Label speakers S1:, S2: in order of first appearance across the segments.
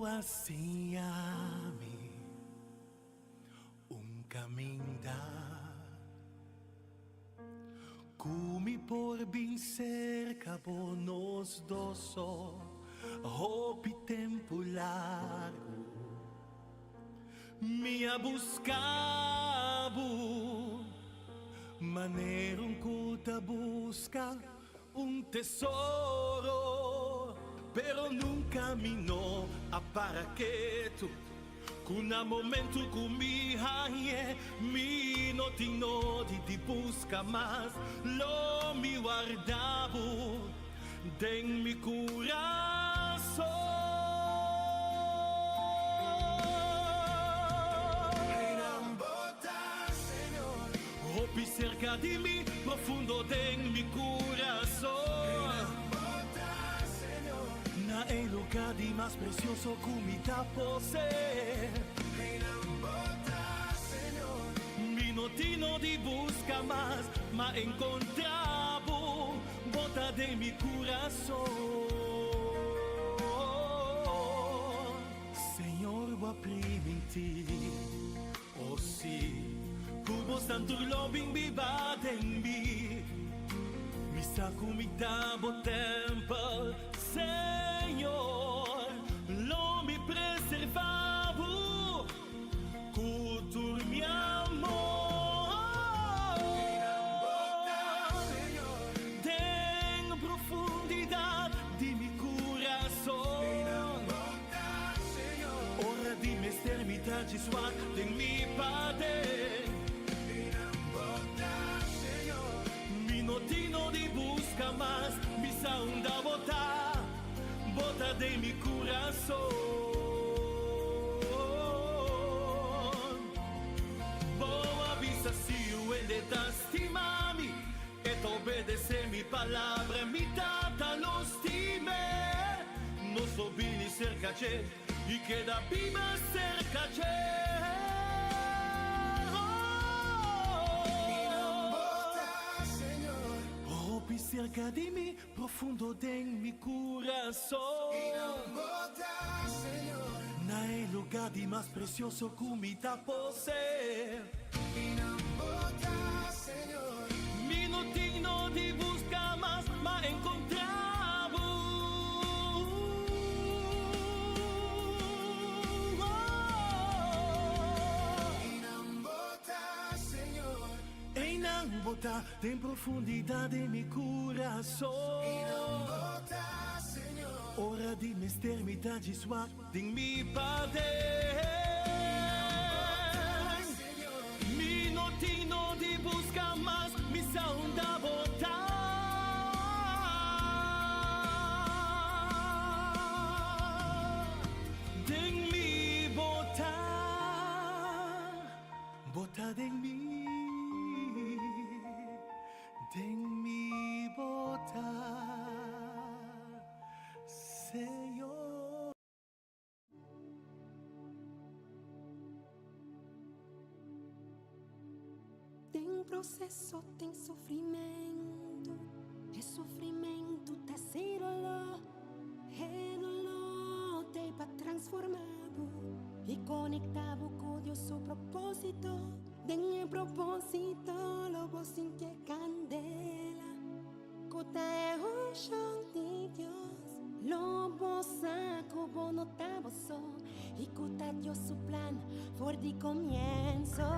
S1: enséñame un camino come por bem cerca por nós dois hopi tempo largo minha buscavo maneira curta busca un tesoro pero nunca caminho a paraqueto con un momento comigo mi notino di busca mas lo mi guardavo en mi corazón. Hopi cerca de mí, profundo en mi corazón. Na el lugar de más precioso que mi ta posee. Mi notino di busca más, ma encontravo bota de mi corazón. Señor, voy a permitir, oh sí, como tanto lo viva en mí. Mi saco mi dabo tempo, Señor, lo mi preservavo, cultur mi amor. Den profundidad de mi corazón. Ora di me eternidade sua en mi Padre. Mi notino di busca más, mi saunda bota de mi corazón. Boa vista si ele tastimami, et obedece mi palabra, mi tata lo stime. No so bini cerca c'è, y queda viva cerca c'è. Cerca de mí, profundo en mi corazón. Señor. Na el lugar de más precioso que mi ta posee. Señor. Mi no digno de buscar más, ma encontrado. Bota en profundidad de mi corazón. Ora di me eternidade sua en mi Padre. Mi notino di busca más, mi saunda bota. Den mi bota, bota de mi. En mi bota, Señor.
S2: Tem processo, tem sofrimento. E sofrimento te ser dolor. E dolor te para transformado. E conectado con Dios su propósito. Den el propósito, lo vos sin que candela. Cota es un show de Dios. Lo vos saco, vos no te bozo. Y cota Dios su plan, for di comienzo.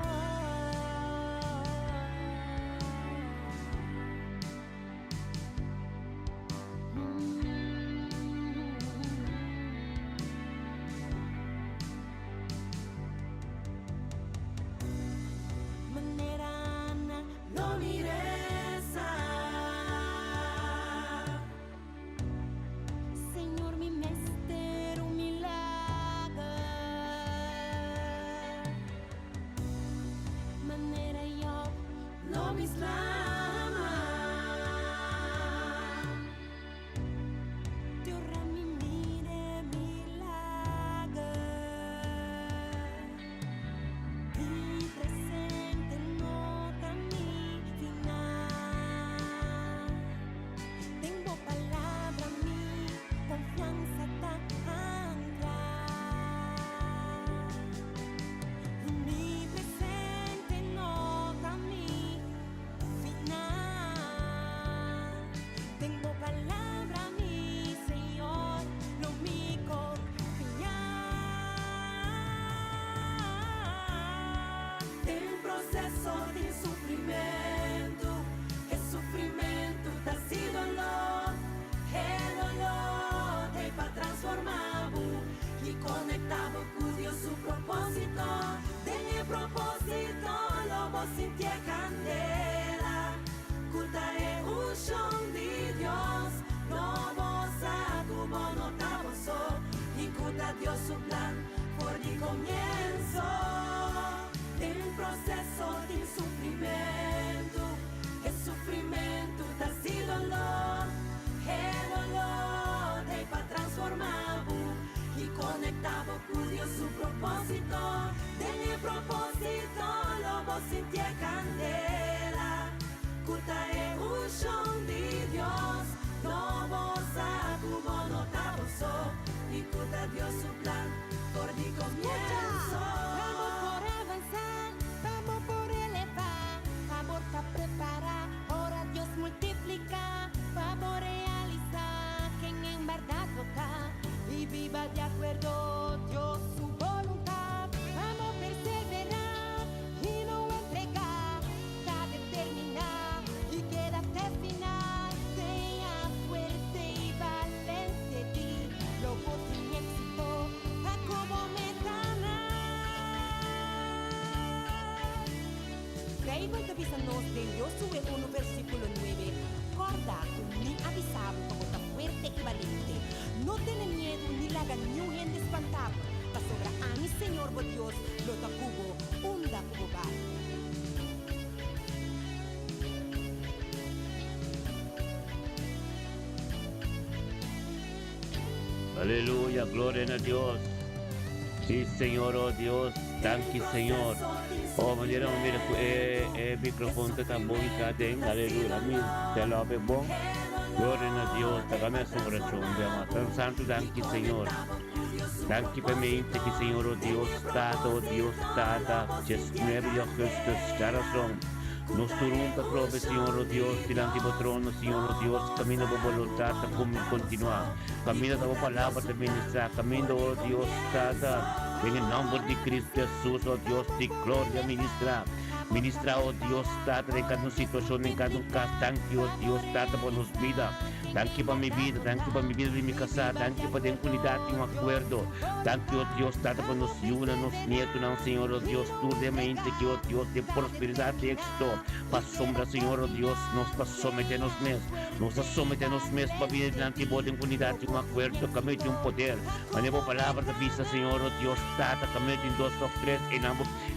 S2: Confianza tan ancla. lobo sin ti candela, culta e unción de Dios, lobo sa tu bono taboso, y culta Dios su plan por el comienzo, del proceso de sufrimiento, el sufrimiento ha sido el dolor de para transformar y conectado con Dios su propósito, del propósito lobo sin ti candela, culta e unción de Dios, lobo sa tu bono taboso, y culta Dios su plan por el comienzo. Vamos por avanzar, vamos por elevar, amor para preparar, ahora Dios multiplica, vamos realizar quien en verdad toca y viva de acuerdo Dios su voluntad. Vamos perseverar y no entregar, está determinar y quédate final, sea fuerte y valiente ti, lobo sin éxito, a como metana. David avísanos de Josué 1 versículo 9, guarda ni avisado como está fuerte y valiente, no tiene miedo ni la ganó gente espantable, pa sobra a mi Señor por Dios, lo da cubo, da cubo va.
S3: Aleluya, gloria a Dios. Sí, Señor, oh Dios, tanki Señor. Oh, manera mira micrófono te tan bom cadeng. Aleluya, amin. Te lo abe bom. Gloria a Dios. Tagame sa oración de amor. Tan santo tanki Señor. Tanki pa mente que Señor, oh Dios, oh Dios, tata. Jesus, Maria, Christus, coração. Nos turunta prove, Senhor, oh Deus, diante do trono, Senhor, oh Deus, caminho da voluntade, como continuar. Caminho da palavra de ministrar, caminho, oh Deus, tata, em nome de Cristo Jesus, oh Deus, de glória, ministrar. Ministrar, oh Deus, tata, em cada situação, em cada caso, thank you, oh Deus, tata, por nos vida. Thank you para minha vida, thank you para minha vida de minha casa, thank you para a unidade e acordo. Thank you, oh Deus, tata, para nos una, nos nietos, não, Senhor, oh Deus, tu de mente que, oh Deus, de prosperidade e êxito. Para sombra, Senhor, oh Deus, nos para someter-nos mesmos. Nos para someter-nos mesmos para vir diante de unidade e acordo, caminho de poder. Mas a palavra da vista, Senhor, oh Deus, tata, caminho de 2 ou 3,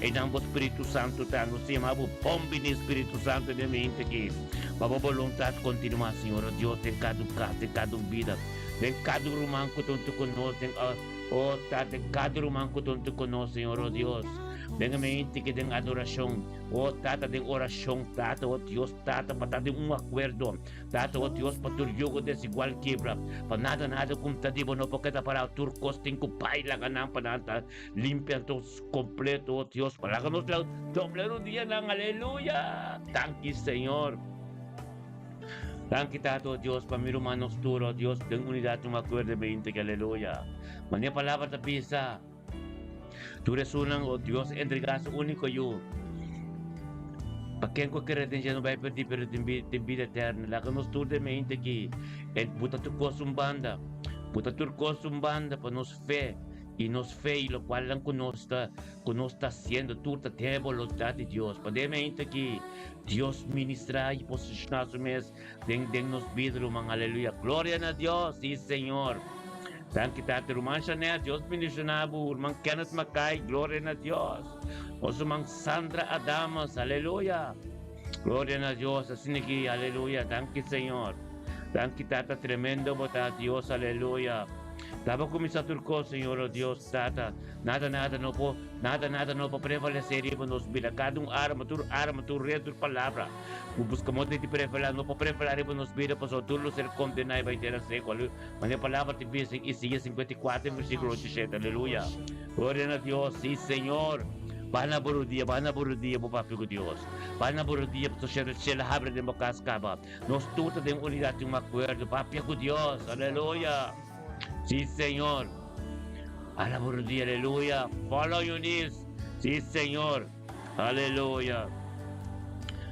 S3: em ambos Espírito Santo, tá, nos chamamos pombe no Espírito Santo de mente aqui. Para a vontade continuar, Senhor, oh Deus, tem cada casa, tem cada vida, tem cada rumão que tu conosco, tem, oh, tá, tem cada rumão que tu conosco, Senhor, oh Deus. Tem a mente que tem adoração, oh, tata, tem oração, tata, oh Deus, tata, para ter acordo, tata, oh Deus, para tu jogo desigual quebra, para nada como tá dibo, não porque tá para o turcos, tem que pai lá ganhar para nada, limpia todos completo, oh Deus, para que nos doble um dia, aleluia, thank you, Senhor. Thank you, Tato, Dios, para mi humanos turo, Dios, den unidad, tu acuerdo, 20, aleluya. Mania palabra ta pisa. Tu resunan, oh Dios, entregas único yo. Para quem qualquer retenção não vai perder, pero tem vida eterna. Lá que nos tur de mente aqui, puta tu cosumbanda para nos fé. Y nos fe y lo cual nos está haciendo toda la voluntad de Dios. Podemos que Dios ministra y posicionar su mes de nos vidro, aleluya. Gloria a Dios, sí, Señor. Thank you, Tati Roman Chanel, Dios ministra, man Kenneth Mackay, gloria a Dios. Oso man Sandra Adamas, aleluya. Gloria a Dios, así que, aleluya. Thank you, Señor. Thank you, Tata, tremendo, bota Dios, aleluya. Tava começar turco, Senhor, oh Deus, tata, nada não pode prevalecer em nos vida, cada arma, tu rei, tu palavra, o buscamos de prevalecer, não pode prevalecer em nos vida, pois o tudo ser condenado e vai ter a sequel, mas a palavra te diz em Isaías 54, versículo 87, aleluia, glória a Deus, sim, Senhor. Bana burudia, papi ko Dios. Bana burudia, to sila habre de makaskaba. Nos tuta de unidad de acordo, papi ko Dios, aleluia. Sí, Señor. Aleluya, aleluya. Follow your knees. Sí, Señor. Aleluya.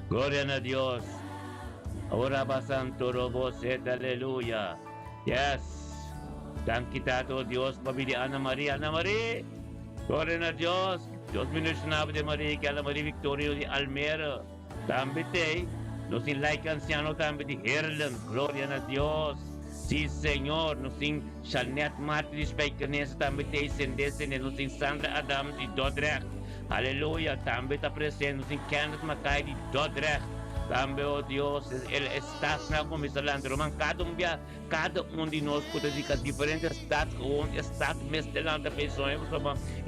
S3: Gloria a Dios. Ahora va Santo Robo Set, aleluya. Yes. Thank you, Tato Dios, familia Ana María. Gloria a Dios. Dios bendicionado de Maria, que ela Maria Victoria de Almera. Também tem, nos em like anciano também de Herland, glória a Deus. Sim, Senhor, nos em Charnet Martins, Peicanense também tem descendência, nos em Sandra Adams de Dordrecht. Aleluia, também está presente, nos em Kenneth Mackay de Dordrecht. Também, oh Deus, ele está na comissão de Romano, cada de nós pode dizer diferentes estados, onde está mestelando a pessoa,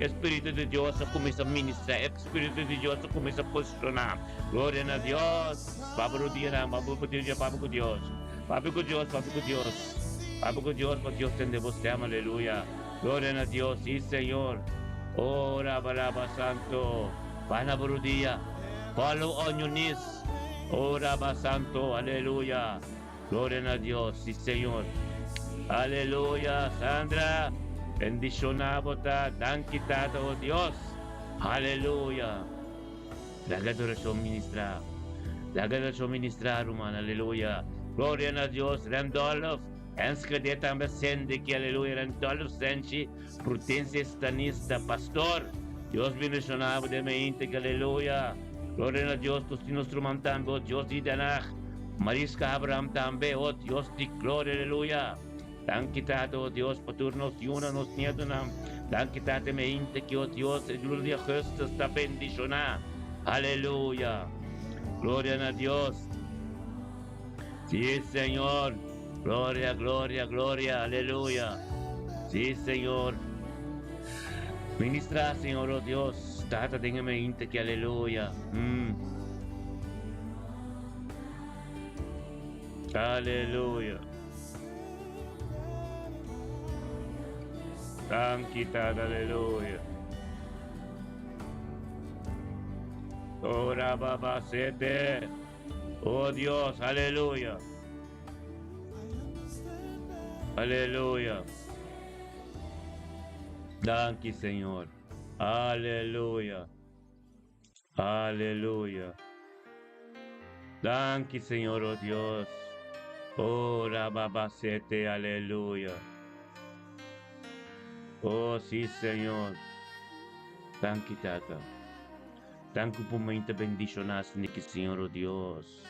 S3: Espírito de Deus começa a ministrar, Espírito de Deus começa a posicionar. Glória a Deus, Papa do dia, Papa do dia, Papa com Deus, Papa com Deus, Papa com Deus, Papa com Deus, para Deus tem de você, aleluia. Glória a Deus, sim, Senhor. Ora, Baraba Santo, Pana por dia, follow on your knees. Ora Santo, aleluya. Gloria a Dios, sí Señor. Aleluya, Sandra. Bendicionado, dan quitado, oh Dios. Aleluya. La adoración ministra. La adoración ministra, hermano, aleluya. Gloria a Dios, Randolph. Enskede también sende que aleluya. Randolph Senchi, Prudencia Stanista, Pastor. Dios bendicionado de mente, que aleluya. Gloria a Dios, tu instrumento también, oh Dios de Danach, Mariska Abraham también, oh Dios de gloria, aleluya. Dan quitado, oh Dios, paturnos y una nos nietonam. Dan quitado me inte que, oh Dios, el gloria justa está bendicionada. Aleluya. Gloria a Dios. Sí, Señor. Gloria, gloria, gloria, aleluya. Sí, Señor. Ministra, Señor, oh Dios. Tata tenga mente que aleluya. Aleluya. Tranquilidad, aleluya. Ora baba sete. Oh Dios, aleluya. Aleluya. Danke, Señor. Aleluya. Aleluya. Danke, Señor, oh Dios. Oh, Rababacete, aleluya. Oh, sí, Señor. Danke, Tata. Danke por muita bendicionaste, Señor, oh Dios.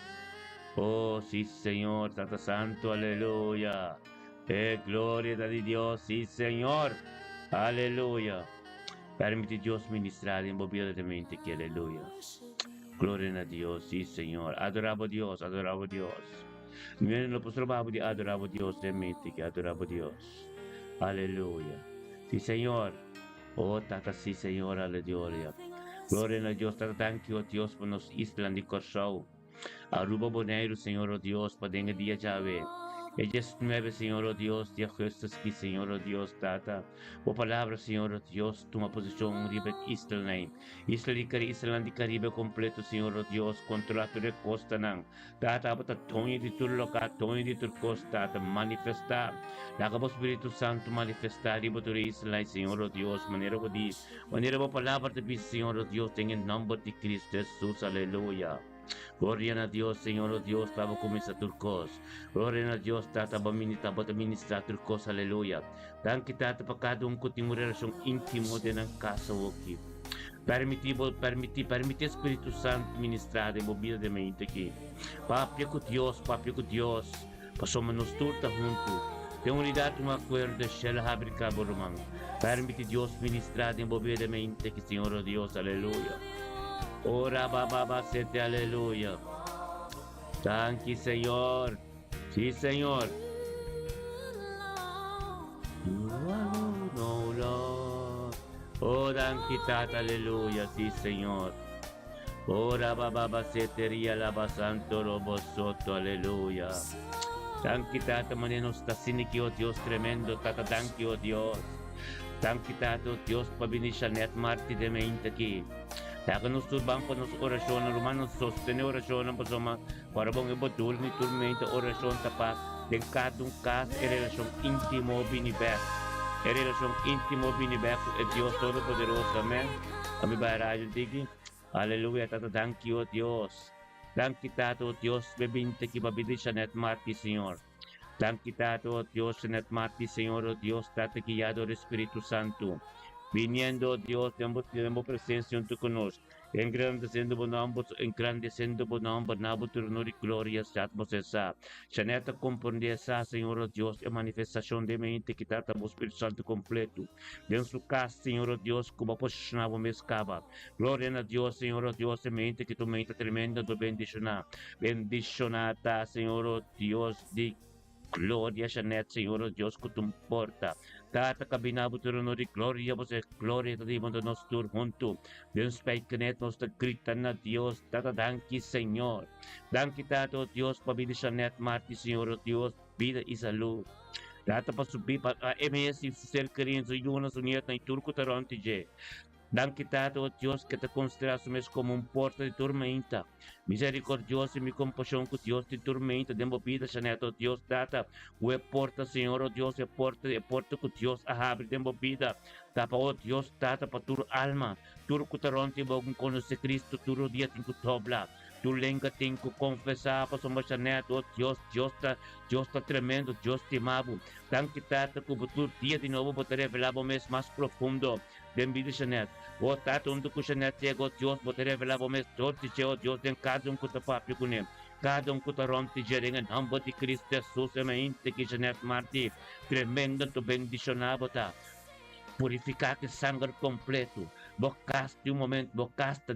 S3: Oh, sí, Señor, Tata Santo, aleluya. Gloria de Dios, sí, Señor. Aleluya. Permite Dios ministrar en bobia de mente que aleluya. Gloria a Dios, sí Señor. Adoramos a Dios, adoramos a Dios. Miren, no pues robamos de adoramos a Dios de mente que adoramos a Dios. Aleluya. Sí Señor. Oh, tata sí Señor, aleluya. Gloria a Dios, tata thank you, Dios, por nos islas de Corsau. Aruba Boneiro, Señor, oh Dios, para dengue dia Yahweh. Ellas nueve, Señor, oh Dios, de ajustes que, Señor, oh Dios, Tata. O palabra, Señor, oh Dios, toma posición, Ribe Isla Isla de Caribe completo, Señor, oh Dios, controlado de costa, nang. Tata, bata, tonho de tur loca, tonho de tur costa, Tata, manifestar. Lagabo Espírito Santo manifestar, Ribe tur Isla, Señor, oh Dios, manera ko di. Manera mo palabra de bis, Señor, oh Dios, en el nombre de Cristo Jesús, aleluya. Gloria a Dios, Señor, oh Dios, estaba comienza turcos. Gloria a Dios, tata baminita, bata ministra turcos, aleluya. Dan kita para cada kuting relasyon intimo de ng casa aqui. Permite Espírito Santo ministrar de bobida de mente aqui. Papia com Deus, passamos nos turta junto. Tem unidade, uma acordo, Shela Habrika Boromang. Permite Deus ministrar de bobida de mente aqui, Senhor, oh Deus, aleluya. Ora baba sete, aleluya. Thank you, Señor. Sí, Señor. No, Lord. Oh, thank you, Tata, aleluya. Sí, Señor. Ora baba sete, ria lava santo robo soto, aleluya. Thank you, Tata, manenos tasiniki, oh Dios tremendo, Tata, thank you, oh Dios. Thank you, Tata, oh Dios, pabinisha net marti de mente aqui. Kaya nos turbang po nos orasyon ng Romano sostene orasyon ng pasama para bang ibatul ni turmenta orasyon tapat ng kadong kas relasyon intimo binibek. Relasyon intimo binibek e Dios Todopoderoso, amen. Kami bayarayo digi. Aleluya, Tata, thank you, Dios. Thank you, Tato, Dios, bebinte ki babidisya net marti, Señor. Thank you, Tato, Dios, net marti, Señor, Dios, Tata, guiado del Espíritu Santo. viniendo, Dios, tenemos presencia junto con nosotros. Engrandecendo o nombre, nabo tu honor y gloria, satmos esa. Chaneta comprende esa, Senhor Deus, a manifestação de mente que trata o Espírito Santo completo. Dentro do caso, Senhor Deus, como posicionava o mescava. Glória a Deus, Senhor Deus, a mente que tu mente tremenda do bendicionar. Bendicionata, Senhor Deus, de glória, Janet, Senhor Deus, que tu porta. Tata kabinabo turno di gloria, você glória de mundo nos tur junto. Deus Pai que net nos grita na Deus, tata danki Senhor. Danki tato Deus, pabili siya net mati Senhor Deus, vida e saúde. Tata pa subi pa MS ser querido so yuna suniat na iturco taronti je. Dan kita o Dios que te considerasses como porta de tormenta. Misericordioso e mi compaixão com Deus de tormenta. Demo vida, Janeto, Deus data. O é porta, Senhor, o Deus é porta com Deus abre. Demo vida. Tapa o Deus data para tua alma. Tur kutaronti bogum conhecer Cristo, tur dia tem que doblar. Tu lenga tem que confessar para sua Janeto, o Deus tá tremendo, Deus te amava. Dan kita que o tur dia de novo para revelar o mês mais profundo. Bem-vindo, Janeto. O tato unto ko siya natiyego Diyos, bote revela po mes Diyos, ti Diyos, Diyos, den kadong ko tapapi ko nim. Kadong ko tarom ti jeringen, hambo ti Cristo Jesus, e mainte ki siya net marti, tremendo to bendicionabo ta. Purificar que sangue completo. Bocaste um momento, bocaste,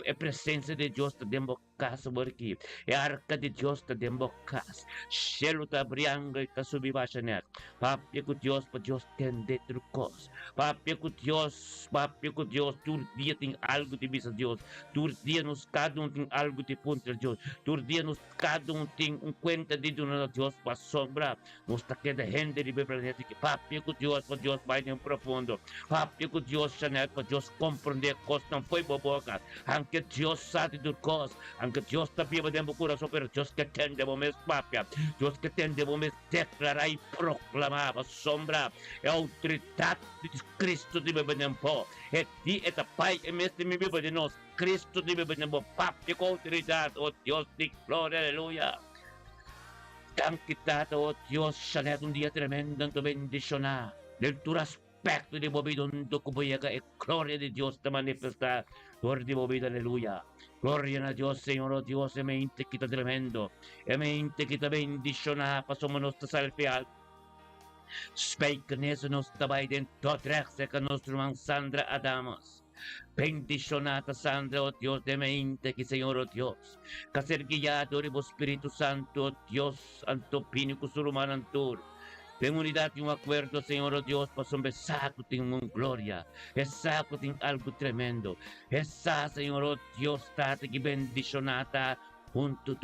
S3: é presença de Deus dentro da casa aqui. É a arca de Deus dentro da casa. Shelo ta brianga e ta subi baixa net. Papi com Deus, para Deus tem dentro cos. Papi com Deus, todo dia tem algo de bisa Deus. Todo dia nos cada tem algo de ponto de Deus. Todo dia nos cada tem conta de Deus para sombra. Nos ta queda rende de planeta que papi com Deus, para Deus vai em profundo. Papi com Deus, Janet, para Deus compreender cos não foi boboca. Anche Deus sabe do cos. Anche Deus está vivo dentro do coração, pero Deus que tem de momento papia. Deus que tem de momento declarar e proclamar a sombra. É a autoridade de Cristo de bebê pó. É de eta pai e mestre me bebê de nós. Cristo de bebê pó. Papia com autoridade. Oh Deus de glória, aleluia. Thank oh Dios, Janet, un día tremendo en tu bendición. Del tu aspecto de movido en tu cuboyaga, e gloria de Dios te manifesta. Gloria de movido, aleluya. Gloria a Dios, Señor, oh Dios, e mente que está tremendo. E mente que está bendición, pasamos nuestra salve. Spake neso nos tabay dentro, trece que nuestro man Sandra Adamas. Bendicionata Sandra, oh Dios de mente, que Señor, oh Dios, que ser guiado por Espíritu Santo, oh Dios, anto pínico surumano antur. Tem unidade e acordo, Senhor, oh Deus, para sombra saco tem uma glória, saco tem algo tremendo, Senhor, oh Deus, tate que bendicionata, junto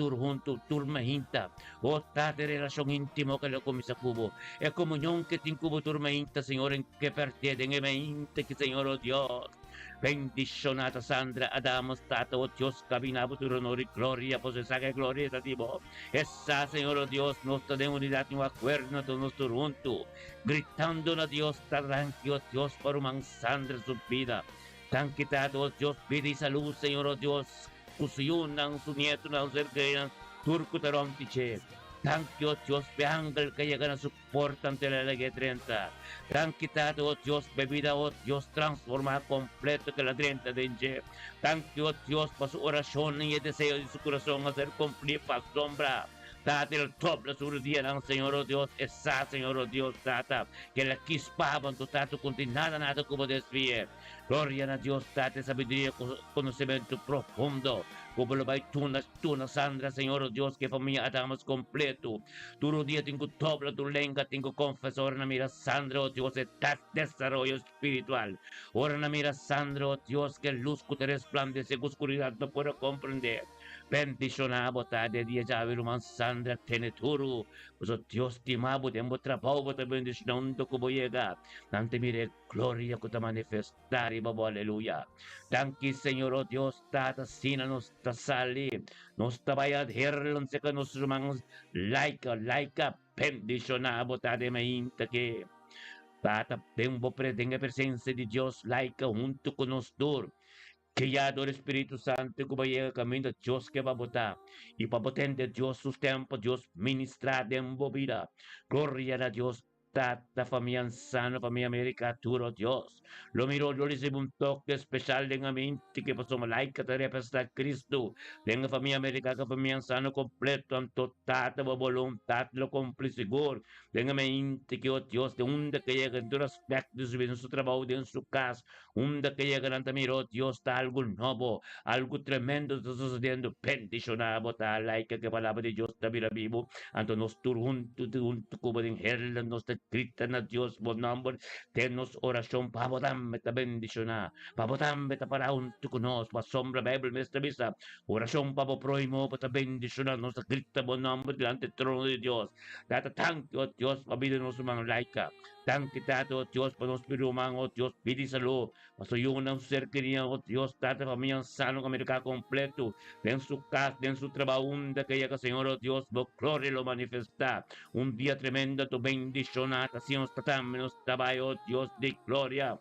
S3: turma hinta, o tate relação íntimo que lo comisa cubo, comunhão que tem cubo turma hinta, Senhor, em que pertence, em mente que, Senhor, oh Deus, bendicionata Sandra Adamos Tata, oh Dios, cabinabo tu honor y gloria, pues esa que gloria es a ti, esa, Señor, oh Dios, nos de unidad y un acuerdo, nos junto, gritando a Dios, tranquilo, Dios, por un Sandra su vida, tan quitado, oh Dios, vida y salud, Señor, oh Dios, kusuyunan, su nieto, na cerca, turco tarontiche. Thank you, Dios, beangel que llegan a soportar ante la ley 30. Thank you, oh Dios, bebida, oh Dios, transforma completo que la 30 de Inge. Thank you, Dios, para su oración y el deseo de su corazón hacer cumplir para sombra. Date el top la día ng Señor, oh Dios, esa, Señor, oh Dios, data, que la quispaban tu tato con nada como desvíe. Gloria a Dios, date sabiduría, conocimiento profundo. Como lo vai tuna Sandra, Señor, oh Dios, que familia Adamos completo. Tu día tengo tobla, tu lengua, tengo confesor, na mira Sandra, oh Dios, estás desarrollo espiritual. Ora na mira Sandra, oh Dios, que luz que te resplandece, que oscuridad no puedo comprender. Bendicionado, de dia já viu uma Sandra teneturu, mas o Deus te amava, tempo trabalho, te bendicionando como chega. Nante mire glória que te manifestar e babo aleluia. Danke Senhor, o Deus, tata sina nos tasali, nos tabayad herlon se que nos rumang like, bendicionado, de mainta que tata tempo pretende presença de Deus, like junto conosco. Criado o Espírito Santo que vai caminho de Deus que vai botar e para botar de Deus sustento, Deus ministrar de vida. Glória a Deus, tata familia Ansano, familia America, Turo Dios. Lo miro, yo recibo un toque especial de mi mente que pasó malaika de representar Cristo. Dengan familia America, que familia Ansano completo, ang tata, voluntad, lo cumple seguro. Dengan mi mente que, oh Dios, de donde que llega en todo aspecto de su vida, en su trabajo, en su casa, donde que llega ante mí, oh Dios, está algo nuevo, algo tremendo está sucediendo. Bendicionado, ta laika que palabra de Dios está vivo. Anto nos turhunto como din herla nos grita na Dios mo number tenos oración pabotam meta bendición na pabotam meta para unto kunos pa sombra Bible mesta bisa oración pabo proimo pata bendición na nos grita mo number delante trono de Dios data thank you Dios pabili nos mga laika thank kita to Dios pa nos pirumang o Dios pidi sa lo pasuyong ng ser kiniya o Dios data pamiyang sano kami kompleto den su casa, den su trabajo, que llega, Señor, oh Dios, vos gloria lo manifesta. Un día tremendo, tu bendición, así nos tratamos, nos trabajo, oh Dios de gloria.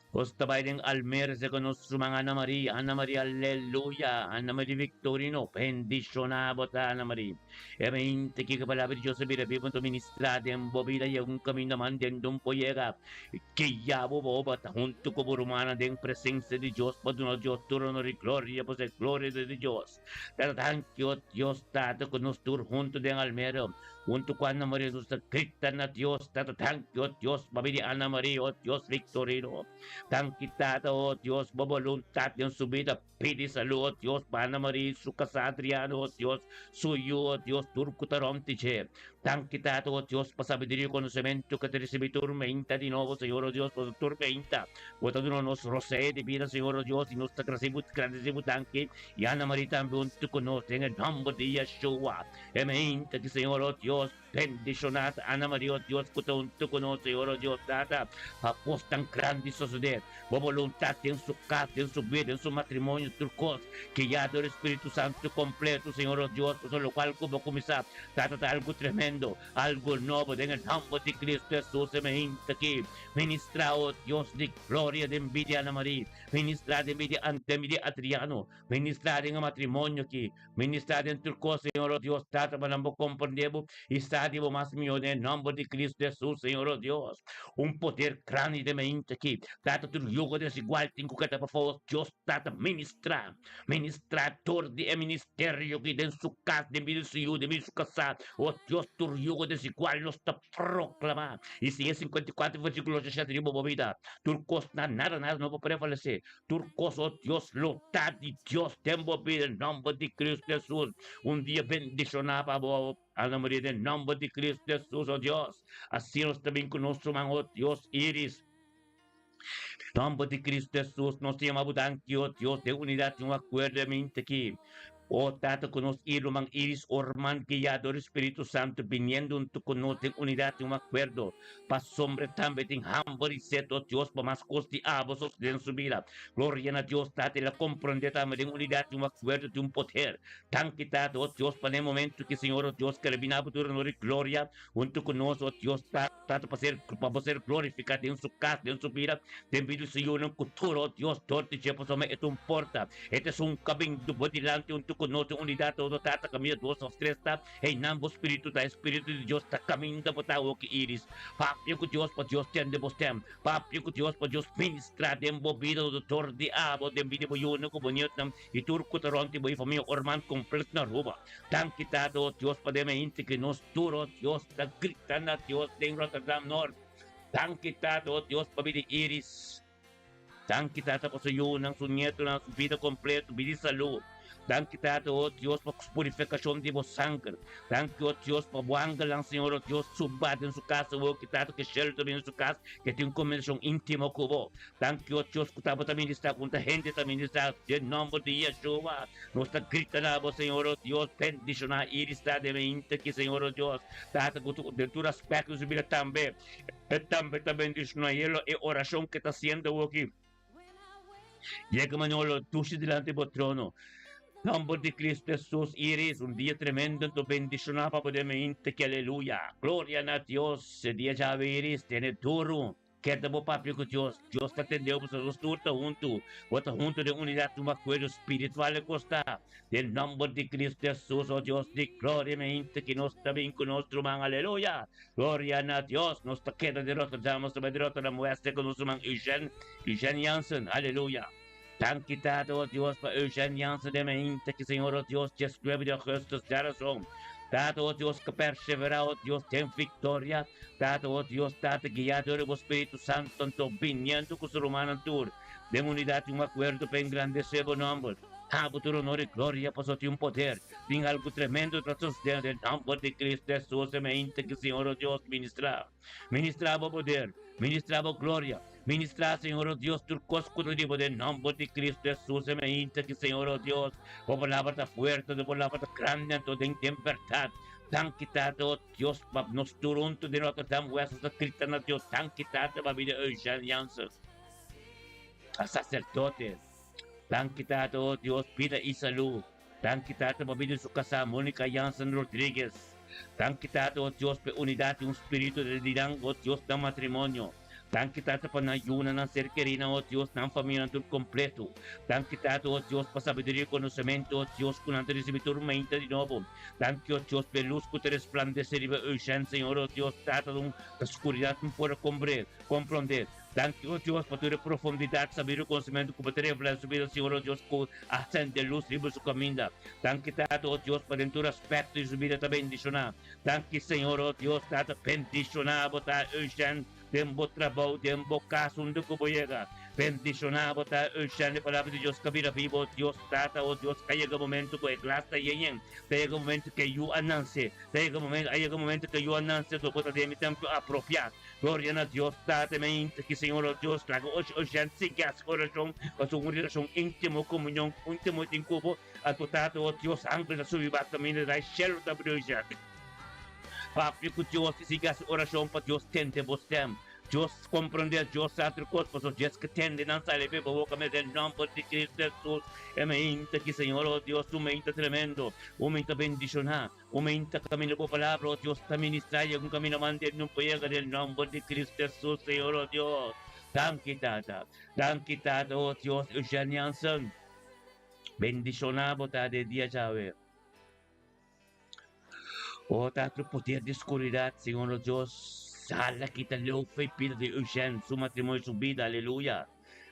S3: Costa Biden Almer se conosce Ana Maria, alleluia, Anna Maria Victorino, bendicionado Ana Maria. E mente que palabra de Dios se vira vivo tu ministrade en bobida y un camino mandando un poyega. Que ya boba junto con rumana de presencia de Dios, por uno Dios turno de gloria, pues el gloria de Dios. Pero tanto Dios está con nosotros junto de Almero. Junto con Ana Maria, sus grita na Dios, tanto Dios, babidi Ana Maria, oh Dios Victorino. Tan kita, oh Dios, voluntad en su vida, pide salud, oh Dios, Ana Maria, su casa Adriano, oh Dios, suyo, oh Dios, turco tarom tiche. Tan kita, oh Dios, pasabidirio conocimiento que te recibe tormenta de nuevo, Señor, oh Dios, por tormenta. Botando nos rosé de vida, Señor, oh Dios, y nos agradecemos tanque, y Ana Maria también tú conoces en el nombre de Yeshua. Emente que Señor, oh Dios, bendicionat Ana Maria, oh Dios, que tú conoces, Señor, oh Dios, data, após tan grande suceder, por voluntad en su casa, en su vida, en su matrimonio, turcos, que ya del Espíritu Santo completo, Señor, oh Dios, por lo cual como comenzar, trata algo tremendo, algo nuevo, en el nombre de Cristo Jesús, emente aquí, ministra, oh Dios, de gloria, de envidia Ana Maria, ministra de envidia ante envidia Adriano, ministra en matrimonio aquí, ministra en turcos, Señor, oh Dios, trata para no comprendemos, y está divo más mío en el nombre de Cristo Jesús, Señor, oh Dios, un poder grande de mente aquí, trata tu yugo desigual, tengo que te por favor, Dios, trata ministrador de ministerio que en su casa, de mi ciudad, de mi su casa, oh Dios, tu yugo desigual nos está proclamar, y si es 54 versículos de esta tribu movida, turcos, nada no puede prevalecer, turcos, oh Dios, lotad de Dios, tempo vida en nombre de Cristo Jesús, un día bendicionado, Ana Maria, en nombre de Cristo Jesús, oh Dios, así nos también con nuestro man, oh Dios, Iris, nombre de Cristo Jesús, nos llamamos oh Dios, de unidad, un acuerdo de mente aquí. O tato con nos irumang iris orman guiado el Espíritu Santo viniendo un tu con en unidad y un acuerdo pa sombre también ting hambre y seto Dios pa más costi abosos de su vida gloria a Dios tate la comprende también en unidad y un acuerdo de un poder tan quitado oh Dios para el momento que Señor oh Dios que le vina por gloria junto con nosotros oh Dios tato para ser glorificado en su casa en su vida de envidio Señor en futuro oh Dios torte chepo some esto importa este es un camino delante un con nuestra unidad todo tata camino dos o tres ta hey nambo espíritu de Dios ta caminda po tao que iris papio que Dios por Dios tiende postem papio que Dios por Dios ministra de embobido doctor de abo de envidia boyuno ko bonyot nam iturko taronti boy famio orman completo na ruba tan quitado Dios pa de mente que nos duro Dios ta grita na Dios de Rotterdam North tan quitado Dios pa bidi iris tan quitado po sa yun ang sunyeto na su vida completo bidi salud. Dan kita oh Dios por purificación de vos sangre. Dan que oh Dios por buanga lang Señor oh Dios subad en su casa oh kita que shelter en su casa que tiene una conversación íntima con vos. Dan que oh Dios que también está con la gente también está en nombre de Yeshua. Nos está gritando vos Señor oh Dios bendición a iris de mente que Señor oh Dios. Tata de tu aspecto de su vida también. También bendición a él y oración que está haciendo aquí. Llega Manolo, tú delante del trono. Nombre de Cristo Jesús, Iris, un día tremendo en tu bendición para poder mente que aleluya. Gloria a Dios, ese día ya Iris, tiene duro. Queda bo papi com Deus. Deus está atendendo para os turta junto. Bota junto de unidade de uma coisa espiritual e costa. Em nome de Cristo Jesus, oh Deus, de gloriamente que nós também conosco, man, aleluia. Glória a Deus. Nós está queda de rota, damos uma derrota da moesta com nosso man Eugene Jansen, aleluia. Dank je dat, oh Deus, para Eugene Jansen de mente que Senhor, oh Deus, te escreve de Augustus geração. Dado, oh Deus, que persevera, oh Deus, tem vitória. Dado, oh Deus, dado guiado do Espírito Santo, tanto viniendo com o ser humano tour. De unidade, um acordo para engrandecer o nome. Abo tu honor e glória, posso ter poder. Tem algo tremendo para sustentar. Em nome de Cristo Jesus, semente que Senhor, oh Deus, ministrar. Ministrar o poder, ministrar a glória. Ministrar, Senhor, oh Deus, turcos com o livro de nome de Cristo Jesus, semente que Senhor, oh Deus, a palavra está forte, a palavra está grande, toda em tempestade. Tankitado, oh Deus, nos turunto de Notre Dame, o essa escrita na Deus, tankitado, a vida Eugene Jansen, a sacerdote, tankitado, oh Deus, vida e saúde, tankitado, a vida sua casa, Mônica Jansen Rodrigues, tankitado, oh Deus, por unidade, espírito de lidang, oh Deus, do matrimônio. Tanto kita pa na yuna ng ser querida, oh Diyos, ng pamilya ng kompleto. Tanto kita, oh Diyos, pa sabiduría y conocimiento, oh Diyos, kung nanti recibir tormenta de nuevo. Tanto, oh Diyos, pe luz que te resplandecer y Eugene, Señor, oh Diyos, trata de la oscuridad que pueda comprender. Tanto, oh Diyos, para tu profundidad, saber y conocimiento que puede revelar su vida, Señor, oh Diyos, que ascende luz libre su camino. Tanto kita, oh Diyos, para dentro aspecto y su vida te bendicionar. Tanto, Señor, oh Diyos, trata bendicionar, bota Eugene, tempo trabalho, tempo caso, onde que vou chegar. Bendicionado, tá? Eugênio, palavra de Deus, que vira vivo, Deus, tata, oh Deus, que chega o momento que a classe está yen, chega o momento que eu anuncie, chega o momento que eu anuncie, do poder de tempo apropriado. Glória a Deus, tata, mente, que Senhor, oh Deus, traga hoje, Eugênio, siga a coração, a sua relação íntima, comunhão, íntimo, em cubo, a tu tata, oh Deus, antes da sua vida, também da cheiro da Eugênio. Papi que Deus siga a oração para Deus tente você. Deus compreender, Deus sabe coisas para Deus que tende não sabe para boca me den nome de Cristo Jesus. É mente que Senhor, oh Deus, um mente tremendo, um mente bendicionar, um mente caminho com palavra, oh Deus, está ministrar e um caminho manter no pega del nome de Cristo Jesus, Senhor, oh Deus. Danke tata, oh Deus, Eugene Jansen. Bendicionado tá de dia Yahweh. Oh, tanto poder de escuridão, Senhor, oh Deus. Sala kita lupa y pida de Eugene, su matrimonio y su vida, aleluya.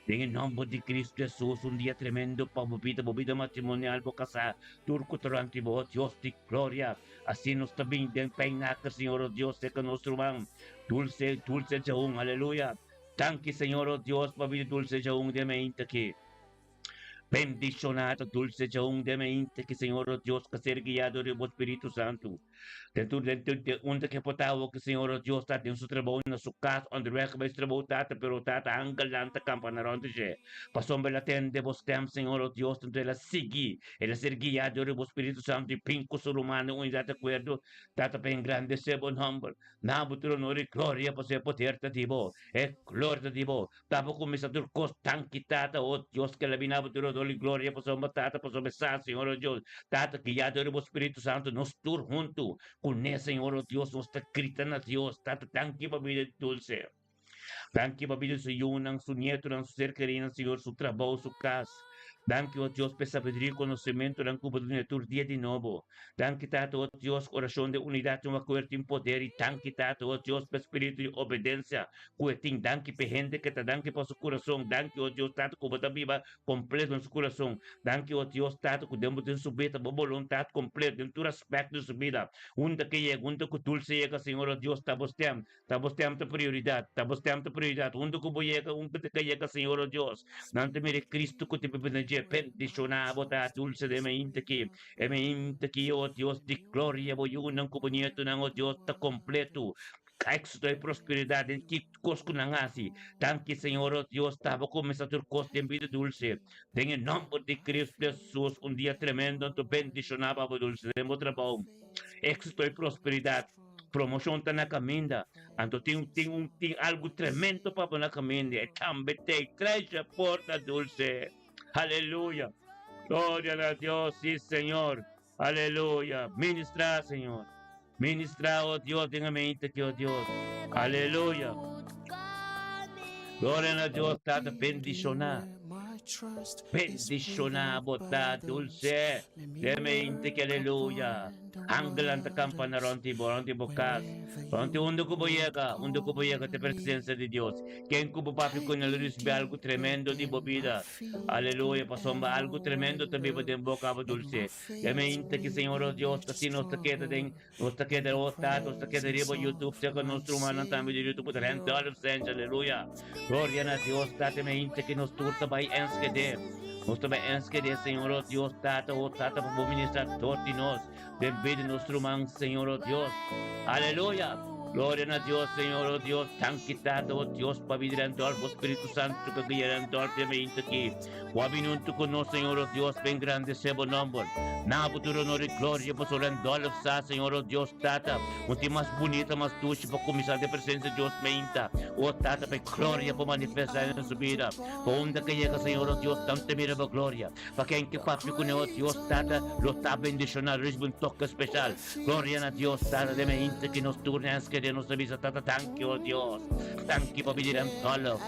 S3: En el nombre de Cristo Jesús, un día tremendo para vida matrimonial, casa, turco, torrante, Dios de gloria. Así nos también den peinata, Señor, oh Dios, seca nuestro hermano. Dulce Jaún, aleluya. Tanque, Señor, oh Dios, para vida dulce Jaún, de mente aquí. Bendicionado, dulce Jaún, de mente que Señor, oh Dios, que ser guiado del Espíritu Santo. Dentro de onde que potava que Senhor oh Deus está dentro do trabalho na sua casa onde vai que vai trabalhar tata pero tata angalanta campana onde je passou bela tende vos tem Senhor oh Deus tanto ela seguir ela ser guiada do Espírito Santo e pinco ser humano unidade de acordo tata bem grande se bom nome na buturo no glória para ser poder tativo é glória tativo tava começando cos tanque tata oh Deus que ela vinha buturo do glória para ser tata para ser Senhor oh Deus tata guiada do Espírito Santo nos tur junto con el Señor, oh Dios, nos está gritando a Dios, tanque para vida dulce. Tanque para vida su yunang, su nieto, su ser querido, Señor, su trabajo, su casa. Danke, oh Dios, por sabiduría y conocimiento, dan oportunidad día de nuevo. Danke, tato, oh Dios, oración de unidad, un acuerdo en poder. Y danke, tato, oh Dios, por espíritu de obediencia. Cuetín, danke, por gente que te danke por su corazón. Danke, oh Dios, tato, como está viva, completo en su corazón. Danke, oh Dios, tato, que demos en su vida, voluntad completa, en todo aspecto de su vida. Unda que llega, unda que dulce llega, Señor, oh Dios, tabos tem tu prioridad, unda que llega, unda que llega, Señor, oh Dios. Nante mire Cristo que te bendiga. Bendicionado, ta dulce de mente que, oh Dios de gloria, voy unang comunidad, oh Dios, ta completo. Éxito e prosperidade em que cosco não assim. Tanque, Senhor, oh Deus, estava começando a ter em vida dulce. Em nome de Cristo Jesus, um dia tremendo, tu bendicionava a dulce, de meu trabalho. Éxito e prosperidade. Promoção está na caminha. Então tem algo tremendo para na caminha. E também traz a porta dulce. Aleluya. Gloria a Dios, sí, Señor. Aleluya. Ministra, Señor. Ministra, oh Dios, en mente que, oh Dios. Aleluya. Gloria a Dios, Tata, bendiciona. Bendiciona, bota, dulce. Demente que aleluya. Ángel ante campana ronti bocas. Ronti undo ko boyega te presencia de Dios. Quien cubo papi con el risbe algo tremendo di bobida. Aleluya, pasomba algo tremendo te vivo de boca dulce. Demente que Señor Dios, casi nos te queda osta, nos te queda ribo YouTube, se con nostro umano también de YouTube, $10 aleluya. Gloria a Dios, tate mente que nos turta by enskede. Nostro by enskede, Señor Dios, tata, por ministrar todos nos. Benvide nostro man, Señor Dios. Aleluya. Gloria a Dios, Señor Dios. Tankitado, Dios, pavidirando al Espíritu Santo, que guiarando al mente aquí. Wabinunto con nos, Señor Dios, ben grande sebo nombre. Na futuro no de gloria, pasorando al sa, Señor Dios, tata. Unti más bonita, más dulce, para comisar de presencia de Dios, meinta. O tata, para gloria, para manifestar en su vida. Para onda que llega, Señor Dios, tanto mira para gloria. Para quien que papi con Dios, tata, lo está bendicionando, recibe un toque especial. Gloria a Dios, tata, de mente que nos turne, que nos avisa, tata, thank you, Dios. Thank you, para pedir en tolo.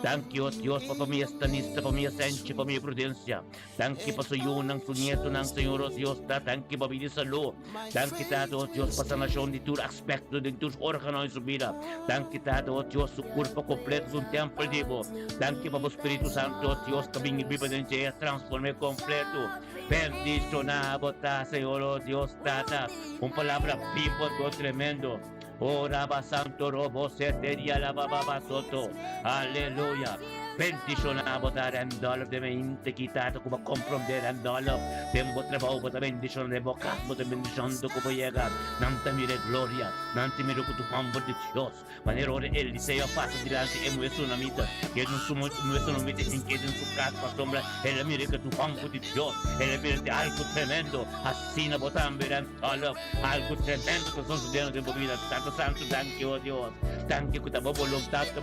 S3: Thank you, Dios, para mi estanista, para mi esencia, para mi prudencia. Thank you, para su yunang, su nieto, ng Señor Dios, tata, thank you, para pedir salud. Thank you, tata, Dios, para sanasyon de tu aspecto, de tus órganos en su vida. Thank you, tata, Dios, su cuerpo completo, su templo vivo. Thank you, para el Espíritu Santo, Dios, que venga viva de ella, transforme completo. Bendicionado, Señor Dios, tata, una palabra viva, tremendo. Oraba santo robo seteria la baba soto. Aleluya. Bendicionado darandolo de mente quitado como compromderandolo. Tempo trabajo de bendición de boca, de bendición de como llega. Nanta mire gloria, nanta mire que tu hambre de Dios. Manero de él dice yo paso delante en nuestro namita. Que nuestro namita en que en su casa sombra. Él mire que tu hambre de Dios. Él mire de algo tremendo. Así na botan verandolo. Algo tremendo que son sucediendo en tu vida. Santo Santo, thank you, Dios. Thank you que tu voluntad de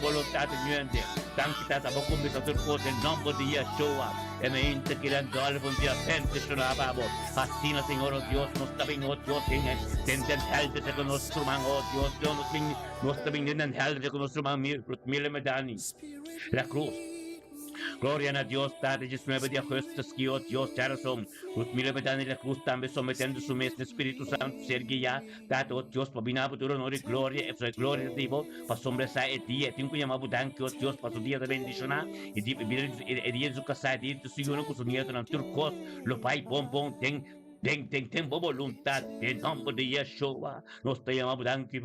S3: niente. Thank you que tu comienza a correr el nombre de Yeshua. E me integrando al buen día, bendicionado. Así, Señor Dios, nos está bien, oh Dios, den helden de nuestro man, oh Dios, nos está bien den helden de nuestro man, mil medani. La cruz. Gloria a Dios, tarde 19 de agosto, que oh Dios, ya razón. Mil medani la cruz también sometiendo su mestre Espíritu Santo, ser guía, dado oh Dios, para binar futuro, honor y gloria, eso es gloria de Dios, para sombresar el día, tengo que llamar budan que oh Dios, para su día de bendición, y día de su casa, y día de su hijo, con su nieto, en turcos, lo pai, bom, ten voluntad, en nombre de Yeshua, nos te llamamos budan que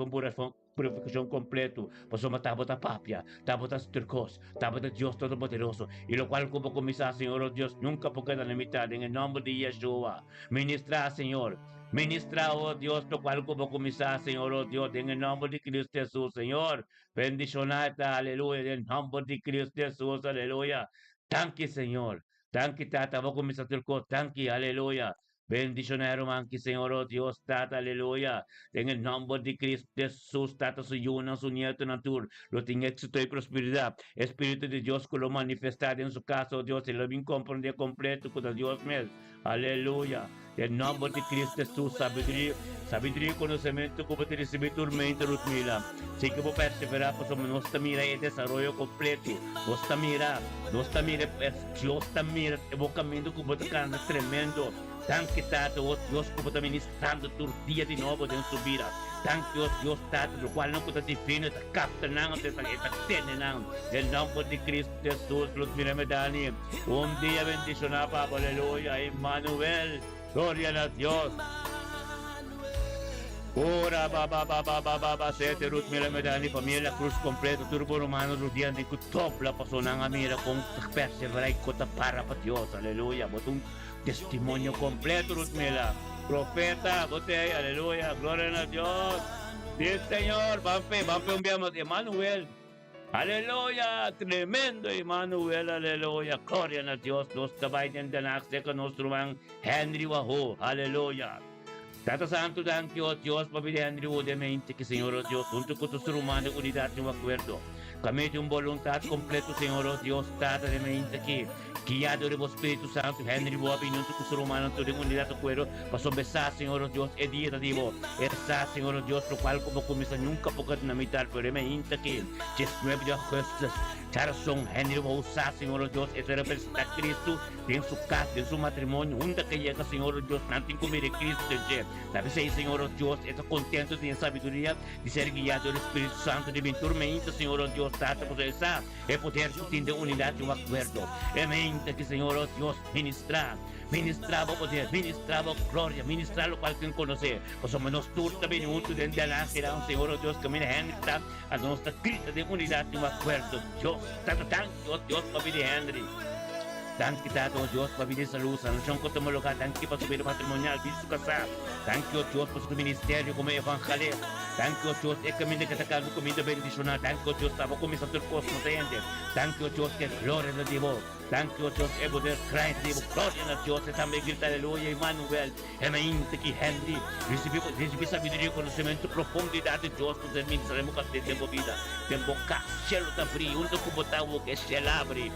S3: purificación completo, pasó a tabota papia, tabota turcos, tabota Dios Todopoderoso, y lo cual como comisar, Señor Dios, nunca porque la mitad, en el nombre de Yeshua, ministra, Señor. Ministra, oh Dios, lo cual como comisar, Señor, oh Dios, en el nombre de Cristo Jesús, Señor. Bendicionata, aleluya, en el nombre de Cristo Jesús, aleluya. Tanque, Señor. Tanque, tata, vos comisar turcos, tanque, aleluya. Bendicionero manki, Señor, oh Dios, tata, aleluya. En el nombre de Cristo Jesús, tata, su yuna, su nieto, natur, lo tenga éxito y prosperidad. Espíritu de Dios que lo manifestar en su caso, oh Dios, y lo bien comprender completo con Dios mío. Aleluya. En nombre de Cristo Jesús, sabiduría y conocimiento, como te recibí tormenta, Rutmila. Si que vos perseverar, pues nuestra mira y desarrollo completo. Nuestra mira, Dios también, evocamiento como te carne tremendo. Tanque tato, oh Dios, como te ministrando tu día de nuevo en su vida. Tanque, oh Dios, tato, lo cual no puede define, te capta, no te tiene, no. En nombre de Cristo Jesús, los mirame, Dani. Un día bendicionado, Papa, aleluya, Emmanuel. Gloria a Dios. Ora baba sete rut mila medani família cruz completa turbo romano rudian de top la persona nga mira con perseverar con para para Dios aleluya botung testimonio completo rut mila profeta bote aleluya gloria a Dios sí Señor vampe enviamos Emmanuel aleluya tremendo Emmanuel aleluya gloria a Dios nos tabayan de naxe con nuestro man Henry Waho aleluya. Tata Santo, thank you, Dios, Papi Henry de mente que Señor Dios, junto con tu ser humano, unidad y un acuerdo. Kami de voluntad completo, Señor Dios, Tata de mente que guiado de Espíritu Santo, Henry Wabi, junto con tu ser humano, tu unidad y acuerdo, para sombesar, Señor Dios, el día de Dios, esa, Señor Dios, lo cual como comienza nunca porque dinamitar, pero me mente que, 19 de agosto, Charson Henry va a usar, Señor Dios, ese representa a Cristo en su casa, en su matrimonio, donde que llega, Señor Dios, nanti comer Cristo, ¿sabes ahí, Señor Dios, está contento de sabiduría, de ser guiado del Espíritu Santo, de mi tormenta, Señor Dios, trata por esa, el poder de unidad y un acuerdo, mente que, Señor Dios, ministraba poder, ministraba gloria, ministrar lo cual quien conoce, o somos nos turta minuto de la será Señor Dios que me está a nuestra grita de unidad y un acuerdo, Dios, tanto Dios para mi Henry. Thank you, Tato, Diyos, pabili sa lusa. Nasyong ko tumulugan. Thank you pa sa bino matrimonyal. Bisu ka sa. Thank you, Diyos, pa sa ministeryo kung may evangelis. Thank you, Diyos, kami na katakan mo kami na bendisyonan. Thank you, Diyos, tamo kami sa turkos mo sa ende. Thank you, Diyos, que gloria na Dios. Thank you, Diyos, poder Christ, Dios, gloria na Diyos. Também grita, aleluia, Emmanuel. Mente que rende. Recebi sabedoria, conhecimento, profundidade de Deus, nos administraremos com tempo vida. Tempo cá, cielo tá frio, onde como botar o que se abre.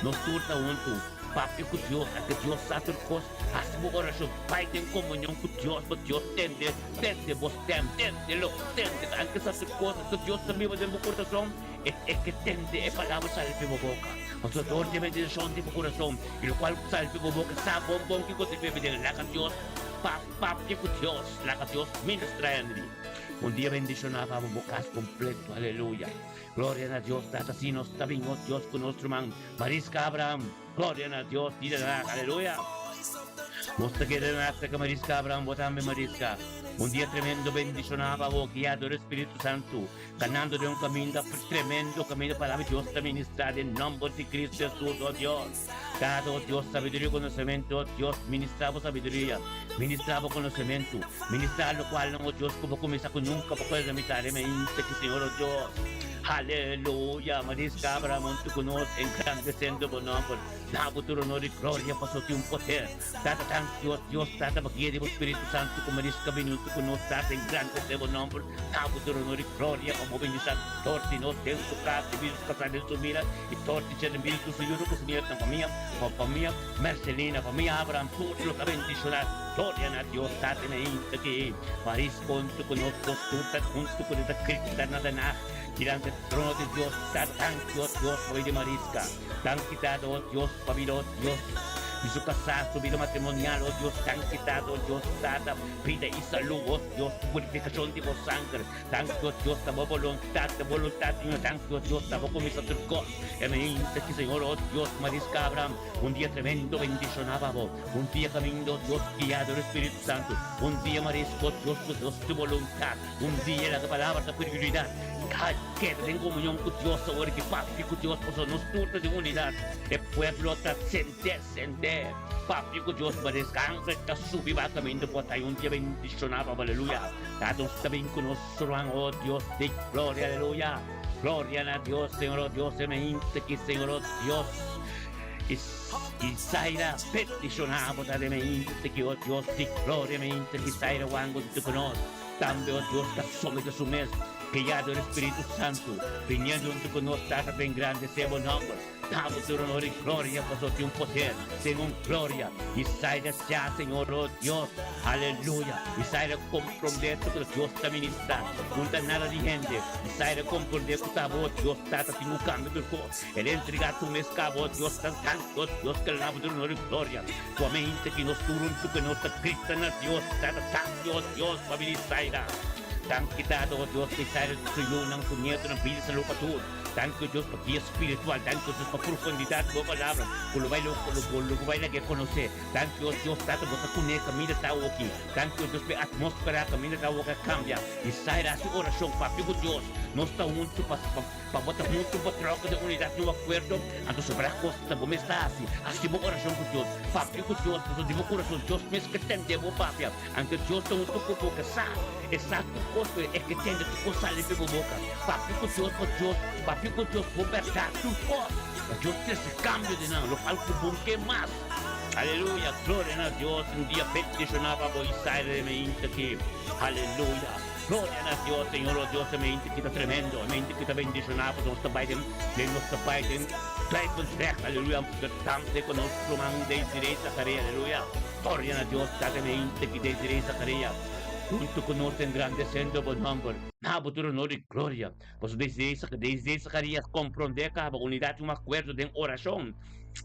S3: Nos turta unto. Papi com Deus, é que Deus sabe coisas. As boas orações, Pai tem comunhão com Deus, mas Deus tende, vos tende, lo tende. Anche essas coisas que Deus também vai ter no coração, é que tende, é palavra sair pela boca. Mas o Senhor tem bendição de coração, e o qual sair pela boca, sabe bom que você deve pedir, lá com Deus, papi com Deus, lá com Deus, ministra-lhe. Dia bendicionava o bocas completo, aleluia. Glória a Deus, assim nós também, ó Deus, com nosso irmão Marisca Abraham. Glória a Deus, aleluia. Mostra que de nada que Marisca Abraham, botame Marisca. Dia tremendo bendicionava o guiado do Espírito Santo, ganhando de caminho tremendo, caminho para Deus te ministrar em nome de Cristo Jesus, ó Deus. Dado, Deus, sabedoria e conhecimento, ó Deus, ministrava sabedoria, ministrava conhecimento, ministrar o qual, ó Deus, como começar com nunca, para coisa imitar, mente que Senhor, ó Deus. Aleluia, Marisca Abraham, tu conosco, engrandecendo o nome, dá-vos o honor e glória, passou-te poder. Data tanto, Deus, data magia do Espírito Santo, como Marisca Benuto conosco, data engrandecendo o nome, dá-vos o honor e glória, como bendição, torte nós, Deus, o prato, e vírus, casado, e sumira, e torte, e espírito, Senhor, que se mira, família, Marcelina, família Abraham, tudo lo que bendicionar, glória a Deus, data na inta que, Marisca, conto conosco, tudo, junto com esta Cristo, nada na. Tirante el trono de Dios, tanto Dios, hoy de Marisca, tan quitado Dios, pabilo Dios, y su casa, su vida matrimonial, oh Dios, tan quitado Dios, dada vida y salud, oh Dios, purificación de vos sangre, tanto Dios, tamo voluntad, tanto Dios, tamo comienzo tu cos, mente que Señor, oh Dios, Marisca Abraham, un día tremendo bendicionaba vos, un día camino Dios, guiado el Espíritu Santo, un día Marisco, Dios, tu voluntad, un día la palabra de prioridad, que en comunión con Dios, ahora que papi con Dios, pues nos turta de unidad, el pueblo trascender, papi con Dios, Marisca, ángel, está subiva caminando por ahí, un día bendicionaba, aleluya, dados también con nosotros, oh Dios, de gloria, aleluya, gloria a Dios, Señor, Dios, mente que Señor, Dios, y Zaira, peticionamos a mente que, oh Dios, de gloria, mente que Zaira, wango, te conoce, también, oh Dios, que somos de su mes, que ya del Espíritu Santo, viniendo junto con nosotros, bem grande, sea buen nombre, damos tu honor y gloria, pasó-te un poder, tengo un gloria, y Zaira ya, Señor, oh Dios, aleluya, y Zaira comprometo que Dios está ministrando, nunca nada de gente, y Zaira comprometo que oh Dios está haciendo un cambio del cuerpo, el entregar tu mescabo, Dios, tanto, Dios, que le damos tu honor y gloria, tu mente que nos turun, tu que nos está cristiana, Dios, tanto, Dios, familia Zaira. Tan quitado, Dios, que sale de su yun ng puñeto ng bilis sa lupa tuon. Tanto Dios, pag espiritual, tanto Dios, pag profundidad mo palabra, kulubay na que conocer. Tanto Dios, tato mo sa kunin kami na tao aquí. Tanto Dios, may atmosfera kami na tao ka cambia. Isayra si orasyon, papi ko Dios, nos está junto, pabota junto, patroca de unidad, no acuerdo, ando sobre las cosas, tampoco me está así mo orasyon ko Dios, papi ko Dios, pues di mo corazón, Dios, me es que tende mo, papi, aunque Dios te junto ko po ka exacto, cosa es que tiene tu cosa sale de tu boca. Papi con Dios, papi con Dios, por verdad, tu cosa. Dios te hace cambio de nada, lo falta un que más. Aleluya, gloria a Dios, un día peticionaba a Isaías de mente que, aleluya. Gloria a Dios, Señor, oh Dios, mente que está tremendo, mente que está bendicionado, nuestro Padre, trae con fe, aleluya, tanto con nuestro man de Zacarías, aleluya. Gloria a Dios, mente que de Zacarías. junto conosco engrandecendo o nombre. Nabo tu honor e glória. Pois desde Zacarias compreender que a unidade um acordo de oração.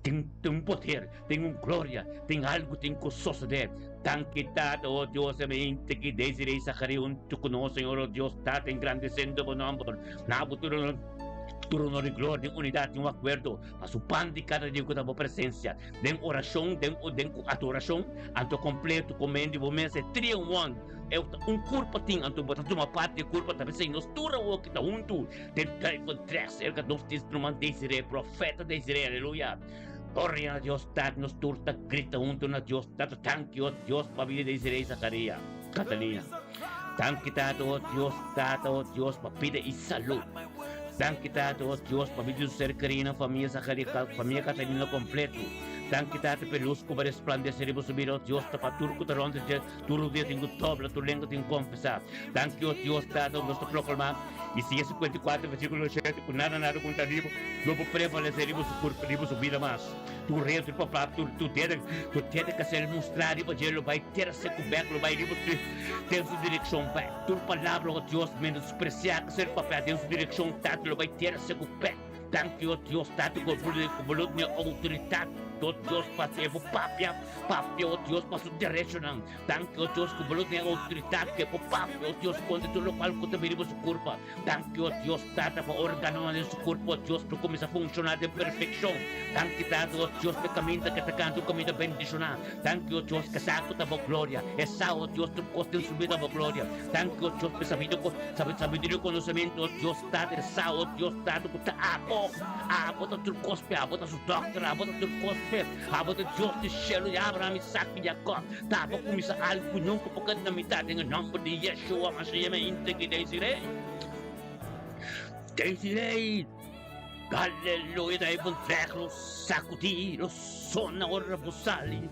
S3: Tem um poder, tem uma glória, tem algo, tem que suceder. Tanquitado, oh Deus, a mente que desirei Zacarias junto conosco, Senhor, oh Deus, está engrandecendo o nombre. Nabo tu honor e glória, de unidade, de acordo. Mas o pão de cada dia com a tua presença. De oração, de adoração, anto completo, comendo, vou me ser 3 in 1. É um corpo tem, anto botar uma parte do corpo, talvez sem nós tura o que está junto. Tem três, é que nós instrumentos desirei, profeta desirei, aleluia. Glória a Deus, Tado, nos turta, grita junto na Deus, Tado, thank you, Deus, para vida desirei, Zacarias, Catalina. Thank you, Tado, Deus, para vida e saúde. Thank you, Tado, Deus, para vida ser carina, família Zacarias, família Catalina completo. Thank you, Tado, pelos que vai resplandecer e subir, oh Deus, para turco, para onde tu dia tem dobra, tu lengua tem confessar. Thank you, Deus, Tado, nós te proclamar. Isaías 54, versículo 7, com nada contra livro, não prevaleceremos por subir mais. Tu rei, tu papá, tu tens que ser mostrado, o evangelho vai ter ser coberto, vai ter sua direção, vai. Tu palavra, oh Deus, menos despreciar, que ser papá, tem sua direção, Tado, vai ter ser coberto. Thank you, Deus, Tado, com a minha autoridade. Deus para ser o papia, oh Deus para sua direção. Thank you, Deus, com a minha autoridade, que é o papia, oh Deus, quando tu local que tu viremos o corpo. Thank you, Deus, Tado, para organizar o corpo, oh Deus, para começar a funcionar de perfeição. Thank you, Tado, oh Deus, para caminho que está canto, caminho bendicionar. Thank you, Deus, que saco da boa glória. É sal, oh Deus, tu costa de subir da boa glória. Thank you, Deus, para sabiduria e conhecimento, oh Deus, Tado, é sal, oh Deus, Tado, que está água, tu cospe, água, tu doctora, água, tu cospe. Água, tu Deus, de Shelo, e Abraham, Isaac, e Jacob. Tá, para começar algo, nunca, porque na metade, em nome de Yeshua, mas eu me integre, desirei. Aleluia, daí vão treco, sacudir, sona, ora bussali,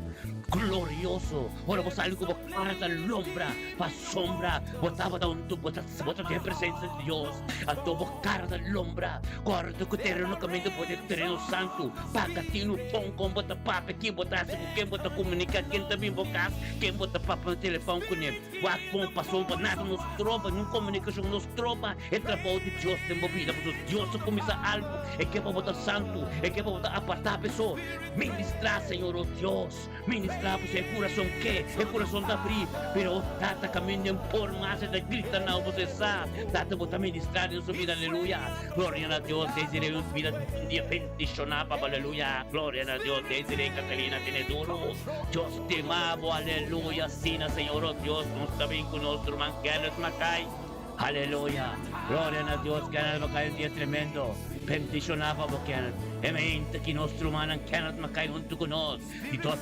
S3: glorioso, ora bussali como cara da lombra, a sombra, botava da onde bota a presença de Deus, a tua cara da lombra, corta que terreno caminho pode terreno santo, pagatino pão com bota papo, quem botasse com quem bota comunicar, quem também bocasse, quem bota papo no telefone com ele, o pão passou para nada nos tropa, não comunicação nos tropa, é trabalho de Deus tem movida, porque Deus começa algo. É que é para botar santo, é que é para botar apartar a pessoa. Ministrar, Senhor, oh Deus. Ministrar, você é coração que? É coração da abrir. Pero tata caminho por mais, da grita não, você sabe. Tata botar ministrar em sua vida, aleluia. Glória a Deus, desirei uma vida um dia bendicionar, aleluia. Glória a Deus, desirei Catalina, tem duro. Deus te amavo, aleluia. Sina, Senhor, oh Deus, nós também conosco, irmão, Kenneth Macay. Aleluia. Glória a Deus, Kenneth Macay, um dia tremendo. Bendicionava o Kenneth. É mente que nosso humano Kenneth Macay junto conosco. E todos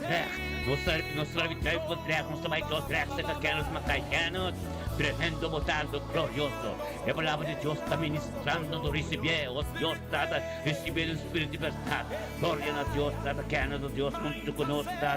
S3: nossa vitória por trás, nossa vai todos trás, seja Kenneth Macay. Kenneth, tremendo, botado, glorioso. É a palavra de Deus está ministrando do receber. O Deus está receber o Espírito de verdade. Glória a Deus, está Kenneth, o Deus junto conosco, está.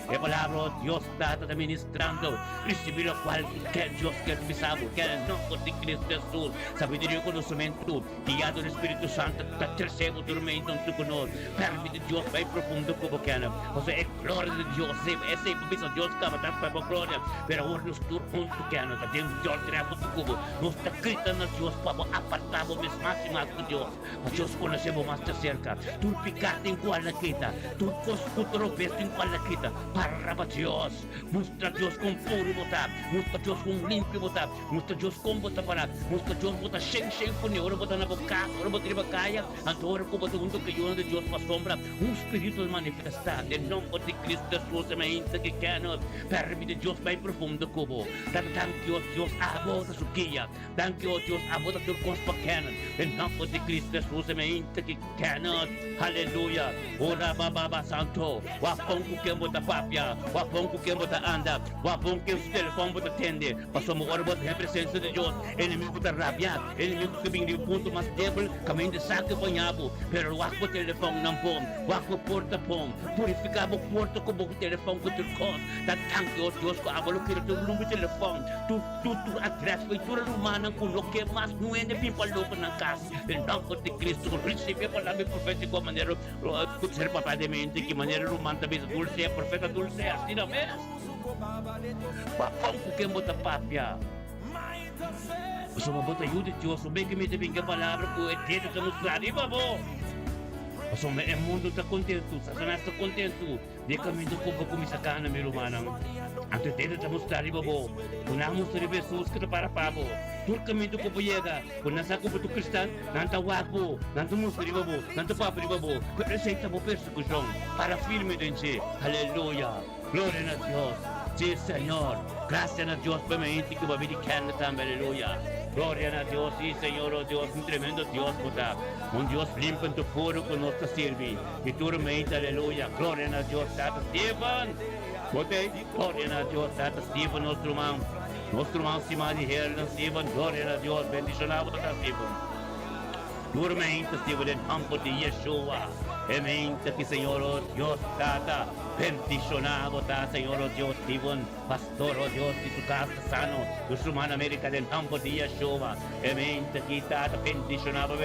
S3: É a palavra de Deus está ministrando. Receber o qual quer Deus quer pensar, quer não de Cristo Jesus. Sabedoria e conhecimento, guiado do Espírito Santo. Está terceiro dormindo junto conosco. Permite Deus vai profundo como Kenneth. Você é glória de Deus. É sempre pensa Deus que vai para a glória. Pero agora nos tur junto Kenneth. Deus trevo do cubo. Nos está gritando a Deus para apartar o mesmo máximo de Deus. Mas Deus conhecemos mais de cerca. Tu picate em qual a quita. Tu coscutro veste em qual a quita. Para Deus. Mostra Deus com puro botar. Mostra Deus com limpo botar. Mostra Deus com botar para. Mostra Deus botar cheio com ele. Ora botar na boca. Ora botar na bacaia. Agora como botar junto que de Deus para sombra. Espírito manifestado. Em nome de Cristo Jesus. Semente que Kenneth. Permite Deus bem profundo como. Thank you, Deus, a volta su guia. Thank you, Deus, a volta tu cospa Kenneth. Em nome de Cristo Jesus, semente que Kenneth. Aleluia. Ora baba santo. Wapong ku kemo ta papia. Wapong ku kemo ta anda. Wapong ku o telefone bota tende. Passamos ora bota a presença de Deus. Inimigo ta rabia. Inimigo que vem de ponto mais débil. Caminho de saque banhado. Pero wako telefone não bom. Wako porta bom. Purificava o porta com o telefone com o cos. Thank you, Deus, com a bola que tu número de telefone. Tu atrás feitura humana com o que mais não é de bem para louco na casa. Em nome de Cristo, receber a palavra profética de maneira ser papai de mente, que maneira romana talvez dulce, profeta dulce, assim não é? Papang que bota papia. Gusto mo bota yun de Diyos, bem que me devem que palavra ko é dentro da mostrar, iba mo. Gusto mo é mundo tá contento, Satanás tá contento. De caminho ko ba kumisakana mi rumanang. Ante dentro da mostrar, iba mo. Kunamos sa Jesus que para pabo. Tur caminho ko payega, kung nasa ko tu kristan, nantawag mo, nantumustri iba mo, nantupapa iba mo. Representa mo persecução para firme dense. Aleluia. Glória a Deus. Sí, Señor. Gracias a Dios por mi que va a venir también. Aleluya. Gloria a Dios, sí, Señor, oh Dios, un tremendo Dios, puta. Un Dios limpio en tu puro con nuestra sirvi. Y tu mente, aleluya. Gloria a Dios, Tata Stephen. Gloria a Dios, Tata Stephen, nuestro hermano. Nuestro hermano Simani Hernan Stephen. Gloria a Dios, bendicionado, Tata Stephen. Tu mente, Stephen, en campo de Yeshua. Mente que Señor, oh Dios, Tata. Bendicionado, Tata, Señor, oh Dios, Stephen. Pastor, oh Dios, de su casa sano. Tu hermano América del campo de Yeshua. Mente que Tata, bendicionado,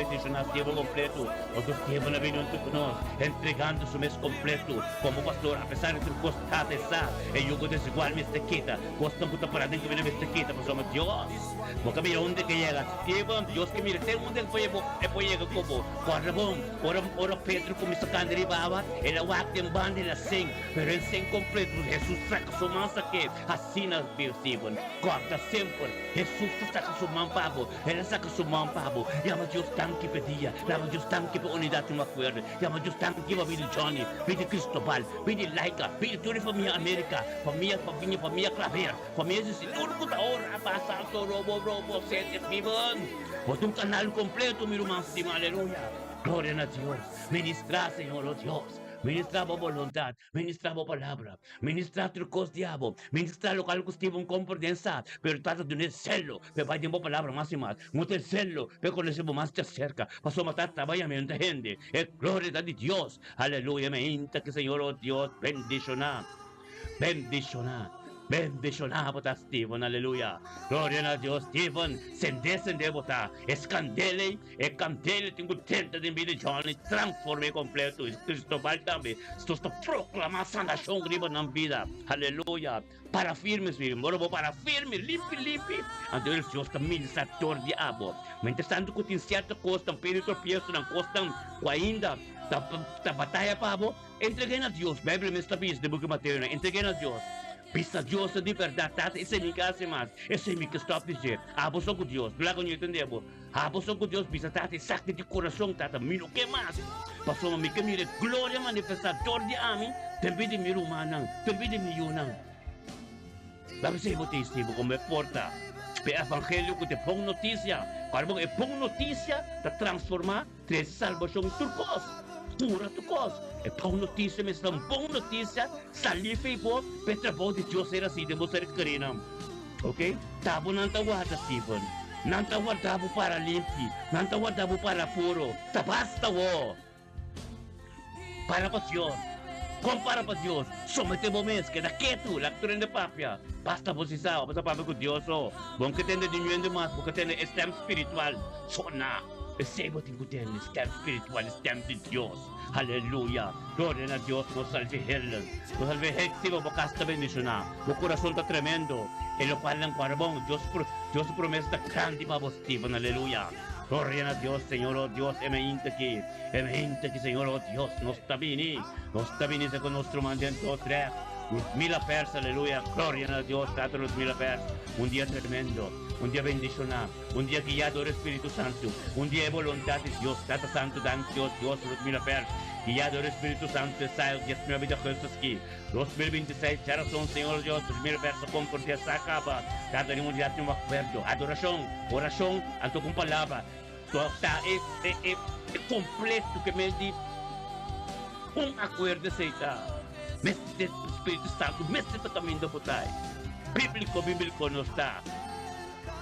S3: Stephen completo. O tu Stephen ha venido con nosotros, entregando su mes completo. Como pastor, a pesar de su costado esa, el yugo desigual me se quita. Costa puta para dentro me se quita, pues somos Dios. Porque mira dónde que llega. Stephen, Dios que mira, tem onde ele llega como. Ora Pedro como se canderibava, ele wak tem banda ele sing, pero ele sem completo. Jesus saca sua mão aqui, assim nas Stephen. Corta sempre. Jesus saca sua mão pavo, ele saca sua mão pavo. Llama Deus tanque pedia, llama Deus tanque pe unidade uma coisa, llama Deus tanque para vir Johnny, vir Cristobal, vir Laika, vir toda a família América, família Claver, família de tudo da hora passa robo sete Stephen. Bota um canal completo, meu irmão, sim, aleluia. Glória a Deus. Ministrar, Senhor, oh Deus. Ministrar a voluntad, ministrar a palavra, ministrar o cos diabo, ministrar o que Stephen compreensar, pero trata de un celo, pero vai de uma palavra mais e mais, muito celo, pero conhecemos mais de cerca, passou a matar trabalhamento da gente, é glória de Deus, aleluia, me inta que Senhor, oh Deus, bendicionar, bota Stephen, aleluia. Glória a Deus, Stephen, sende bota, escandele, tenho tenta de vida, Johnny, transforme completo, Cristobal também, estou proclamando sanação griba na vida, aleluia. Para firmes, moro para firme, limpe, ante eles Deus também administrador de abo. Mas interessante que tem certa costa, pero tropeço na costa, ainda, da batalha para abo, entreguei a Deus, Bíblia me está dizendo, de boca Mateus, entreguei a Deus. Pisa Deus de verdade, Tata, esse é me casa mais, esse é me que stop dizer, abo só com Deus, lá com eu entendeu, abo só com Deus, pisa Tata, saque de coração, Tata, mino que mais, passou a me que mire, glória manifestador de amém, também de miro manang, também de miro nang. Deve ser botíssimo, como é porta, o evangelho que te põe notícia, para é põe notícia, para transformar, três salvação turcos. Pura tu coisa. É bom notícia, mas não bom notícia. Salifa e bom, Petra bom de Deus ser assim, de você querer, ok? Tabo não tá guarda, Stephen. Não tá guardado para limpi, não tá guardado para puro. Tá basta, ó. Para Deus. Como para Deus? Somete momentos que daqui tu, lá que tu rende papia. Basta você sabe, basta papia com Deus, ó. Bom que tem de dinheiro demais, porque tem estem espiritual. Sona. Receba tem que ter estem espiritual, estem de Deus. Aleluia. Glória a Deus, nos salve Helen. Nos salve Helen, porque esta bendição. O coração está tremendo. E o Pai é bom. Deus promete grande para você, Stephen. Aleluia. Glória a Deus, Senhor, oh Deus, mente que, Senhor, oh Deus, nos está vindo com nosso mandamento, tres, mil persas, aleluia, glória a Deus, Tato, los mil persas, dia tremendo, dia bendicionado, dia guiado do Espírito Santo, dia de voluntad de Deus, Tato Santo, dan Deus, los mil persas, guiado do Espírito Santo, sai, Deus me vida Jesús aqui, 2026, geração, Senhor Deus, los mil persas, como por Deus acaba, Tato, de mundial, tem acordo, adoração, oração, anto com palavra, está é completo que me diz acordo aceita mas o Espírito Santo mas está caminho do botai bíblico não está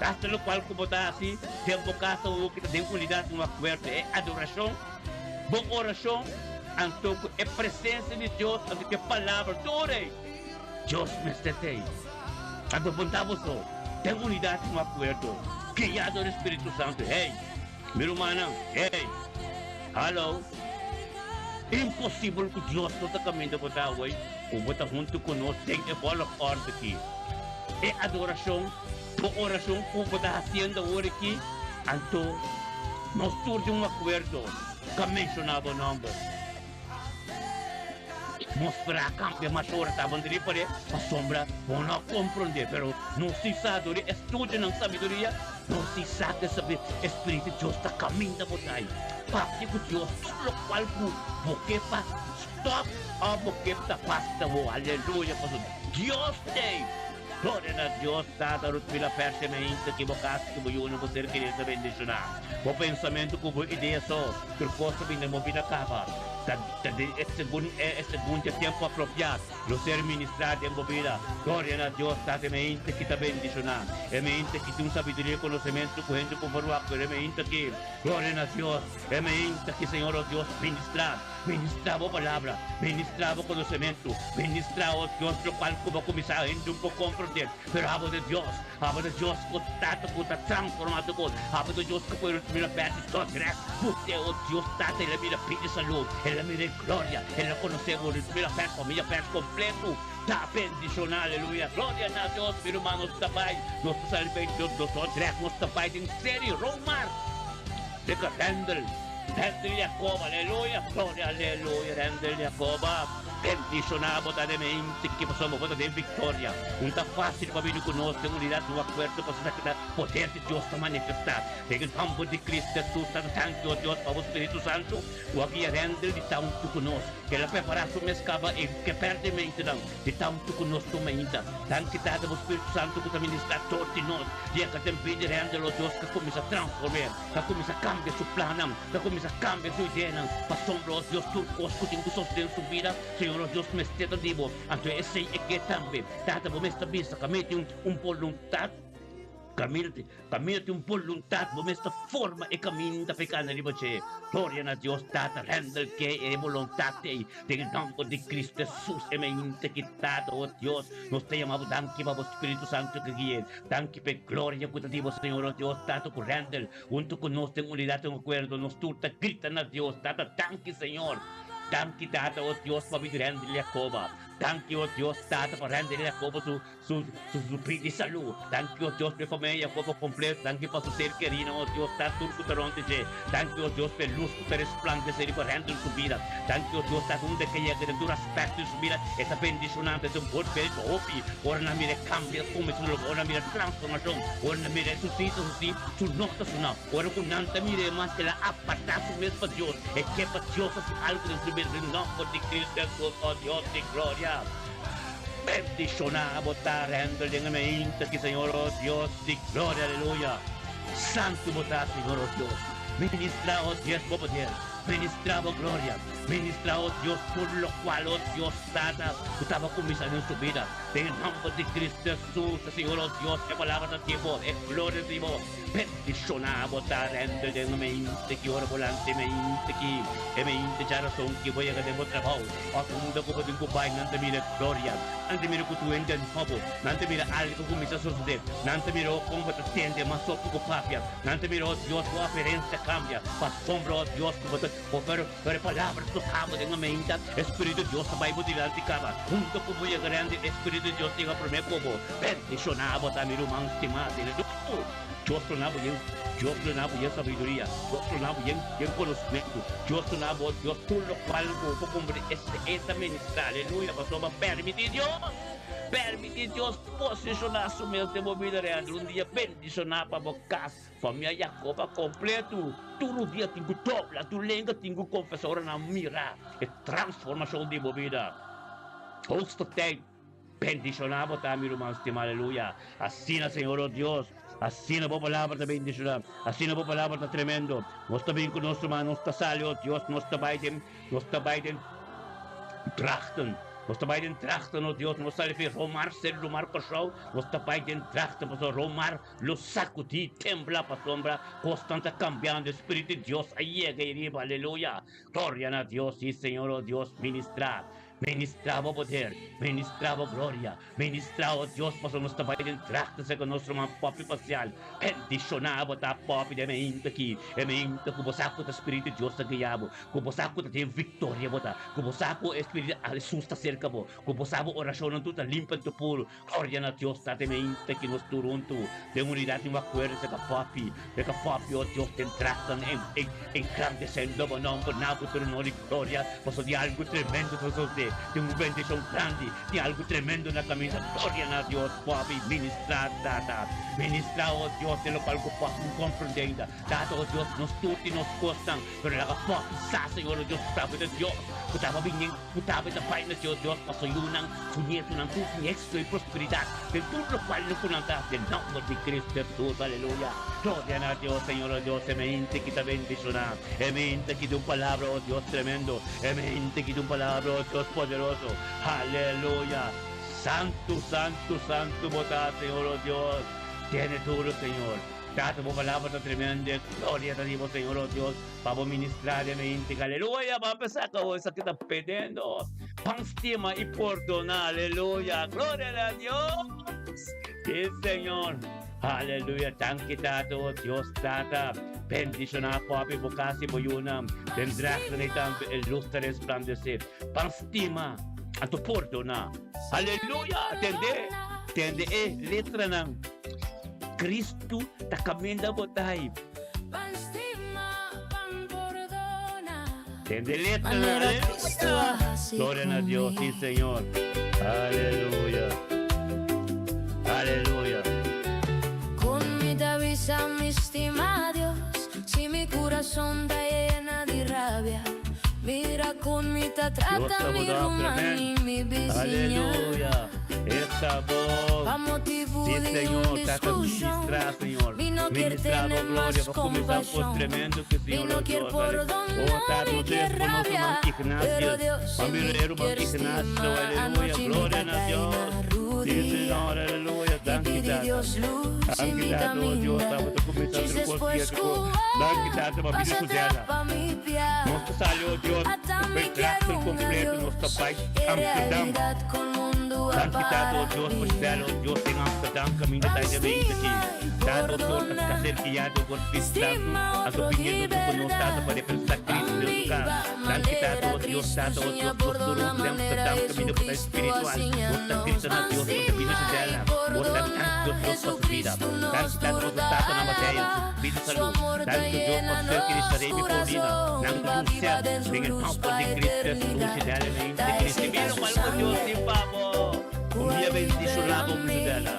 S3: hasta lo qual como está assim tem bocaça o que tem qualidade um acordo é adoração boa oração anto é presença de Deus anto que palavra dore Deus me estetei anto pontamos tem unidade um acordo criado do Espírito Santo hey meu irmão, hey, hello, impossível que Deus não está caminhando para o como está junto conosco, tem que bola ordem aqui. É adoração, a oração como está fazendo agora aqui, então, nós temos acordo com o mencionado nome. Mostrar cambia mais hora tá bandiri para a sombra não compreender, pero não se sabe estudo não sabedoria, não se sabe saber espírito de Deus está caminho da batalha. Parte com Deus, lo qual porque pa stop a porque tá pasta o aleluia pastor. Deus tem glória a Deus, Tata, Ruth, pela persemente que bocasse que eu não vou ser querido bendicionar. O pensamento que eu ideia só, que costa bem da movida acaba. É segundo tempo apropriado, lo ser ministrado em movida. Glória a Deus, Tata, mente que está bendicionar. É mente que tem sabedoria e conhecimento, correndo por o é mente que, glória a Deus, é mente que, Senhor, oh Deus, ministrar a palavra, ministrar o conhecimento, ministrar o Deus, o qual como começar a gente um pouco compreender. Pero abo de Deus, que está transformado com, abo de Deus que foi a peça de todos, porque o Deus está, ele mira pedir saúde, ele mira glória, ele conheceu, ele mira peça, família, peça completo. Tá bendicionar, aleluia, glória a Deus, meu irmão, nosso pai, nosso salve, Deus, nosso pai, tem série, Romar, fica Rendel Jacob, aleluia, glória, aleluia, Rendel Jacob, bendicionado da mente que possamos votar de vitória. Não está fácil para vir conosco, tem unidade no acordo para o poder de Deus se manifestar. Tem o campo de Cristo Jesus, tanto o Deus para o Espírito Santo, o aqui é Rendel de tanto conosco, que ela prepara sua escava e que perde mente não, de tanto conosco ainda. Tanto que está o Espírito Santo que também está todo de nós, e é que tem pedido Rendel o Deus que começa a transformar, que começa a cambiar seu plano, que começa a cambiar sua ideia, para sombra Deus tudo conosco tem que sustentar sua vida, Senhor Deus me esteta dibo, anto esse é que também, tata vou me estabelecer, kami tem voluntade, kami tem voluntade, vou me esta forma e caminho da pecado ali você, glória a Deus, tata rendel que é vontade, tem nome de Cristo Jesus, é mente que tata, oh Deus, nós te amamos, danke para o Espírito Santo que guia, danke para glória que te Senhor, oh Deus, tata com rendel, junto com nós tem unidade, tem acordo, nós tudo grita a Deus, tata, danke Senhor. Danke Tata, oh Dios, para mi grande Jacob. Danke, oh Dios, Tata, para grande Jacob su de salud. Danke, oh Dios, para familia Jacob completo. Danke para su ser querido, oh Dios, Tata, turco taronte je. Danke, oh Dios, para luz que resplandece para grande su vida. Danke, oh Dios, Tata, donde que llega de tu aspecto de su vida, esa bendicionante de un buen espíritu, opi. Ahora na mire cambia, como es lo, ahora mire transformación. Ahora na mire su sitio, su nota, su no. Ahora con nanta mire más que la aparta su mismo Dios. Es que para Dios es algo de su vida, no por ti Cristo Jesús, oh Dios de gloria. Bendicionar, botar, rendel en mente que Señor, oh Dios de gloria, aleluya. Santo botar, Señor, oh Dios. Ministra, oh Dios, por poder. Ministra, oh gloria. Ministra, oh Dios, por lo cual, oh Dios, estaba comenzando en su vida. En el nombre de Cristo Jesús, Señor, oh Dios, que palabra de tiempo, es gloria de Dios. Bendicionar, botar, rendel en mente que ora volante, mente que, mente ya razón que voy a ganar otro trabajo. A mundo como de un pai, nante mira gloria, nante mira que tu ende en favor, nante mira algo que comienza a suceder, nante mira como te tiende más o poco papia, nante mira, oh Dios, tu apariencia cambia, para sombra, oh Dios, como te, por palabras tocamos en la mente, Espíritu de Dios, vai mudar de cama, junto con muy grande, Espíritu de Dios, tenga por mí como, bendicionar, botar mi humano estimado, Dios sonaba bien sabiduría, Dios sonaba bien conocimiento, Dios sonaba, Dios todo lo cual como esta ministra, aleluya, pasó a permitir Dios posicionar su mente movida real, un día bendicionar para bocar, familia Jacob completo, todo dia tengo dobla, tu lengua tengo confesora na mira, é transformação de movida, justo tem, bendicionar botar meu irmão estimado, aleluia, assim Senhor, oh Deus, assim a boa palavra da bendição, assim a boa palavra da tremendo, nós também conosco, mas nós está salio, Deus, nós está baiden, trachten, nós está baiden trachten, oh Deus, nós está ali romar, ser romar cachorro, nós está baiden trachten, para romar, lo sacudir, temblar para sombra, constante cambiando, Espírito de Deus, aí é guerreiro, aleluia, glória a Deus, e Senhor, oh Deus, ministrar, Ministrava poder, ministrava glória, ministrava Deus para nós trabalhar em trata-se com nosso irmão pop parcial, condicionava tá pop de mente aqui, e mente que você com o Espírito de Deus guiava, que você com tem vitória bota, que você com o Espírito Jesus está cerca bo, que você com oração não tudo limpa do puro, glória na Deus tá de mente que nos turunto, de unidade uma coisa que pop o Deus tem trata em engrandecendo o nome nabo por nome glória, posso de algo tremendo para você. Tem uma bendição grande, tem algo tremendo na camisa. Glória a Deus, pode ministrar, ministrar, oh Deus, de lo qual que possamos compreender. Dado, oh Deus, nos tutti nos costam, pero la pop, sa, Senhor, Deus, sabe de Deus. Kutaba bingin, kutaba da Pai na Deus, paso yunang, kunyeto ng kukunyexto e prosperidad. Del tulo cual no kunanta, del nombre de Cristo Jesús, aleluya. Gloria a Dios, Señor, oh Dios, emente que te bendiciona, emente que tu palabra, oh Dios, tremendo, emente que tu palabra, oh Dios, poderoso, aleluya. Santo, santo, santo, bota, Señor, oh Dios, tiene todo, Señor. Date mo palabra tremenda, gloria a Dios, Señor, oh Dios, para ministrar de mente, aleluya, para empezar con eso que está pidiendo, pan estima y perdonar, aleluya, gloria a Dios, sí, Señor. Aleluya, thank you, Tato, Dios, Tata, bendición a papi, bocasi, boyunam, tendrás que el luz te resplandecer, pan estima, a tu perdonar, aleluya, tende, letra ng Cristo ta caminda botay. Tende letra ng gloria a Dios, sí, Señor. Aleluya. Aleluya.
S4: Con mi avisa, mi estima Dios, si mi corazón está llena de rabia, mira con mi trata mi rumán y mi vecina.
S3: Aleluya. Esta voz,
S4: motivo
S3: sí,
S4: de
S3: Señor,
S4: una discusión,
S3: Señor.
S4: y no quiere tener más compasión, y no quiere perdonar, ni quiere rabia, pero Dios sí me quiere estimar. Anoche mi cadena rudía, y pide Dios luz en mi camino, Jesus fue escudo para sacar pa' mi piel, hasta mi quiero un Dios, y realidad con mundo
S3: Dado Dios, pues dalo Dios en Amsterdam, camino tayo de aquí. Dado Dios, at kaserkiyado por Kristang, at opinion ng pumunta para pensar Cristo de lugar. Dan kita Dado Dios, posturong ng Amsterdam, camino po tayo spiritual. Bustang Cristo na Dios, kung sabihin na sa dala. Bustang Dios, Dios pa sa vida. Dan kita Dado Tato na matay, vida sa luz. Dan kita Dios, pastor Cristo sa Rebi Paulina. Nang kadusya, dengan pangpon ni Cristo, sa dala na hindi Cristo. Pero malmo Dios, di pa mo. Dia bendicionado mi dala.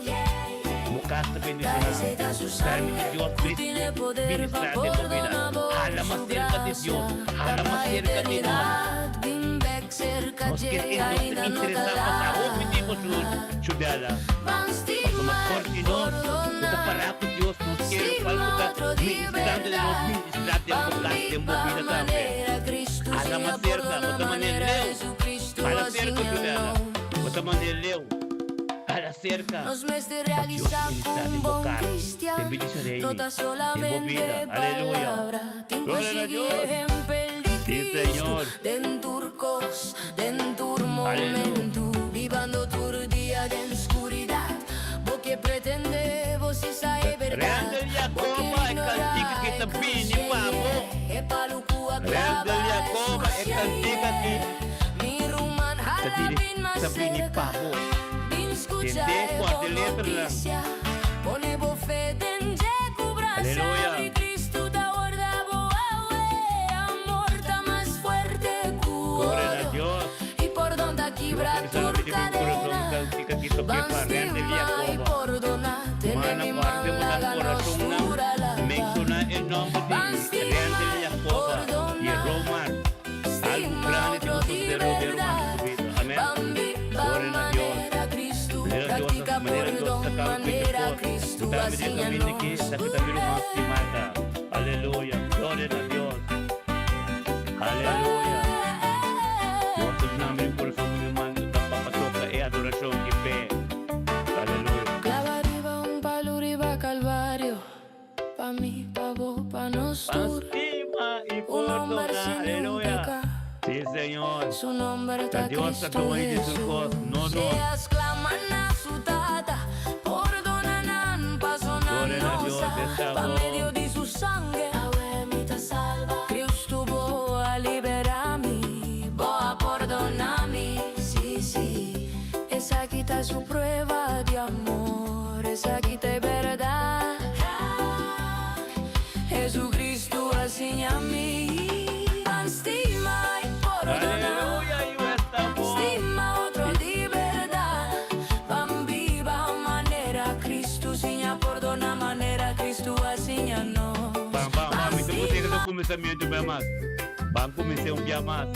S3: Bukas na bendicionado. Dahil Diyos Cristo, ministrar de tu vida. Hala mas cerca de Dios. Hala mas cerca de Dios. Nos que interesamos sa hindi mo sudala. Pag mag-continue, kita para ko Diyos, nos quiero palputa, ministrando de los ministrate ang bukas ng bubina también. Hala mas cerca, otra manera, hala cerca sudala. Otra manera, hala cerca.
S4: Nos mes de realizar un bon cristiano, toda solamente palabra, quien consigue en Cristo, dentro cos, dentro momento, vivando tu día de oscuridad, porque pretende vos esa es verdad.
S3: Randall Yacoba, e cantica que está bem pavo. Randall Yacoba, e cantica que está bem pavo. Tende quarta letra lang.
S4: Pone bofete en Jecu brasa y Cristo te guarda amor está más fuerte
S3: Gloria a Dios.
S4: y por donde quebra tu cadena Banstima y perdona tener mi mano la gana oscura la
S3: menciona el nombre de Randall Yacoba y Roman. Algo grande de nosotros de Roman. Amén. Gloria a Dios.
S4: Practica por manera Cristo así
S3: Aleluya, gloria a Dios. Aleluya. Nosotros namin por su mando papatoka e adoración y fe. Aleluya.
S4: Clava arriba un palo arriba Calvario, pa' mí, pa' vos, pa' nosotros.
S3: Pastima y
S4: Un hombre
S3: perdona.
S4: sin un
S3: Aleluya.
S4: pecado.
S3: Sí, Señor.
S4: su nombre
S3: La
S4: está
S3: Dios está
S4: Cristo
S3: doing this
S4: Jesús.
S3: because no.
S4: Seas clamana su tata, perdonanan
S3: Gloria a Dios,
S4: pasonanos,
S3: esta
S4: pa
S3: voz.
S4: medio di su sangue, mi salva. Cristo boa liberami, boa perdonami, sí, sí. Esa quita su prueba de amor, esa quita es verdad. Jesucristo enseña a mí, estima y perdona.
S3: Aleluya, y esta voz.
S4: Stima otro di verdad, van viva manera Cristo enseña perdona manera Cristo enseña no.
S3: Vamos, então você que começamento bem mais. Vamos começar dia mais.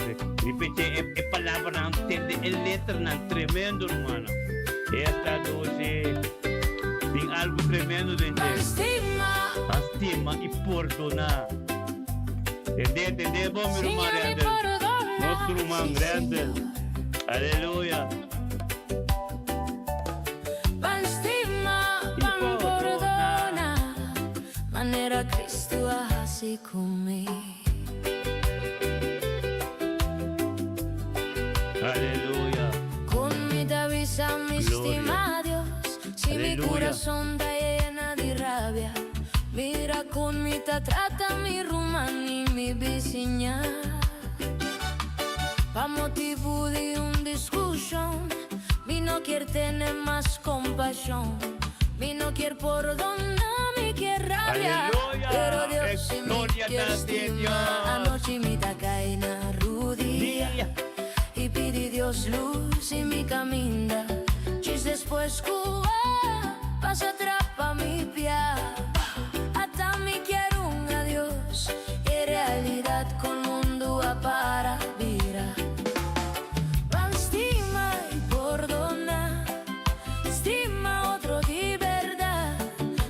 S3: Repete a palavra não entende, a letra não tremendo, irmão. Esta doce tem algo tremendo dentro. Estima e perdonar. Entender, bom, meu irmão. Nosso irmão grande. Aleluia.
S4: Van stima, van perdona, manera Cristo así conmigo.
S3: Aleluia.
S4: Con mi avisa mi
S3: Gloria.
S4: estima Dios, si mi
S3: Aleluya.
S4: corazón está llena de rabia, mira con mi trata mi rumán y mi vecina. Pa motivo de discusión, mi no quiere tener más compasión, mi no quiere perdonar, mi quiere rabia.
S3: Aleluya.
S4: Pero Dios si me
S3: Gloria
S4: quiere
S3: a ti, Dios.
S4: estimar, anoche mi ta cae na rodilla y pide Dios luz y mi camina. Chis después Cuba, pasa atrapa mi pie, hasta mi quiero un adiós, y realidad con mundo a para vira. Van estima y perdona, estima otro de verdad,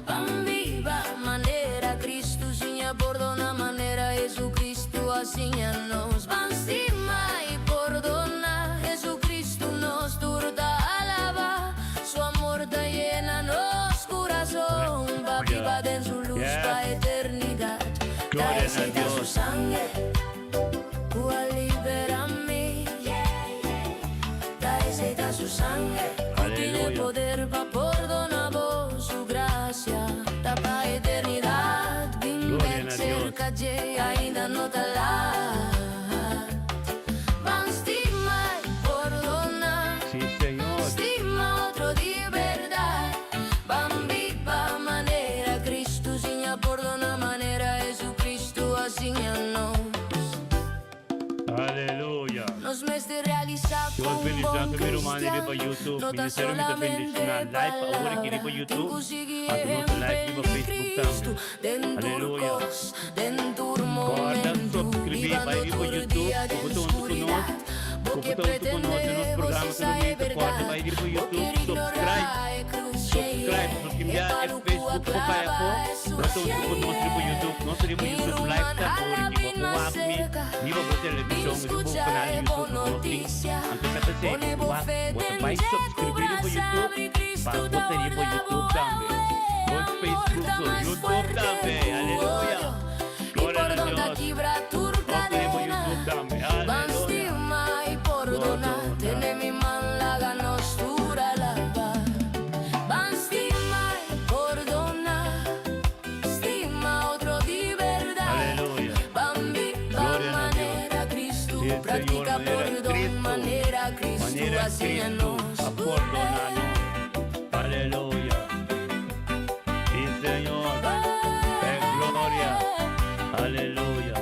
S4: van viva manera Cristo enseña perdona manera Jesucristo enseña nos. Van estima y perdona, Jesucristo nos turda alaba, su amor te llena nos corazón, va viva en su luz pa eternidad.
S3: Gloria a
S4: Trae
S3: Dios.
S4: su sangre, cual libera mí. Trae su sangre, tiene
S3: Aleluya.
S4: poder pa perdonar vos, su gracia da pa eternidad. Vin
S3: Gloria a
S4: ven
S3: Dios.
S4: cerca de ainda no te la. Van estima y perdona,
S3: Sí, Senhor.
S4: estima otro de verdad, van viva manera Cristo enseña perdona manera Jesucristo enseña nos.
S3: Aleluia.
S4: Nos meste realizar
S3: Deus
S4: con
S3: bendiga
S4: bom
S3: também, irmã, ele para
S4: cristiano,
S3: YouTube.
S4: no tan
S3: Ministério muito bendicional.
S4: solamente
S3: Live agora aqui para YouTube. A nossa live para Facebook também. Aleluia. Guarda, subscrever, vai vir para YouTube. Botão do conosco. Botão do conosco nos programas também. Corta, vai vir para YouTube. Subscribe, porque me dá Facebook, papai, botão do conosco para YouTube. Nós teremos YouTube live também. Viva por televisão, viva por canal YouTube. Então, kata saya, vai subscrever para YouTube. Para botar para YouTube também. Bom Facebook, YouTube também. Aleluia. Glória a Deus. Botar para YouTube também. Aleluia.
S4: Y perdona, tiene mi man la ganostura lava. Van estima y perdona, estima otro de verdad.
S3: Aleluia.
S4: Van viva
S3: Gloria a
S4: manera Cristo,
S3: Sí, Señor,
S4: practica
S3: manera
S4: perdón,
S3: Cristo.
S4: manera Cristo,
S3: Manera
S4: enséñanos.
S3: Cristo, a perdonarnos. Aleluya. Sí, Señor. En gloria. Aleluya.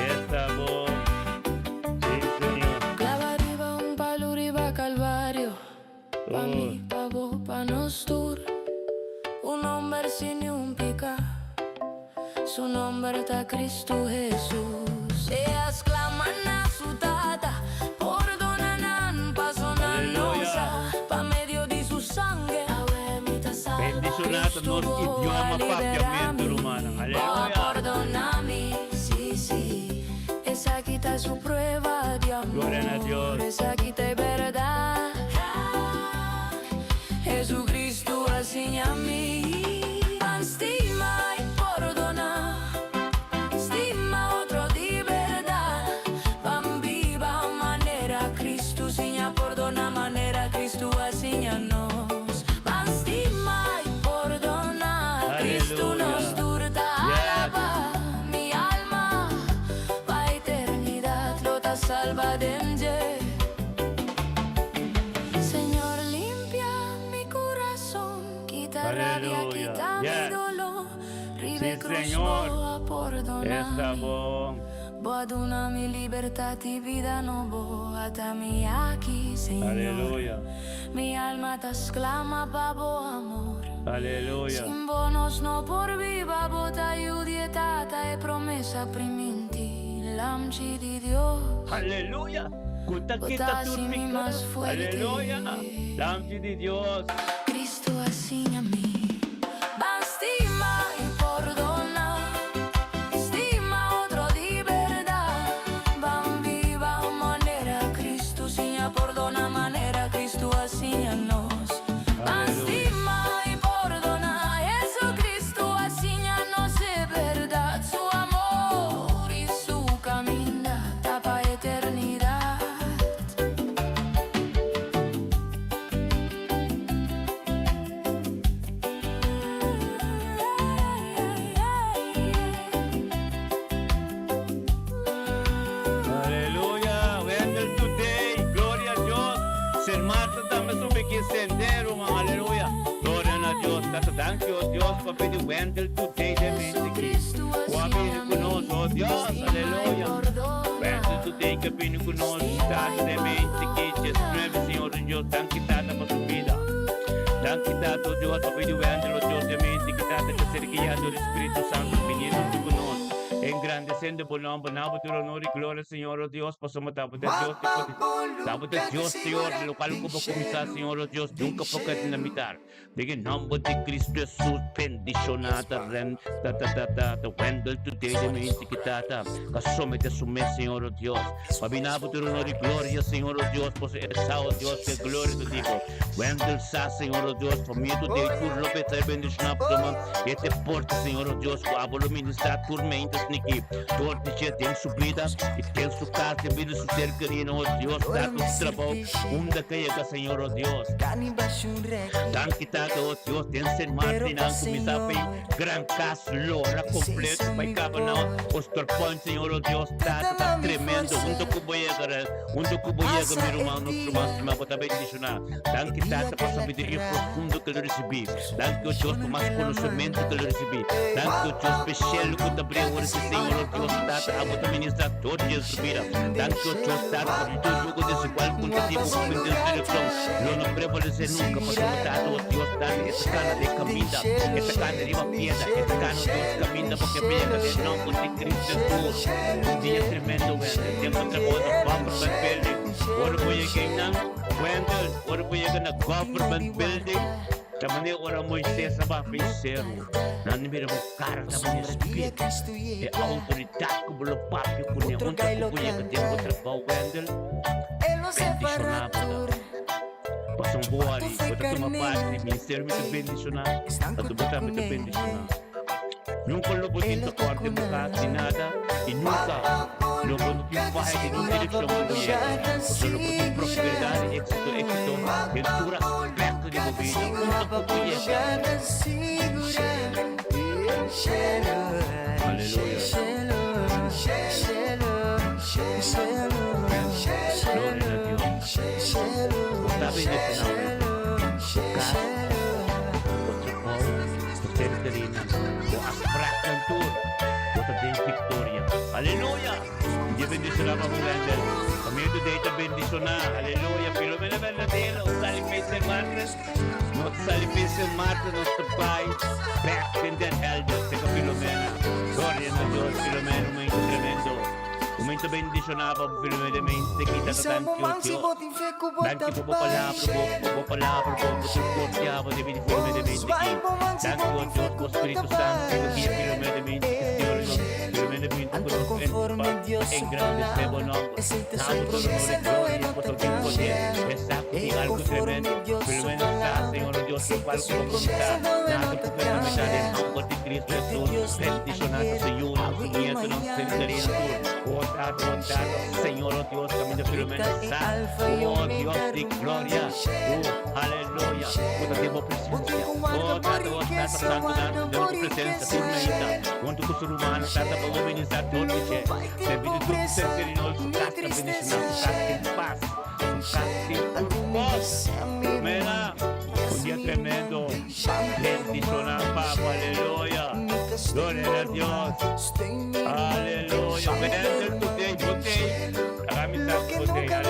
S3: Esta voz. Sí, Señor.
S4: Clava arriba un palo arriba Calvario, pa mí, pa vos, pa nosotros. Un hombre sin ni un pecado, su nombre está Cristo Jesús. Seas claman a su tata, perdonan, pasonan, pa medio de su sangre.
S3: Bendicionato nos idioma papiamento, hermano. Aleluya.
S4: Perdóname, sí, sí. Esa quita su prueba de amor.
S3: Gloria a Dios.
S4: Esa quita es verdad. Jesucristo enseña a mí. Estima y perdona. Estima otro de verdad. Van viva manera. rabia,
S3: Aleluya.
S4: quita mi
S3: Yes.
S4: dolor.
S3: Sí,
S4: Rive cruz
S3: Señor.
S4: boa
S3: Está
S4: perdonami.
S3: bom.
S4: Baduna mi libertad y vida no boa, mi aquí, Señor.
S3: Aleluya.
S4: Mi alma te exclama, babo amor.
S3: Aleluya.
S4: Sin bonos no por viva, bota aiutata e promessa priminti, l'amci di Dio.
S3: Aleluya. Kuta kita
S4: Botasi mi
S3: turmika.
S4: más fuerte.
S3: Aleluya. Lampi di Dios.
S4: Cristo asíñame. Bastima y perdona. Stima otro di verdad. Van viva manera. Cristo signa perdona manera. Cristo asíñanos. Bastima y perdona. Jesucristo asíñanos de verdad. Su amor y su caminata para eternidad.
S3: Aleluya. Wendel today. Gloria a Dios. Ser Marta dame su que sendero, man. Aleluya. Gloria a Dios. Thank you, Dios, por pedir Wendel today de mente aqui. Guapinho conosco, Dios. Aleluya. Wendel today que vino conosco. Está de mente aqui. Jesus nueve, Senhor Deus. Thank you, Tata, por sua vida. Thank you, Tata, Deus, por pedir Wendel, Deus, de mente que Tata, que ser guiado do Espírito Santo, viniendo conosco. Engrandecendo por nombre, nabo tu honor y gloria, Señor, oh Dios, pasamos a Dios, Dios, Señor, lo cual como comisar, Señor, oh Dios, nunca poca dinamitar. De nombre de Cristo Jesús, bendicionada, ren, wendel tu te de mente que tata, casome de sume, Señor, oh Dios, pabinabo tu honor y gloria, Señor, oh Dios, por esa, oh Dios, que gloria te digo, wendel sa, Señor, oh Dios, por mí tu de tu lo que bendicionado, este porte, Señor, oh Dios, com a ministrar tormentas niki, torte que tem subida e tem su casa, tem vida su cercanía, oh Dios, dá tu trabalho, da caia, Senhor, oh Dios, dan kita, oh Dios, tem ser Martin, ang kumisa pa gran caso, lora completo, vai cabo na os torpões, Senhor, oh Dios, tá tremendo, que boiega, meu irmão, nosso irmão, se me botar bem direcionar, dan kita, para sabedoria profundo que ele recebi, dan que o Deus, por mais conhecimento que ele recebi, dan que o Deus especial que te abriu, o Senhor, o Deus, está a botar ministrar todo dia de vida, dan que o Deus está com todo jogo desigual, contativo, com direção, não prevalecer nunca, porque o Deus está essa cana de caminha, essa cana de uma pedra, essa cana de Deus caminha, porque pega de nome de Cristo Jesus, dia tremendo, velho, tem outra coisa, government building, ora foi quem não, Wendel, ora foi na government building, também ora Moisés estava venceram, não me viram cara também espírito, é a autoridade que o papo com ele, onde que foi que tem outra pau Wendel, bendicionado, passam boa ali, botar uma parte, ministério muito bendicionado, a tu botar muito bendicionado. Nunca lo botin sa korte mo kasi nada e nunca lo botin faz de direção do dia. Só lo botin prosperidade, êxito, ventura, perto de vida, nunca podia. Aleluia. Glória a Deus. Está bem nesse nome. Victoria. Aleluya. Dia bendicionar para Wendel. Kami ito dito bendicionar. Aleluya. Filomena Bernadelo. Salipis en Martes. Not salipis en Martes. Nuestro Pai. Back in that elder. Teka Filomena. Gloria a Dios. Filomena. Muito tremendo. Muito bendicionar para Filomena. Mente kita sa thank you. Thank you po palabra po. Suportiamo di Filomena. Mente kita. Thank you Dios. Po Espiritu Santo. Kaya Filomena. Mente engrandecemos nombre, damos honor y gloria por tu poder, exacto, y algo tremendo, pero está, Señor Dios, tu cual comprometá, nada que pueda meter en nombre de Cristo Jesús, bendicionado Señor, su nieto, no se engaría tú, oh, Señor Dios, camino firme, oh Dios de gloria, oh, aleluya, por tu tiempo presencia, oh, Tato, Tata Santo, de tu presencia, tormenta, con tu costura humana, Tata, para ministrar todo o que devido tudo ser serenoso, Tata, bendicionado, Tata, em paz, Tata, em paz, mera, um dia tremendo,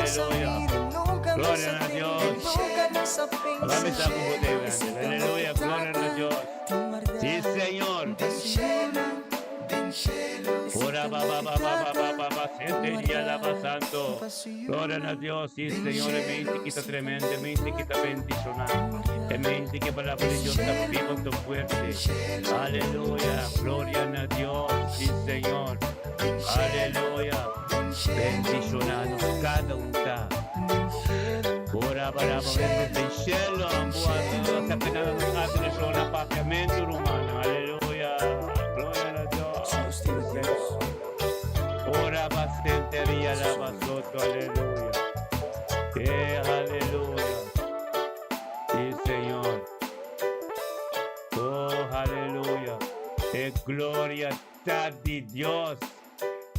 S3: Aleluya. Gloria a Dios. Vamos a combatir. Aleluya. Gloria a Dios. Sí, Señor. Ora baba, senteria lava santo. Gloria a Dios, sí, Señor, es mente que está tremenda, es mente que está bendicionada, es mente que para la Dios está vivo, está fuerte. Aleluya, gloria a Dios, sí, Señor. Aleluya, bendicionados cada uno. Ora para poder del cielo, amor, apenas nos hace una pagamento humano. Aleluya, gloria a Dios. Ora bastentería la basoto, aleluya. Aleluya. Sí, Señor. Oh, aleluya. Gloria a Dios.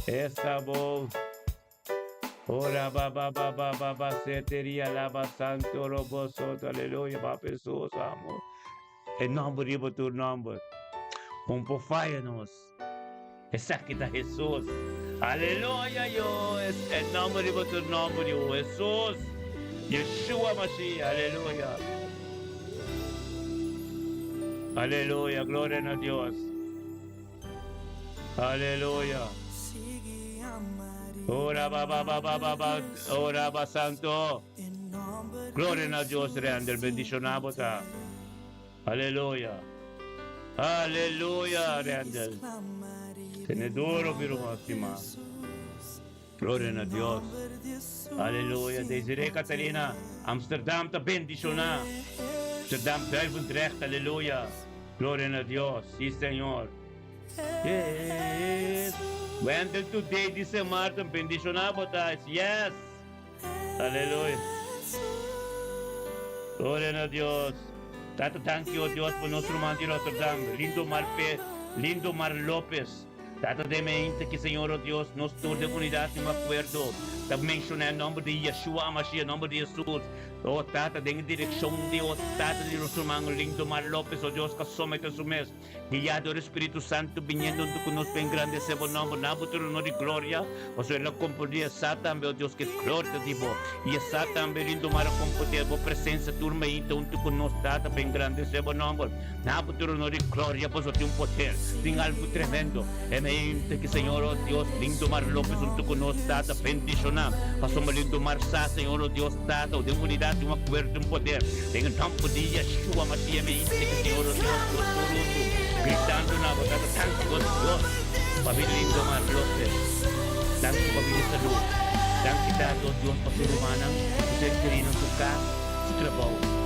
S3: Esa voz. Ora baba, setería la basanto, robosoto, aleluya, para pessoas, amor. Em nome de tu nome. Comportai-nos. Essa aqui da Jesus. Aleluia, Deus. Em nome de tu nome, Jesus. Yeshua Mashiach. Aleluia. Aleluia. Glória a Deus. Aleluia. Ora baba, ora ba santo. Glória a Deus, render bendicionado tá. Aleluia. Aleluia, render. Senedoro Pirumostima. Glória a Deus. Aleluia. Desiree Catarina. Amsterdam tá bendicionado. Amsterdam Duivendrecht. Aleluia. Glória a Deus. Sim, Senhor. Yes. Wendell today, this Martin, bendicionado tá. Yes. Aleluia. Glória a Deus. Tata, thank you, Deus, por nosso irmão de Rotterdam, Lindo Mar Lopes. Tata, de mente que, Senhor, Deus, nós todos de unidade, um acordo. Tá mencionando o nome de Yeshua Mashiach, o nome de Jesus. Oh, Tata, de direção de Tata, de nosso irmão Lindo Mar Lopes, oh Deus, que somete a su mês. Guiado do Espírito Santo, vindo conosco em grande seu nome, na futuro de glória. O Senhor, a companhia, Satan, meu Deus, que glória te digo. E Satan, meu Lindo Mar, com poder, a presença, turma, então, conosco, Tata, bem grande seu nome. Na futuro de glória, pois tem um poder, tem algo tremendo. É mente que, Senhor, oh Deus, Lindo Mar Lopes, junto conosco, Tata, bendicionado. Passamos Lindo Mar Sá, Senhor, oh Deus, Tata, de unidade, um acordo, um poder. Tem um tempo de Yeshua, mas é mente que, Senhor, oh Deus, gritando na boca, tanto Deus, família Lindo Mar Lopes, tanto família saúde, tanto kita, Deus, para ser humana, ser querido, seu carro, seu trabalho.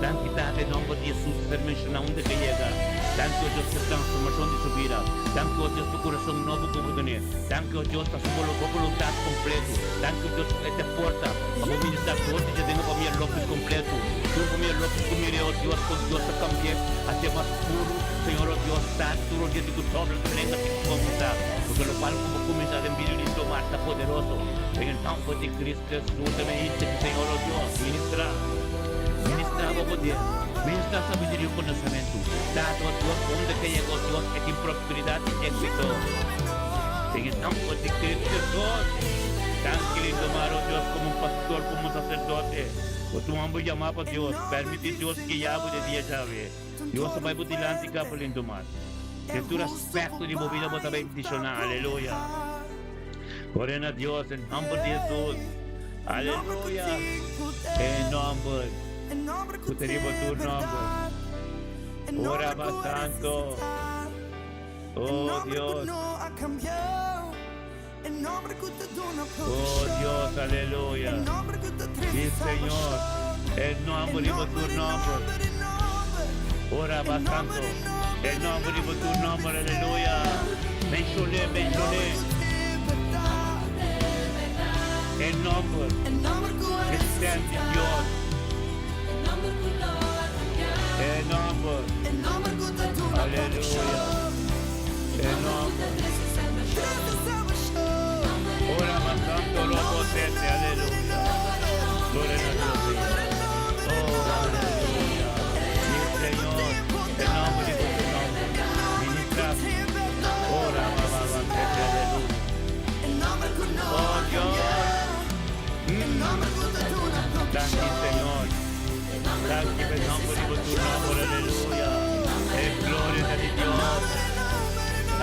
S3: Tanto kita, em nome de Jesus, ser mencionado onde que chega. Tanto Deus, por transformação de sua vida. Tanto Deus, por coração novo como você. Tanto Deus, por sua vontade completa. Tanto Deus, por esta porta, para ministrar todos os dias, para minha Lopes completo. Tu, para minha Lopes, comigo, Deus, com Deus, a cambiar, até mais puro. Senhor, Deus, está todo dia de cultura, de lenda, de comunidade. Porque o Pai, como começar em vídeo, Lindo Mar, está poderoso. Em nome de Cristo Jesus, também isso, Senhor, Deus, ministrar o poder, ministrar a sabedoria e o conhecimento. Dado a tua onde que chegou, Deus, que tem prosperidade e êxito. Em nome de Cristo Jesus, tanto Lindo Mar, Deus, como pastor, como sacerdote. O tu amo chamar para Deus, permite Deus que já de dia já vê. Deus vai por delante cá para Lindo Mar. Que tu aspecto de movida bota bendicionar, aleluia. Glória a Deus, em nome de Jesus, aleluia. Em nome tu tenemos tu nombre. Ora santo. Oh Dios. Oh Dios, aleluya. Sí, Señor. El nombre de tu nombre. Ora santo. El nombre de tu nombre, aleluya. Mencioné. El nombre que está en Dios. El nombre, aleluya, el nombre, ora más santo lo potente, aleluya, gloria a Dios, oh, aleluya, y Señor, el nombre de tu nombre, ministra, ora más aleluya, oh Dios, Iba nombre, iba tu nombre, aleluya. Gloria a Dios.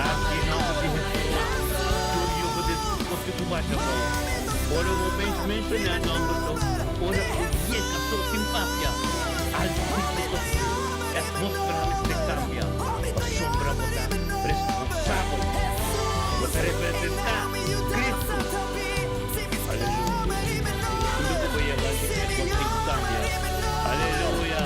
S3: Aquí nombre de Jesús. Tuyo ko din porque tu basta mo. Ora mo mencionar nombre to. Ora ko yes a so simpatia. Al Cristo. Atmosfera este cambia. Sombra botar. Responsable. Botar representar Cristo. Aleluya. Tudo que voy a dar que Cristo cambia. Aleluya.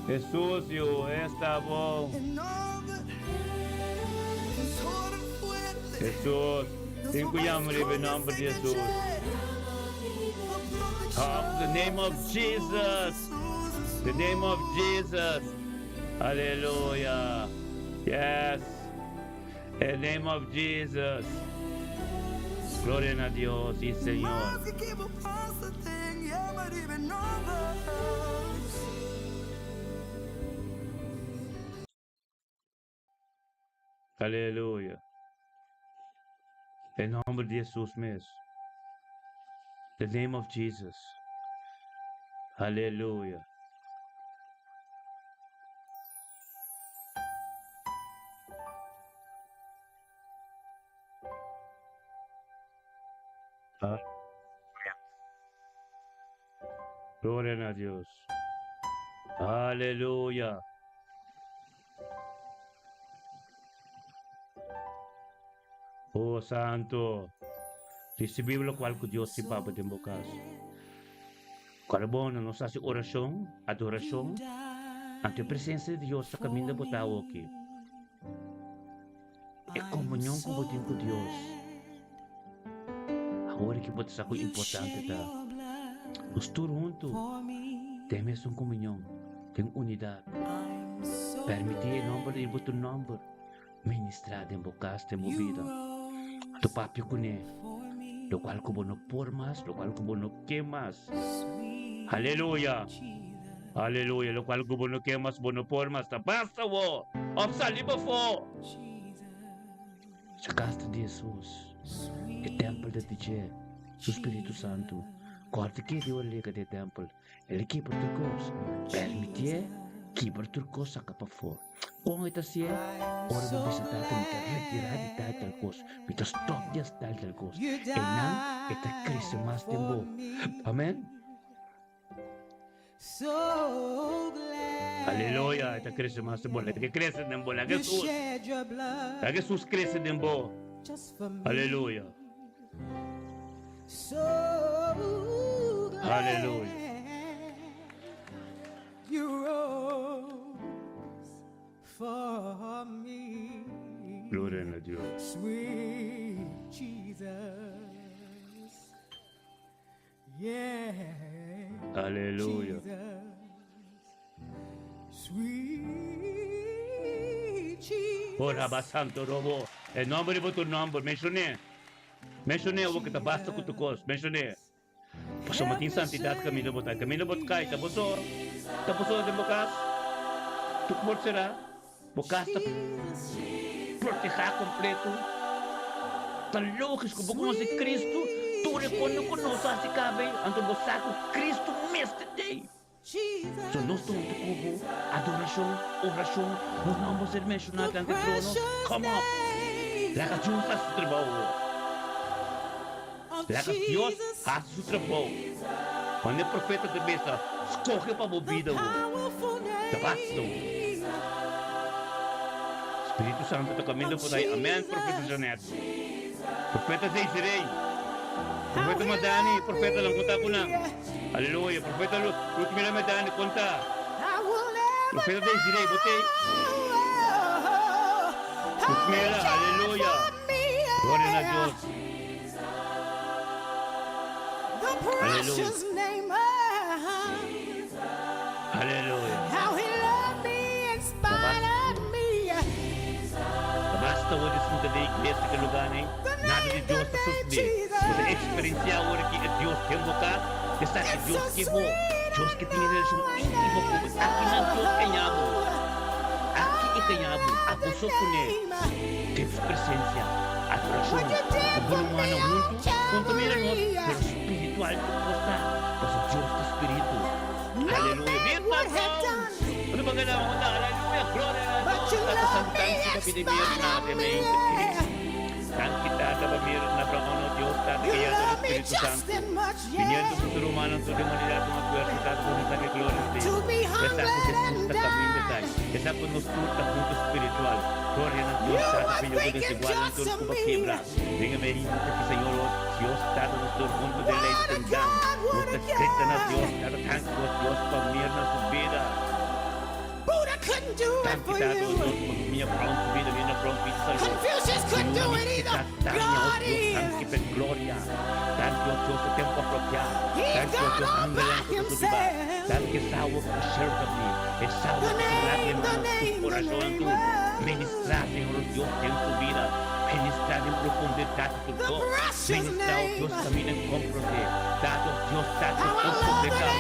S3: Jesús, yo estaba. Jesús, cinco llamas en nombre de Jesús. The name of Jesus. The name of Jesus. Hallelujah. Yes. The name of Jesus. Gloria a Dios y Señor. Aleluya. En nombre de Jesús mismo. The name of Jesus. Aleluya. Gloria a Dios. Aleluya. Oh Santo, recibimos lo cual que Dios te papa de bocas. Carbono nos hace oración, adoración, ante la presencia de Dios, a camino de botao aquí. É comunhão com Deus. Agora que pode ser importante, tá? Nós todos juntos temos uma comunhão, tem unidade. Permitir o nome de o nome ministrar em bocas de vida. Tu papi com ele, lo qual como não por mais, lo qual como não quer mais. Aleluia. Aleluia, lo qual como não quer mais, não por mais. Tá basta wo, obsaliba fo. Sa casa de Jesus, o templo de Deus, o Espírito Santo, corta que Deus liga de templo, ele quebra tu coisa, permitir quebra tu coisa capa fora. Kung ito siya, ora mo bisa tatin ka retirar di tal coisa, bisa stop dia tal coisa. E não, ito Christmas tempo. Amen. Aleluia, ito Christmas tempo. Lagi cresce tempo, lagi Jesus. Lagi Jesus cresce tempo. Aleluia. Aleluia.
S2: For me,
S3: Gloria a Dios.
S2: Sweet Jesus, yeah.
S3: Aleluya.
S2: Jesus. Sweet Jesus.
S3: Oh, Rabba Santo Robo. El nombre de tu nombre, mencioné o que te basta con tu cos, mencioné. Pues matin santidad camino botar, camino botar, te puso de bocas, tu por será. Bocasta proteger completo. Talokis ko bago si Cristo. Ture po no kuno sa si Kabe. Anto bosako Cristo yesterday. So nós estamos com adoração, oração, nós não vamos ser mencionados ante o trono. Come on, laga Deus faz o trabalho. Laga Deus faz o trabalho. Quando o profeta de besta escorre para a vida, basta. Espírito Santo está caminhando por aí. Amém, profeta Janeto. Profeta Zeizirei. Profeta Madani, profeta lang konta ko na. Hallelujah. Profeta Lutmila Madani, konta. Profeta Zeizirei, buti. Lutmila, hallelujah. Gloria na Diyos. Hallelujah. Hallelujah.
S2: How he loved me in spite of me.
S3: Basta o Deus nunca dei igreja que lugar nem nada de Deus está sucedendo. Você experienciar o que é Deus tem boca, está que Deus que bom, Deus que tem relação íntima com aqui não Deus ganhado, aqui é ganhado, a pessoa conhece, tem sua presença, adoração, o bom humano muito, quanto melhor nós, pelo espiritual que gosta, mas o Deus do Espírito, aleluia, bem bom. Ano ba ganawa ko na? Hallelujah! Gloria na Diyos! Katasantang kita pinibiyar natin na yung Tang kita na pamirin na prakono Diyos Tati kaya ng Espiritu Santo Pinyan sa turuman ng turuman nila at mga pwersa Tati ko sa gloria de Dios Esa ko Jesus na kami detay Esa ko nustur na punto spiritual Gloria na Diyos Tati pinyo ko desigual ng turko ko makibra Venga me rin sa Señor Diyos Tati nustur punto de la extendang Nuestra escrita na Diyos Tati tangko Diyos pamir na su vida
S2: Couldn't do it for you. Confucius couldn't do it either. God is. He's God all by himself. The name
S3: Ministrar, Senhor Deus, em sua vida. Ministrar em profundidade do corpo. Ministrar o Deus caminha em compromisso. Dado Deus, dado o pecado.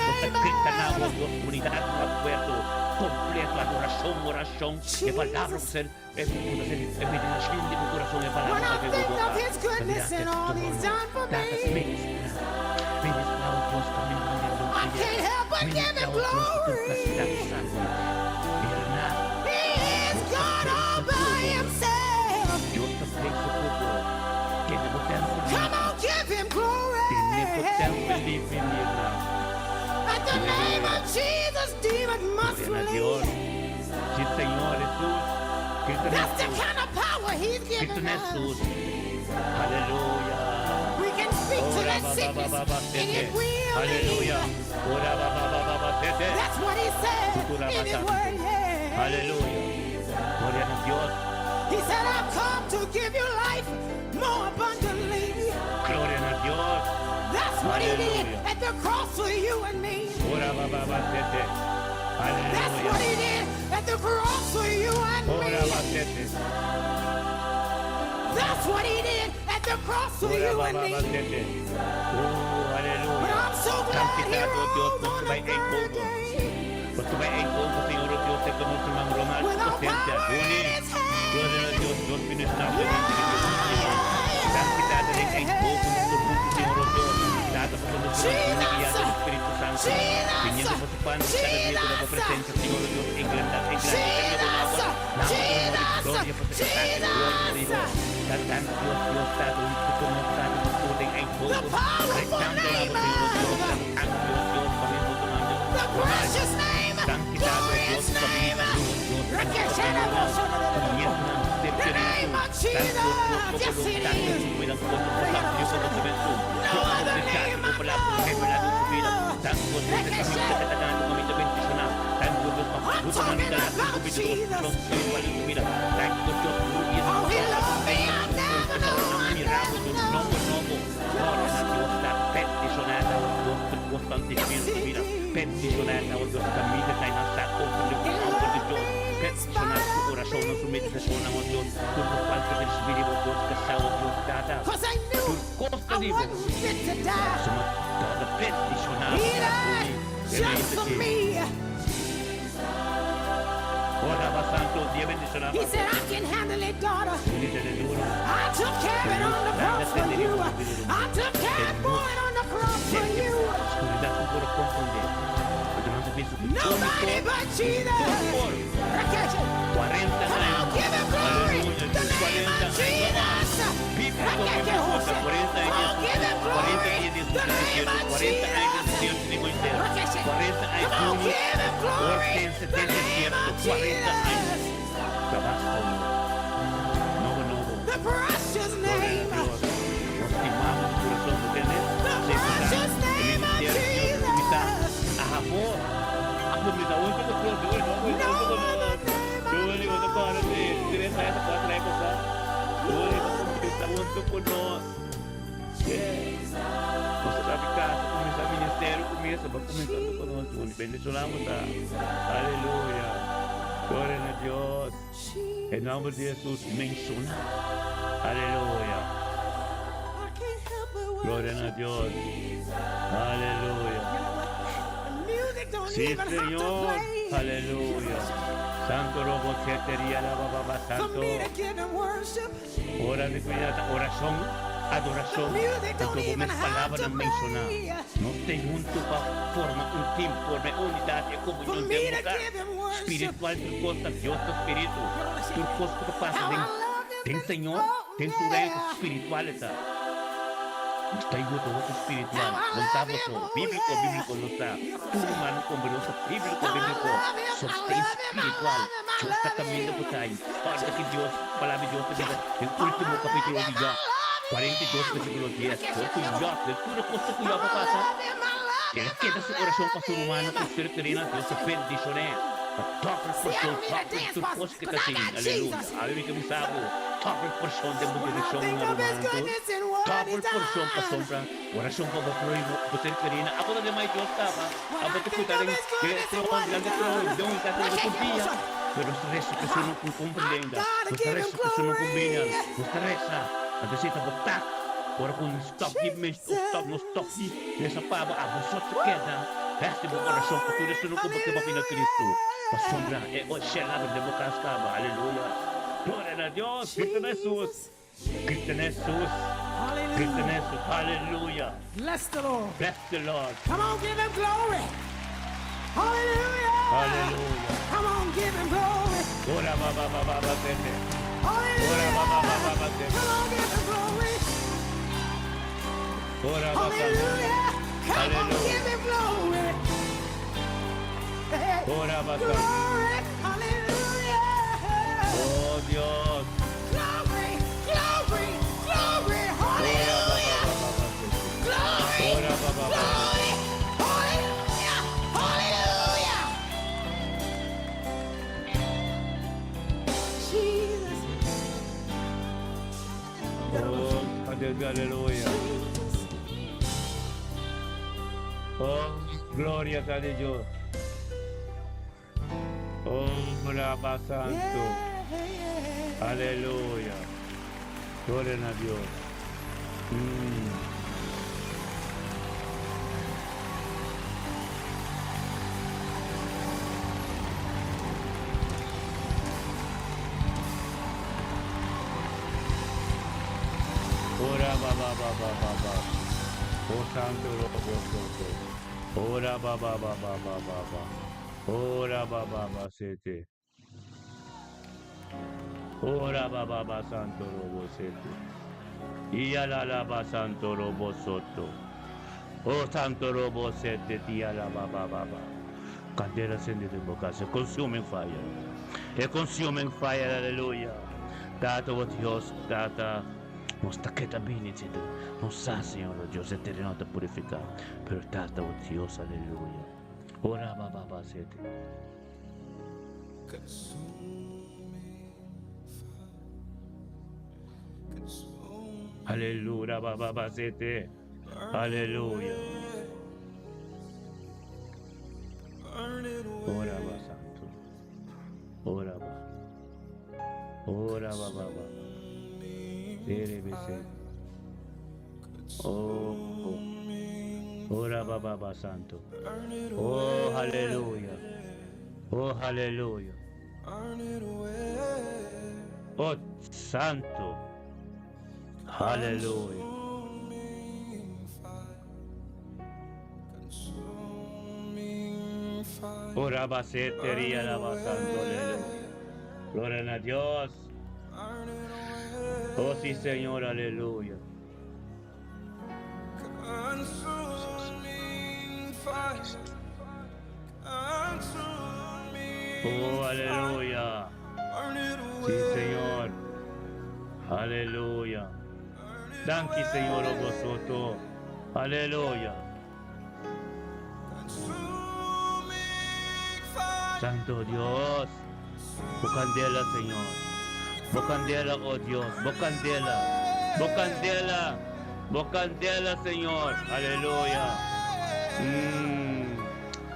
S3: Você grita na rua, Deus, unidade no aperto. Completo, adoração, oração. E palavra você é meditação de meu coração. É palavra que eu vou ministrar o Deus caminhando.
S2: I can't help but give him glory. He is God all by himself. Come on, give him glory. At the name of Jesus, demon must flee. That's the kind of power he's given us.
S3: Hallelujah.
S2: We can speak to that sickness and it will leave. That's what he said in his word. Yeah.
S3: Hallelujah. Gloria a Dios.
S2: He said, I've come to give you life more abundantly.
S3: Gloria a Dios.
S2: That's what he did at the cross for you and me. That's what he did at the cross for you and me. That's what he did at the cross for you and me. But I'm so glad he rose on the third day. With a power in his hand. The precious name, glorious name, the name of Jesus. Yes, it is. No other name. I'm talking about Jesus. Oh, he loved me. I never know. I never Because I knew I wasn't fit to die. He died just for me.
S3: Ora va santo, Dio bendicionava.
S2: He said, I can handle it, daughter.
S3: Unite le due.
S2: I took care of it on the cross for you. I took care of it on the cross for you.
S3: Oscurità tu puoi confondere. Perché non capisco che
S2: Nobody but Jesus.
S3: 40
S2: Come on, give him glory. The name of Jesus.
S3: Biblia come cosa, 40 anni
S2: Oh, give him
S3: 40
S2: glory.
S3: anni di
S2: The name of
S3: 40 anni di
S2: Jesus.
S3: di Moisés, 40 anni
S2: Come on,
S3: di
S2: give him glory.
S3: Hortense
S2: The
S3: del
S2: name
S3: desierto,
S2: of
S3: 40 anni.
S2: Jesus.
S3: Basta nuovo.
S2: The precious name.
S3: Lo stimavo di corazón, ¿entiendes?
S2: The precious name of Jesus.
S3: Amor. Aku minta untuk keluar dulu, digo, no para de 3 años, 4 años, minta untuk kuno. Começar a casa, começar o ministério, começa começando conosco. Bendicionamos, tá? Aleluia. Glória a Deus. Em nome de Jesus, menciona. Aleluia. Glória a Deus. Aleluia. Sí, Señor. Aleluya. Santo robo setería la baba santo. Hora de cuidar, oración, adoración. Tu palabra mencionar. No te junto para formar un tiempo de unidad de comunión de lugar. Espiritual, tu costa, Dios tu espíritu. Tu costa que pasa ten Señor, ten tu reino espiritual. Está igual todo espiritual, contamos bíblico no está, tu humano converoso, bíblico, sostén espiritual, yo está caminando por ahí, para que Dios, palabra de Dios, te diga, el último capítulo de Job, 42 versículo 10, yo fui Job, de toda cosa que Job pasa, que queda su corazón para su humano, con ser querido, Dios se bendicioné, toca el corazón, toca tu cosa que está así, aleluya, aleluya que me sabo, toca el corazón de mi dirección, toca el corazón para sombra, oración para prohibir, por ser querida, a poder de más Dios estaba, a poder cuidar en que trono, grande trono, de un caso de confía, pero los resto que son no comprendendo, los resto que son no combinam, los resta, a decir, botar, agora com stop, no stop, nessa palavra, a você queda, resta o coração, por tudo isso não como que vai vir a Cristo, para sombra, é o xelado de boca escava, aleluia, glória a Deus, Cristo Jesus, Cristo Jesus, Cristo Jesus, aleluia,
S2: Bless the Lord.
S3: bless the Lord,
S2: Come on, give him glory. Hallelujah.
S3: aleluia,
S2: Come on, give him glory.
S3: ora baba sete, ora
S2: Hallelujah.
S3: baba sete,
S2: Come on, give him glory.
S3: ora baba sete,
S2: Hallelujah. Come on,
S3: Hallelujah.
S2: give him glory. Hey,
S3: ora baba sete,
S2: glory. Hallelujah.
S3: oh Dios,
S2: Glory, glory, glory.
S3: ora
S2: Hallelujah.
S3: baba sete,
S2: Glory,
S3: ora baba sete.
S2: glory. Hallelujah. Hallelujah. Jesus.
S3: Oh, aleluya. Oh, gloria a Dios. Oh, brava santo. Aleluya. Gloria a Dios. Ora ba. Oh santo robo soto. Ora ba. Ora ba sete. Ora ba santo robo sete. Ia la ba santo robo soto. Oh santo robo sete tia la ba. Candela accendete in bocca, se consuming fire. E consuming fire, aleluia. Data what Dios, data. Nos taqueta benedito, nos sa Senhor Deus eterno te purificar, pero tata o Deus, aleluia. Ora baba sete. Aleluia baba sete. Aleluia. Ora ba santo. Ora ba. Ora baba. Oh, ora baba santo. Oh, aleluya. Oh, aleluya. Oh Santo. Aleluya. Ora basetería la basando. Gloria a Dios. Oh sí, Señor, aleluya. Oh, aleluya. Sí, Señor. Aleluya. Danke, Señor, a vosotros. Aleluya. Santo Dios. Bocandela, Señor. Bocandela, oh Dios. Bocandela. Bocandela. Bocandela, Señor. Aleluya.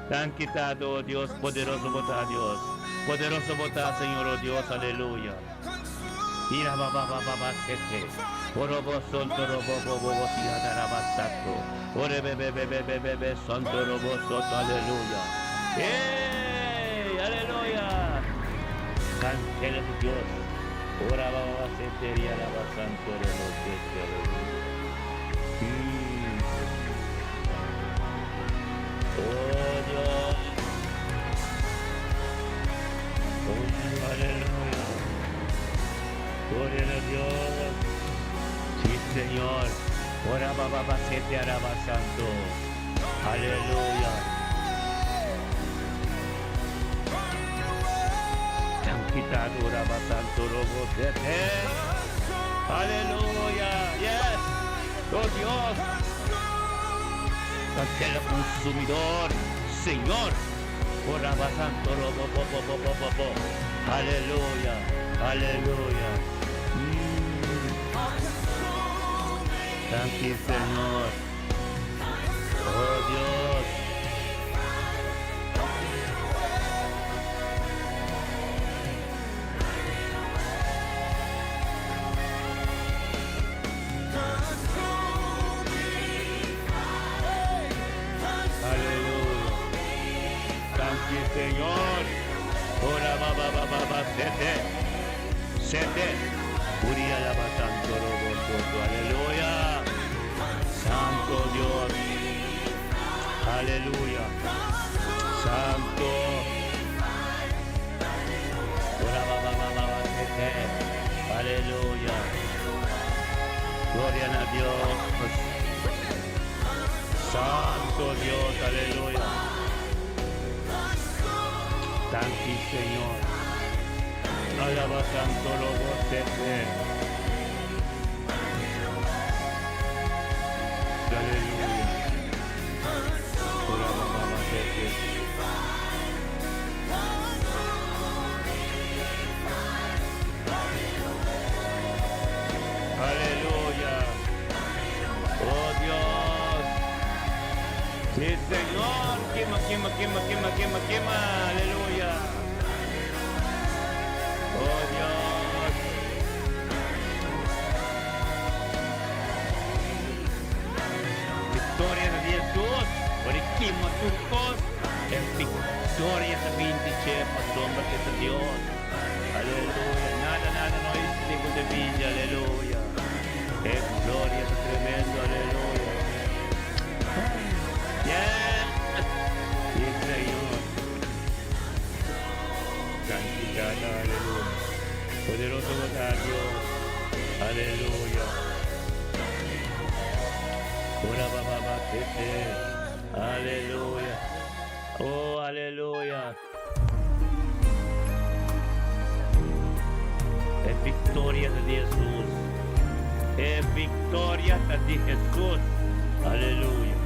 S3: Danke, Tado, oh Dios. Poderoso votar, Dios. Poderoso votar, Señor, oh Dios. Aleluya. Ira baba baba sete. Orobo sonto robo bobo siada rabasato. Ore bebe sonto robo soto. Aleluya. Aleluya. Cancela tu Dios. Ora baba sete ria rabasanto robo sete. Oh Dios. Oh, aleluya. Gloria a Dios. Sí, Señor. Ora baba sete araba santo. Aleluya. Te han quitado araba santo robo sete. Aleluya. Yes. Oh Dios. Cancela consumidor. Señor. Ora baba santo robo bo. Aleluya. Aleluya. Thank you, Señor. Oh Dios. Aleluya. Thank you, Señor. Ora baba sete. Uria la batanto robo soto. Aleluya. Santo Dios. Aleluya. Santo. Ora baba sete. Aleluya. Gloria a Dios. Santo Dios. Aleluya. Thank you, Señor. Alaba santo lobo sete. Aleluya. Alaba baba sete. Aleluya. Oh Dios. Sí, Señor. Quema. Aleluya. Oh Dios. Victoria de Jesús. Por quema turcos. Es victoria de 20 sombra que es Dios. Aleluya. Nada no es tipo de vida. Aleluya. Es gloria tremendo. Aleluya. Yes. Sí, Señor. Santidad, aleluya. Poderoso votar Dios. Aleluya. Ora baba sete. Aleluya. Oh, aleluya. Es victoria de Jesús. Es victoria de Jesús. Aleluya.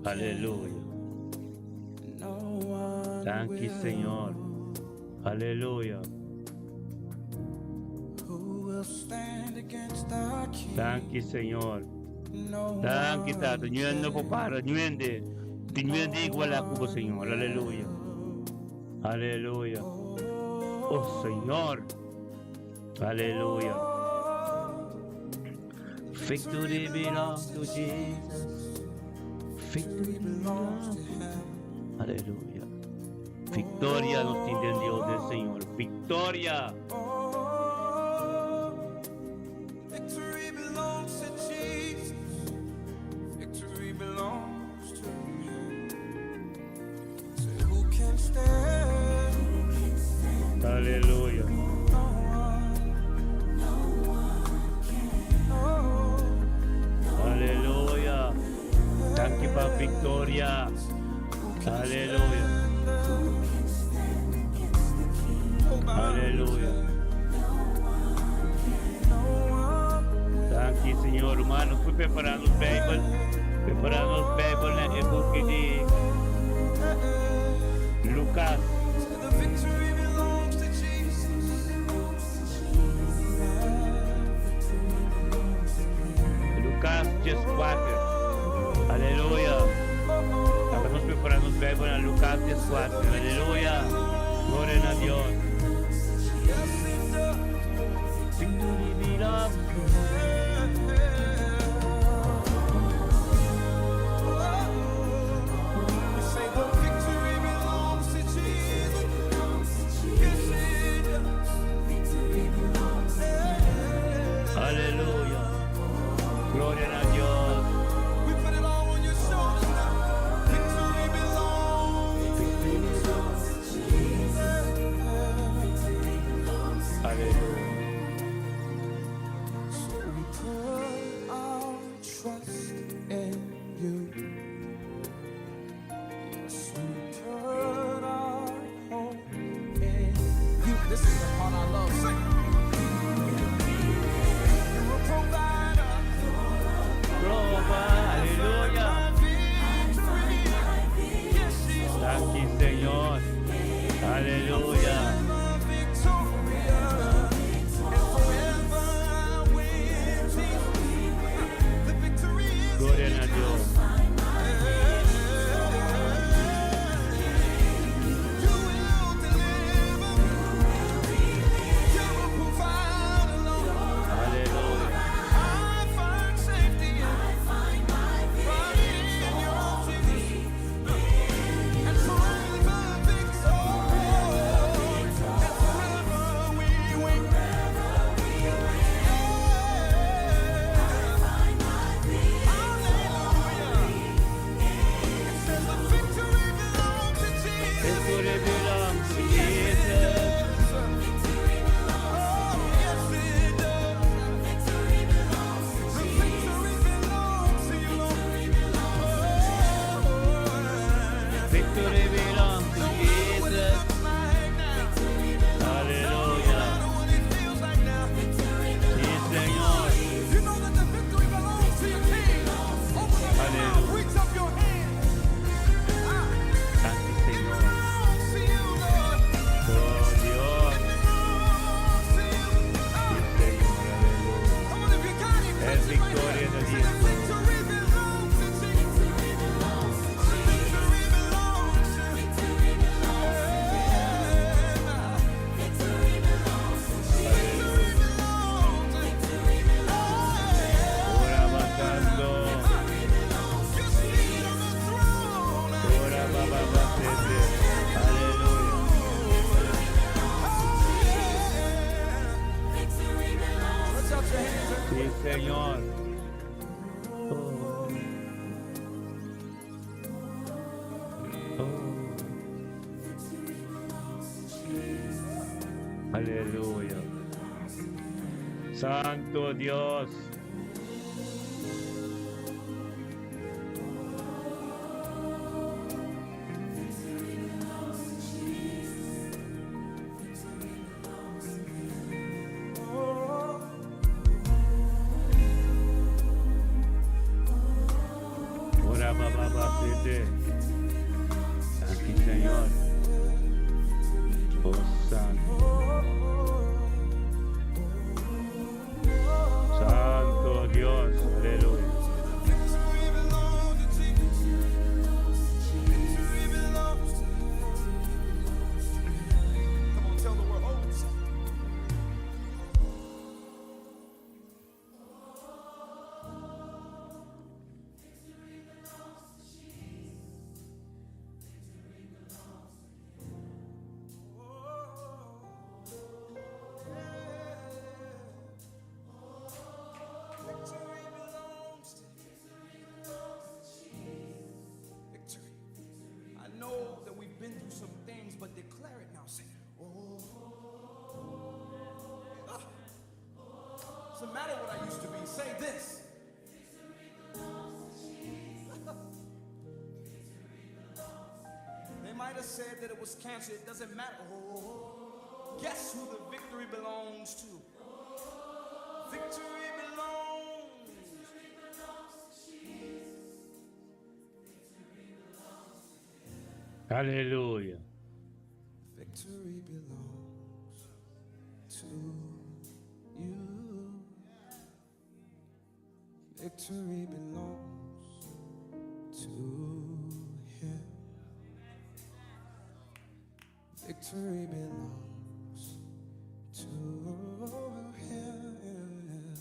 S3: Aleluya. Thank you, Señor. Aleluya. Thank you, Señor. Thank you, Tato. Nyuende po para, nyuende. Nyuende igual ako po, Señor. Aleluya. Aleluya. Oh, Señor. Aleluya. Victory belongs to Jesus. Victory belongs to Him. Aleluya. Victoria nos tiene en Dios del Señor. Victoria.
S1: Victory belongs to Jesus. Victory belongs to you. So who can stand?
S3: Aleluya. Aleluya. Thank you for Victoria. Aleluya. Aleluya. Thank you, Senhor. Hermanos, fui preparando os Bibles. Preparando os Bibles na época de Lucas.
S1: The victory belongs to Jesus.
S3: Lucas 14. Aleluya. Estamos preparando os Bibles na Lucas 14. Aleluya. Gloria a Dios. Victory belongs to
S1: We say the victory belongs to Jesus. Yes, it does.
S3: Aleluya. Gloria a Dios.
S1: We put it all on your shoulders now. Victory belongs.
S3: Aleluya.
S1: So we put our trust in you. So we put our hope in you. This is the part I love. Sing. You're a provider.
S3: Aleluya.
S1: Victory. Yes, Jesus.
S3: Thank you, Señor. Aleluya. Gloria a Dios. Aleluya. Victory belongs to Jesus. Victory belongs to Jesus. Aleluya. Sí, Señor.
S1: You know that the victory belongs to your King. Open up your mouth, reach up your hand.
S3: Thank you, Señor.
S1: Belongs to you, Lord.
S3: Oh, Dios.
S1: Belongs to you.
S3: Sí, Señor. Aleluya.
S1: Come on, if you got it,
S3: Es
S1: clap your
S3: victoria de
S1: hands.
S3: Dios.
S1: The victory belongs to Jesus. The victory belongs to you.
S3: Ora bajando. Ora bababasete. Aleluya. Sí, Señor. Oh. Oh. Aleluya. Santo Dios. Ora bababasete. Aquí, Señor. Oh, Santo. Santo
S1: say this. They might have said that it was cancer. It doesn't matter. Oh, guess who the victory belongs to? Victory belongs.
S3: Hallelujah.
S1: Victory belongs to you. Victory belongs to him. Victory belongs to him.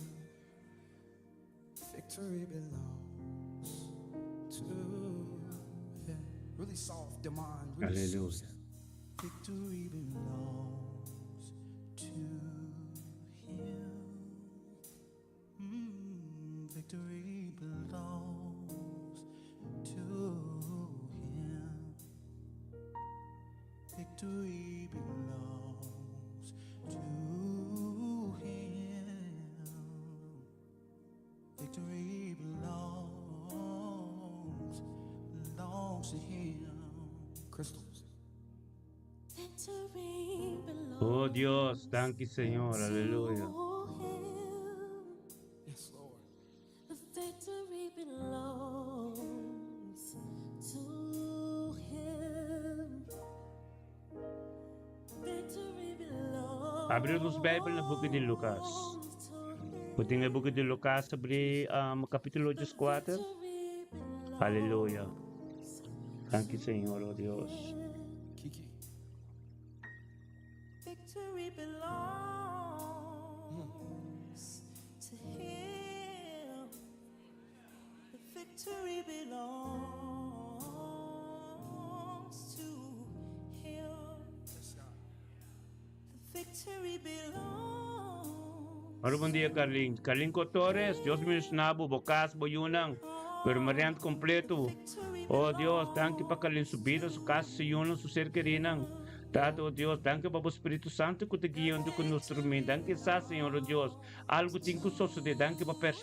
S1: Victory belongs to him. Really soft, Demond. Really
S3: Hallelujah.
S1: soft. Victory belongs to him. Victory belongs to him. Victory belongs to him. Victory belongs to him. Crystals.
S2: Victory belongs
S3: Oh Dios, thank you, Señor. Aleluya.
S2: to him.
S1: Yes, Lord.
S2: The victory belongs to him. Victory belongs
S3: Abre nos Bible na buku de Lucas.
S2: to him.
S3: Puting na buku de Lucas sobre capítulo 14.
S2: Victory belongs
S3: Aleluya. Thank you, Señor, oh Dios.
S1: Kiki.
S2: Victory belongs to him. The victory belongs to him.
S1: Yes, God.
S2: The victory belongs.
S3: Ano bom dia, Carlinhos? Carlinhos Torres, Deus me ensinava, bocas, boiunang, permanente completo. Oh Deus, thank you para Carlinhos subida, su casa, se yunang, su ser querinang. Tato, oh Deus, thank you para o Espírito Santo que te guiando conosco, thank you, Senhor, oh Deus. Algo tem que suceder, thank you para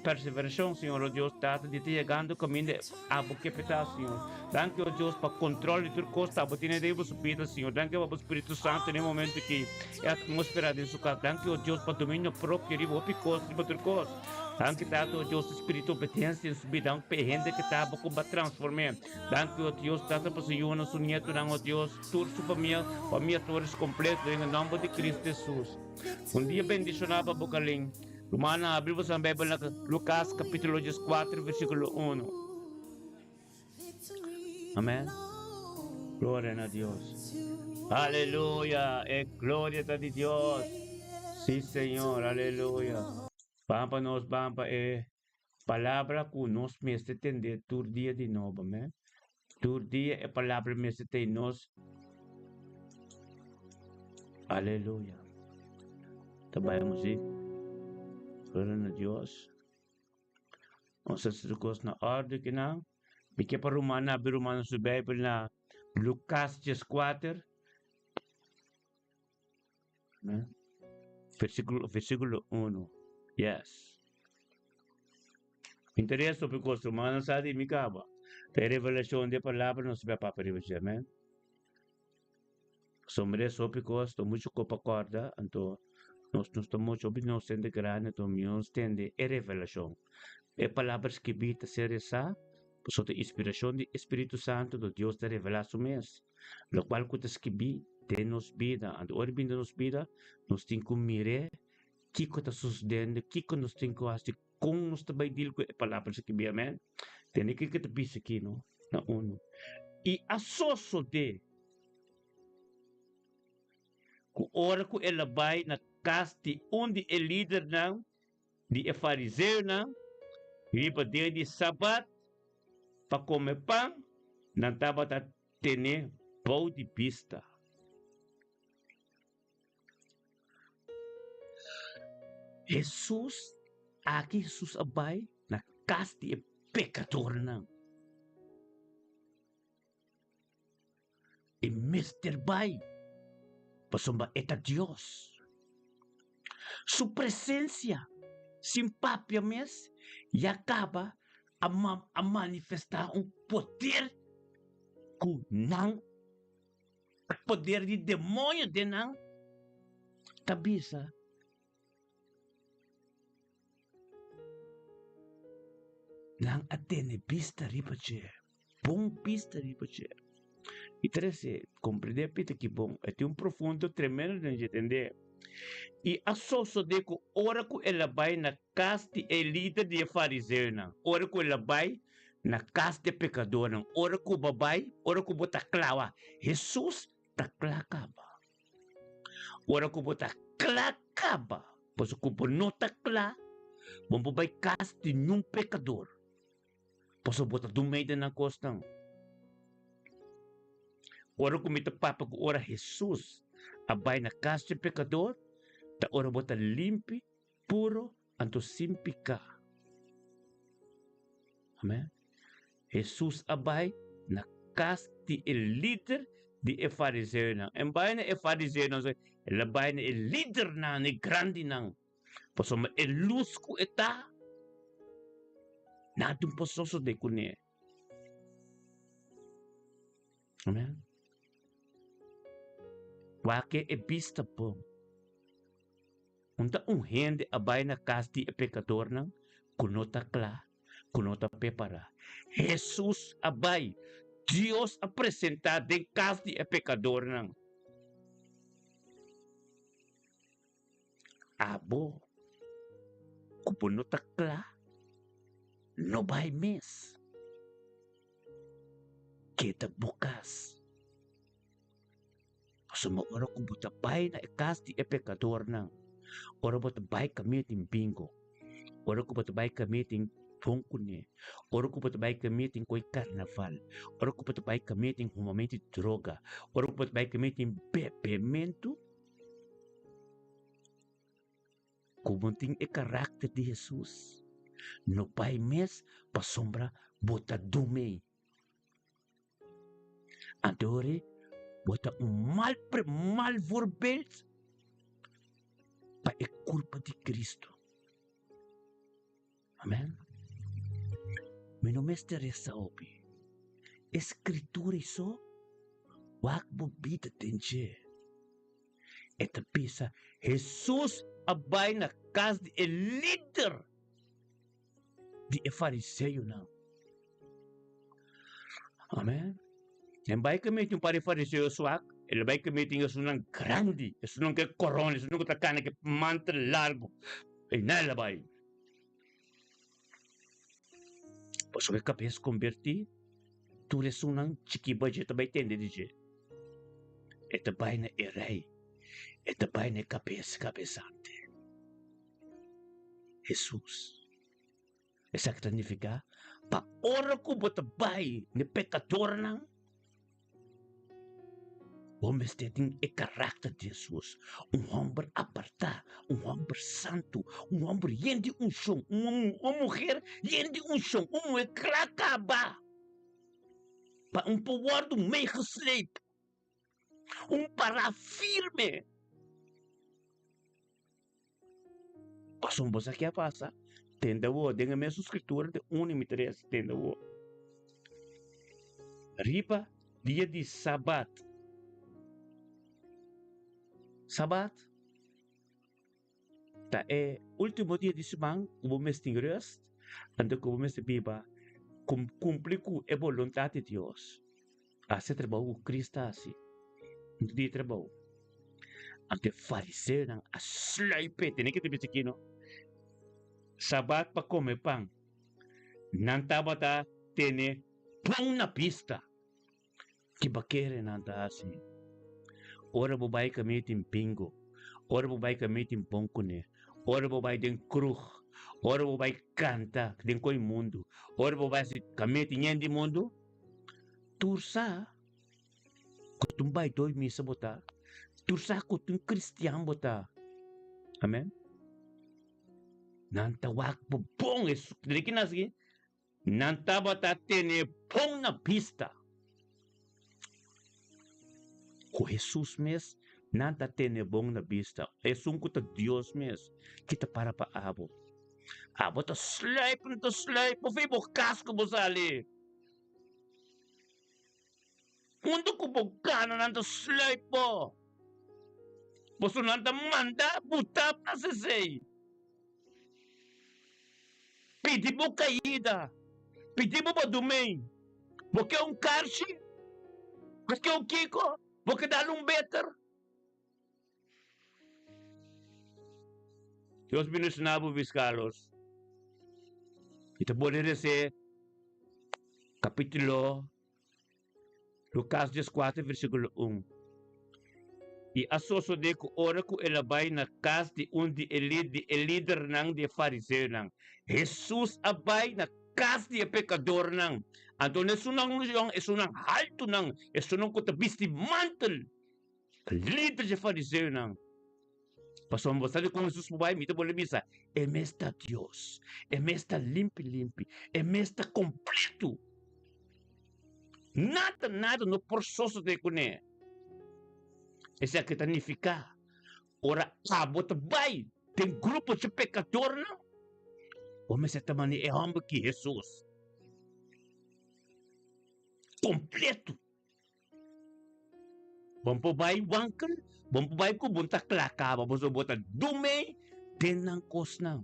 S3: perseveração, Senhor, oh Deus, Tato, de te chegando caminho a boca petar, Senhor. Thank you, oh Deus, para controle de tudo costa, a botina de subida, Senhor. Thank you para o Espírito Santo no momento que é a atmosfera de sua casa. Thank you, oh Deus, para domínio próprio, riba, opicos, riba, tudo costa. Thank you, Tato, oh Deus, Espírito obediência em subida, perrende que está para combater transformar. Thank you, oh Deus, Tato, para se unir seu neto, oh Deus, tudo para minha torres completo, em nome de Cristo Jesus. Dia bendicionado, Bocalim. Romana, abriu a Bíblia na Lucas, capítulo 4, versículo 1. Amém. Glória a Deus. Aleluia. É glória a Deus. Sim, Senhor. Aleluia. Pampa nos, pampa é palavra que nós mesmos entender todo dia de novo, amém? Todo dia é palavra mesmo tem nós. Aleluia. Trabalhamos aí. Glória a Deus. Nós estamos na ordem que não. Porque para Romana, abrir Romana sa Bible na Lucas 4. Né? Versículo 1. Yes. Interessa porque Romana sabe me acaba. Tem revelação de palavra não se vai para revelar, amém? Somos só porque estou muito copacorda, então nós estamos muito de grande, então nós tende a revelação. É palavras que bita ser essa, por a inspiração do Espírito Santo do Deus da revelação mesmo. Lo qual que escrevi de nos vida, and orbi de nos vida, nós temos que mirar que está sucedendo, que nós temos que fazer, como nós também dilo com palavras que bem, amém? Tem que te bisa aqui, não? Na uno. E a soso de que ora que ela vai na casa de onde é líder não, de fariseu não, e para dia de sábado para comer pão, não estava a ter pão de pista. Jesus, aqui Jesus vai na casa de pecador não. E Mr. Bai, para sombar eta Deus. Sua presença simpápia mes, e acaba a manifestar um poder que não, poder de demônio de não, tabisa. Lang atene pista ripache, bom pista ripache. E trece, compreender pita que bom, é um profundo tremendo de entender. E a soso de que ora que ela vai na casa de líder de fariseu, ora que ela vai na casa de pecador, ora que babai, ora que bota clava, Jesus ta clacaba. Ora que bota clacaba, pois que não ta clá, bom babai casa de nenhum pecador. Pois bota do meio na costa. Ora que me papa que ora Jesus, abai na casa de pecador, ta ora bota limpi, puro, anto simpica. Amen. Jesus abai na casa de líder de fariseu na. En bai na fariseu na, ela bai na líder na, ni grande na. Poso ma luz ko eta, na tum pososo de kune. Amen. Wake vista po. Unta rende abai na casa de pecador na, kunota kla, kunota prepara. Jesus abai, Deus apresentado em casa de pecador na. Abo, kunota kla, no vai mes. Kita bukas. Pasama ora kung buta bay na ikas di pecador nang. Ora buta bay kami ting bingo. Ora kung buta bay kami ting pungkune. Ora kung buta bay kami ting ko'y carnaval. Ora kung buta bay kami ting humamenti droga. Ora kung buta bay kami ting bebemento. Kumunting karakter di Jesus. No bay mes pasombra buta dumay. Adore bota mal voorbeeld para a culpa de Cristo. Amém? Meu nome é Teresa Obi. Escritura isso, wak bobita tenche. Eta pisa, Jesus abay na casa de líder de fariseu não. Amém? Yang baik kami yung pari fariseo swak, el baik kami yung sunang grande, sunang ke corona, sunang takana ke mantel largo, nada bay. Poso que capes converti, tu le sunang chiki budget bay tende dije. Eta bay na rei, eta bay na capesante. Jesus. Esa que significa, pa ora ko botabay ni pecador nang, homens têm o caráter de Jesus. Homem apartado, homem santo, homem yende chão, uma mulher yende chão, mulher cracaba. Para power do meio sleep. Para firme. Passou você que passa. Tenda o, denga mesmo escritura de 1:3, tenda o. Riba, dia de sabat. Sabat, ta último dia de semana, o mês de rest, ando com o mês de biba, cumprir com a vontade de Deus. Assim trabalho Cristo assim, não de trabalho. Ante fariseu não, a slipe, tem que ter isso aqui não. Sabat para comer pão, não tava tá tene pão na pista, que baquere não tá assim. Ora babai kami tim pingo, ora babai kami tim pongkune, ora babai den krug, ora babai canta den koi mundo, ora babai si kami tinyen di mundo, tursa, kutumbai doi misa bota, tursa kutum Kristiyan bota, amen. Nantawak bubong es, dirikin nasi, nantabata tene pong na pista. Com Jesus mesmo, nada tem bom na vista. É um que Deus mesmo, que te para abo. Bota sleep, não sleep, mo fui mo casco mo sali. Mundo ko mo gana nanto sleep po. Posso nanta manda, buta pa se sei. Pedi mo caída. Pedi mo ba dumay. Porque karshi. Porque kiko. Porque dar better. Deus me ensinava Carlos. Ito pode dizer capítulo Lucas 14, versículo 1. E a soso de ko ora ko elabay na kas di undi elid di líder nang di fariseo nang. Jesus abay na kas di pecador nang. Anto na sunang yung esunang halto nang esunang ko tabisti mantel. Líder di fariseo nang. Pasamos ali com Jesus vai me boleh bisa. Emesta Deus. Emesta limpi. Emesta completo. Nada no processo de kune. Esse aqui significa. Ora abot bay. Tem grupo de pecador não. O mas esta mani é homem que Jesus. Completo. Vamos po bay wangkel. Vamos po bay ko bunta klaka. Vamos po bunta dume. Tenang kos na.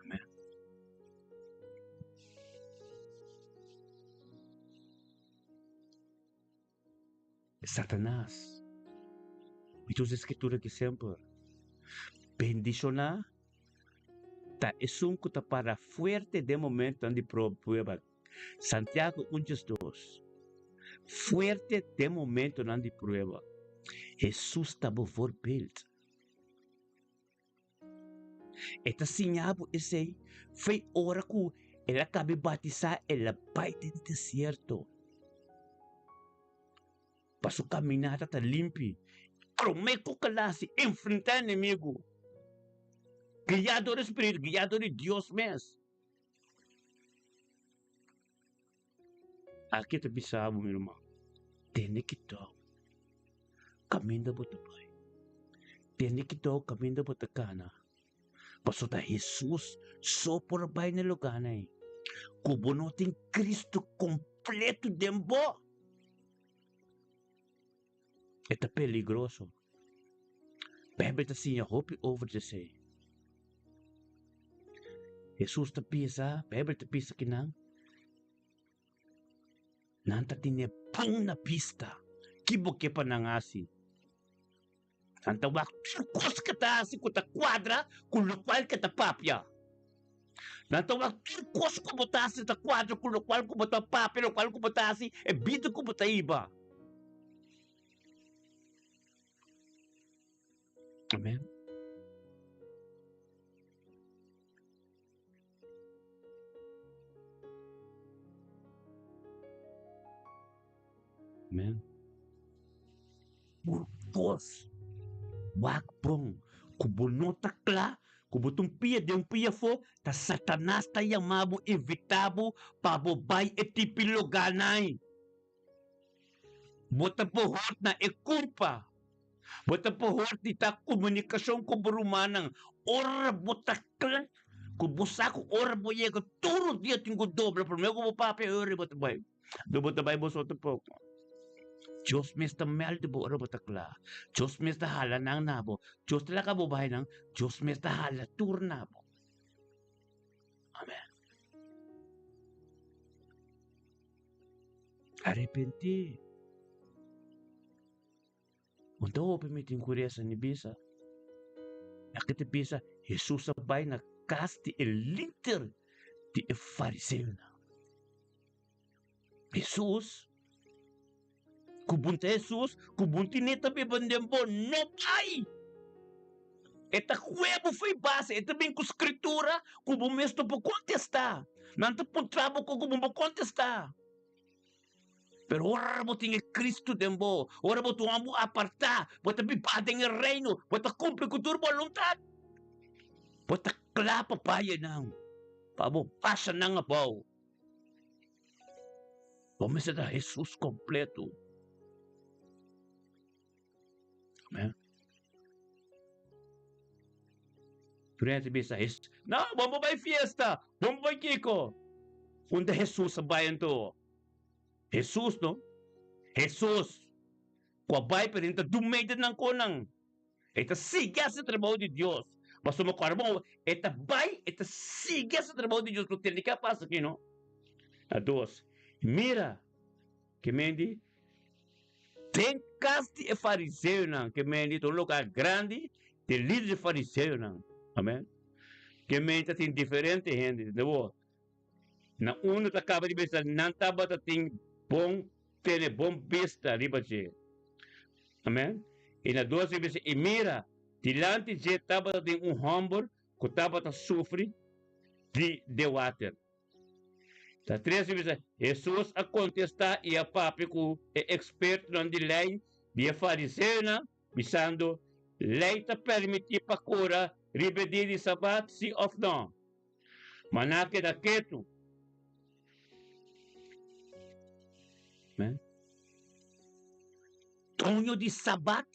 S3: Amen. Satanás. Ito sa escritura que sempre. Bendiciona. Ta esum ko ta para fuerte de momento de prueba. Santiago 1:2. Fuerte de momento de prueba. Jesus estava voorbeeld. Esta sinhabo esse foi hora que ela cabe batizar ela baita no deserto. Passou caminhada tá limpe. Prometo que lá se enfrentar inimigo. Guiado do Espírito, guiado de Deus mesmo. Aqui te bisabo, meu irmão. Tem que estar caminho da pai. Tem que estar caminho da cana. Pastor da Jesus só por bem no lugar aí. Como não tem Cristo completo dentro. É perigoso. Bíblia está assim, hope over the say. Jesus está pisa, Bíblia está pisa que não. Nanta tinha pang na pista. Kibo que panangasi. Nanta wak kos kata si kuta quadra kulo qual kata papia. Nanta wak kos ko botasi ta quadra kulo qual ko bota papia lo qual ko botasi e bido ko bota iba. Amen. Amen. Burgos. Wakprong. Kubunota kla. Kubutong pia de pia fo. Ta Satanas ta yamabo evitabo. Pabobay etipiloganay. Bota po hot na culpa. Bota po hot ta komunikasyon ko berumanang. Ora bota klan. Kubusa ko ora boye ko turo dia tinggo doble. Pero ko papi ori bota bay. Do bota bay bo soto po. Diyos mesta mel de bo ora bota kla. Diyos mesta hala nang nabo. Diyos tala ka bobay nang. Diyos mesta hala tur nabo. Amen. Arrepenti. Unta ko pimiting kuresa ni Bisa. Nakita Bisa, Jesus sabay na kasti liter di fariseo na. Jesus, kubunta Jesus, kubunti neta bebandembo, no ay! Eta huevo foi base, eta bem com escritura, como mesmo por contestar. Nanta por trabo como por contestar. Pero ora mo tinha Cristo dembo, ora mo tu amo apartar, bota bipade ng reino, bota cumpre com tua vontade. Bota klapa paia não. Pabo passa nang abaw. Vamos a Jesus completo. Amen. Durante bisa, não, vamos para fiesta, vamos para Kiko. Onde Jesus sabayan to? Jesus, no? Jesus. Kwa bay pa rin, dumaitan ng konang. Ito siga sa trabaho de Dios. Mas sumakwara mo, ito bay, ito siga sa trabaho de Dios. Kung hindi ka pasa aqui, no? A dos, mira, que mendi, tem casti e fariseu não, que mendi, um lugar grande, de líder de fariseu não. Amém? Que mendi, tem diferente gente, não? Na uno ta acaba de pensar, não tava tem bom, tem bom vista, riba de. Amém? E na duas vezes, e mira, dilante de tava tem humor, que tava sofre de water. Ta três vezes, Jesus a contestar e a papi que é experto na lei, de fariseu, bisando, lei ta permitir para cura, ribedir de sabat, si of não. Manake da ketu. Tonho de sabat,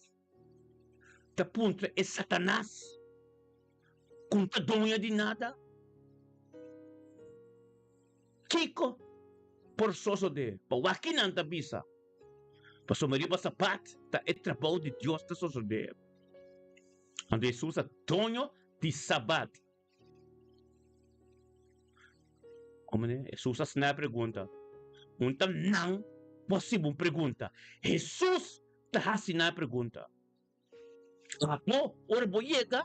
S3: ta punto é Satanás, conta donha de nada. Kiko, por soso de, pawaki na ang tabisa. Pasumari pa sapat, ta é trabalho de Deus ta soso de. Ando Jesus a tonho de sabat. Como né? Jesus a na pergunta. Unta não possível pergunta. Jesus ta hasina pergunta. Apo, ora boyega.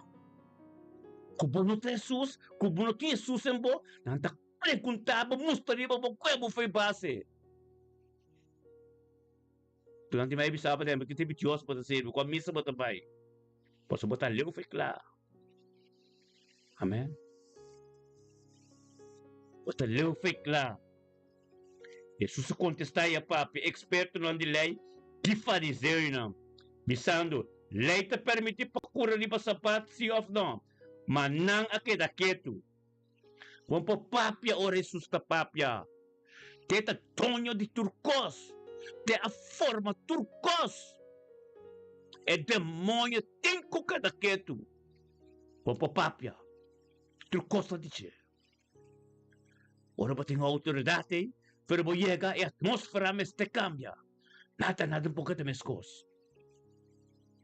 S3: Kubuno ta Jesus, kubuno ti Jesus embo, nanta perguntava, mostraria mo como foi base. Durante mais bisapa dentro, que teve Deus para ser, com a missa para também. Posso botar leu foi claro. Amém. Botar leu foi claro. Jesus contestar a papi, experto no de lei, que fariseu não. Bisando, lei te permite para cura de sapato, se of não. Mas não aquele quieto. Quando po papia o Jesus ta papia. Teta tonho de turcos. Te a forma turcos. E demônio tem que cada quieto. Quando po papia. Turcos la dice. Ora ba tenho autoridade. Pero bo llega e atmosfera me te cambia. Nada um pouco de mescos.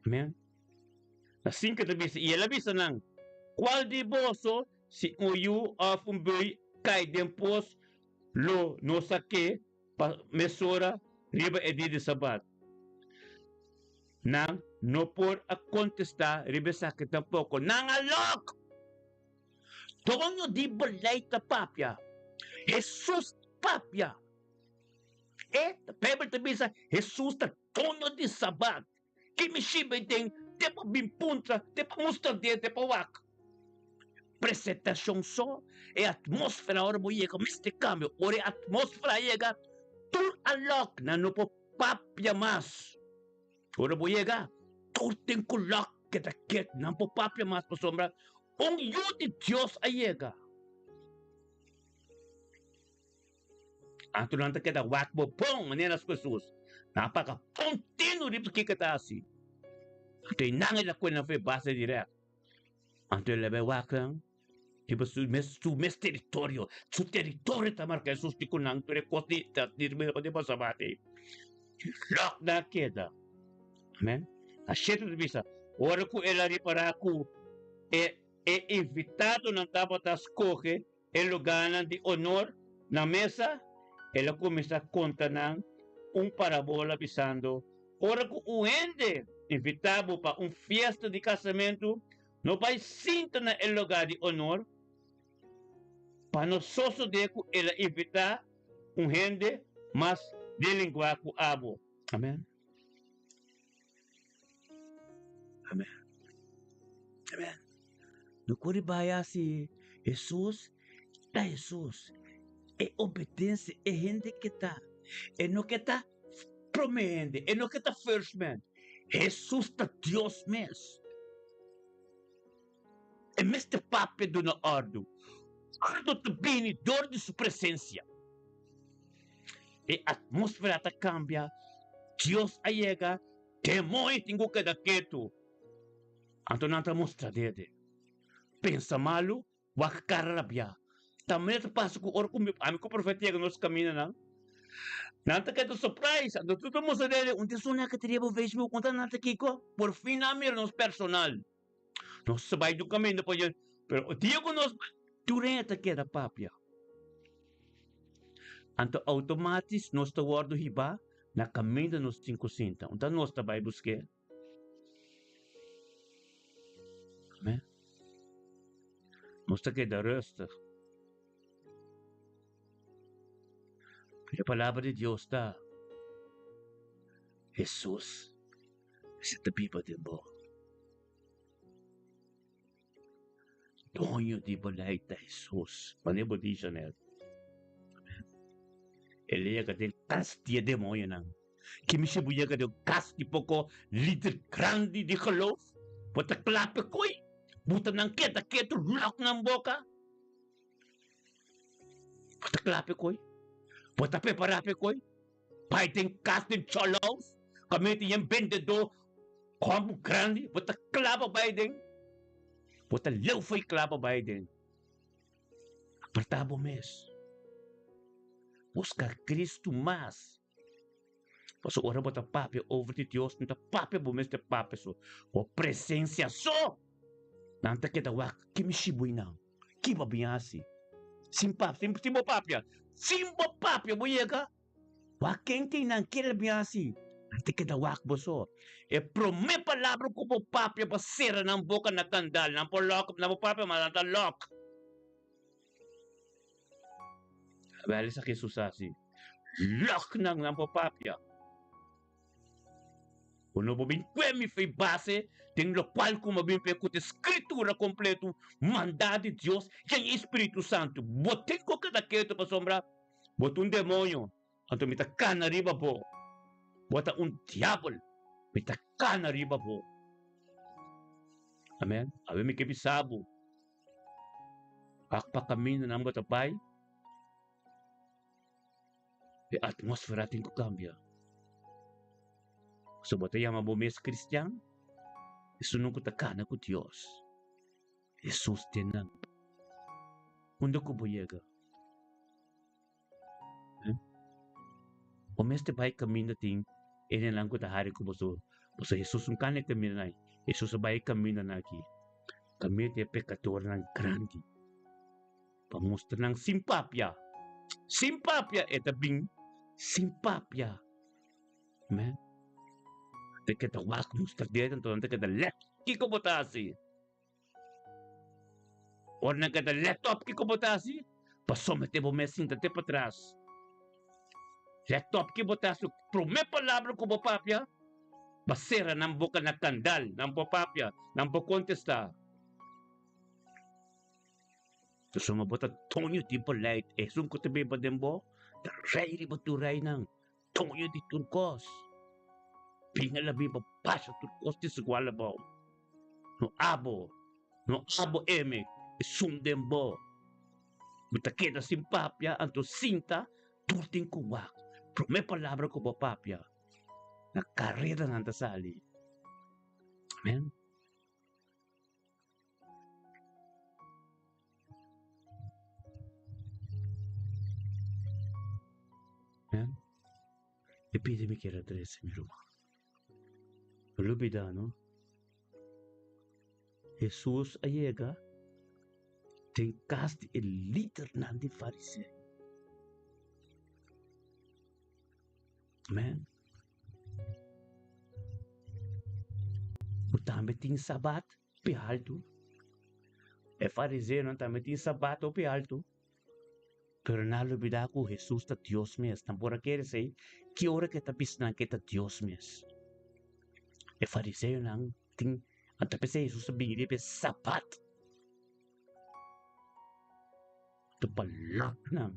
S3: Amen? Assim que te bisa. E ela bisa nang. Qual de boso si uyu of umbuy kay dempos lo no sake pa mesora riba edi de sabat. Nang no por a contestar riba sake tampoco. Nang alok! Tonyo di balay ta papya. Jesus papya. Pebble te bisa Jesus ta tonyo di sabat. Kimi shiba ting te pa bimpuntra, te pa mustardie, te pa wak. Apresentação só é a atmosfera ora mo chega este cambio ora a atmosfera chega tur alok na no po papia mas ora mo chega tur tem kulak que ta ket na po papia mas po sombra yu de Deus a chega antunanta que da wak bo pong maneira as pessoas napaka contínuo de que tá assim tem nada da coisa foi base direto anto lebe wakang tipo su territorio ta marca Jesus ti kunang tu rekoti ta dirme pa di pasabati lock na queda amen a cheto de visa ora ku ela para ku é invitado na tabata escoge el lugar de honor na mesa ela começa a contar parabola pisando ora ku uende invitado para fiesta de casamento no vai sinta na el lugar de honor para nós de ela evitar gente mas de língua com abo. Amém. Amém. Amém. No coribaya se Jesus está Jesus é obediência é gente que está é no que está prometendo é no que está first man Jesus está Deus mesmo. É mestre papo do no ordo. Ordo te benidor de sua presença. E a atmosfera te cambia. Deus a chega. Temor tenho que dar quieto. Então não te mostra dele. pensa malo, wak karabya. Tamay na pasok ko, or kami ko profetiya ng nos kamina na. Nanta ka to surprise, ando tuto mo sa dele, unti suna ka tiriya po Facebook, unta nanta kiko, por fin namin nos personal. Nos sabay do kami na po yun, pero tiyo ko nos, turin at keda papya. Anto automatis nos tawardo hiba, na kami na nos 500. Unta nos tabay buske. Amen. Nos ta keda rösta. A palavra de Deus está. Jesus es the people de bo. Tonho de bolaita Jesus. Panebo di Janel. Ele ia cadê castia demônio não. Que me chibuia cadê casti pouco líder grande de geloof. Bota klape koi. Buta nang kita lock ng boca. Bota klape koi. Bota preparape koi. Fighting casting cholos. Kami tiyang vendedor. Como grande. Bota klapa Biden. Bota low foi klapa Biden. Apertabo mes. Busca Cristo mais. Paso ora bota papel over de Deus. Não tá papel bom mes de papel so. O presença só. Não tá que tá wak. Que me chibui não. Que babiasi. Sim papel. Sim papel. Simbo papia boyega. Waking tinang kilbiasi. Nanti kita wak boso. E prome palavra ko po papia basira ng boka na kandal. Nang po lock na po papia malanta lock. Bali sa kisusasi. Lock nang po papia. Uno po binquemi fei base. Tem lo qual como bimpe com escritura completo, mandado de Deus, e Espírito Santo. Botei qualquer daquele para sombra, bota demônio, então me cana riba po. Bota diabo, me cana riba po. Amen? Abe me kebisabo. Akpa kami na nang bota pai. E atmosfera tem que cambiar. So bota yama bomes Cristiano. Isunong ko takana ko Diyos. Jesus tinang. Mundo ko buyega. O meste baik kami na ting, ina lang ko tahari ko boso. Boso Jesus ang kanin kami na. Jesus baik kami na naki. Kami te pekator ng grandi. Pamusta ng simpapya. Simpapya etabing simpapya. Amen. Kita wak musta dia tentu nanti kita kiko botasi. Orang kita laptop kiko botasi, pasome te bo mesin te patras. Laptop kiko botasi, prome palavra ko papia, basera ng boca na kandal, ng papia, ng contesta. So sumabota tonyo di polite, sun ko te beba dembo, ray ri baturay ng tonyo di turkos. Pingalabi pa pasya turkos di segwala ba. No abo eme, isundembo. Butakeda simpapya, anto sinta, turting kuwak. Prome palabra ko papapya. Nakarera ng tasali. Amen? Amen? Epidemi kira tres mi rumah. Lubidano, Jesus ayega, tem cast e líder nandi fariseu. Amen. O também tem sabat pe alto. É fariseu não também tem sabat pe alto. Pero na lubida ko Jesus ta Dios mes. Tambora quer dizer que hora que ta pisna que ta Dios mes. E fariseu nang ting at tapos sa Jesus sabihin niya sapat. Ito palak nang.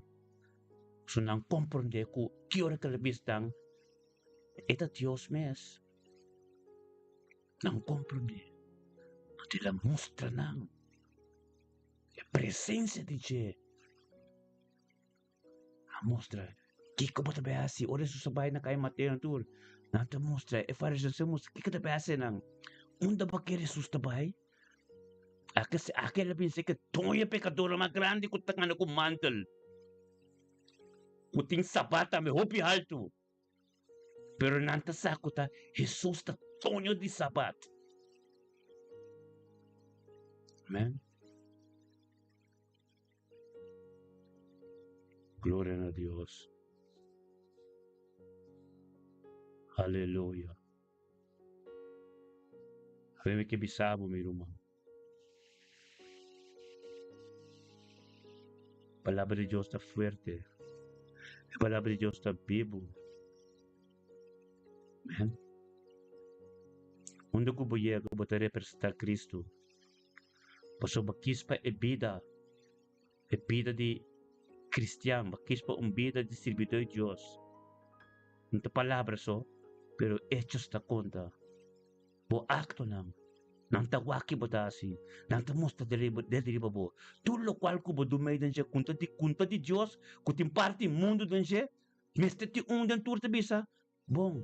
S3: So nang komprende ko kiyora kalabistang ita Dios mes. Nang komprende. At ila mustra nang. E presença de Dieu. A mostra. Kiko ba tabi asi? Ora susabay na kayo Mateo tur. Nata mostra, e fariseu mostra, que base nang? Unda ba que Jesus tabay? Aquela pensa que tonha pecadora mais grande que tá com mantel. Que tem sapata me hopi alto. Pero nanta saco ta Jesus ta tonho de sabat. Amen. Glória a Deus. Aleluia. Vem que bisabo, meu irmão. A palavra de Deus está forte. A palavra de Deus está vivo. Amen. Onde que eu vou representar Cristo? Paso bakispa é vida de cristiano, bakispa vida de servidor de Deus. Não tem palavra só, pero hechos da conta. Bo acto não tá waki bota assim, não tá mostra deriva bo. Tudo lo qual que bo do meio de conta de Deus, que tem parte mundo de Meste ti den turta bisa. Bom,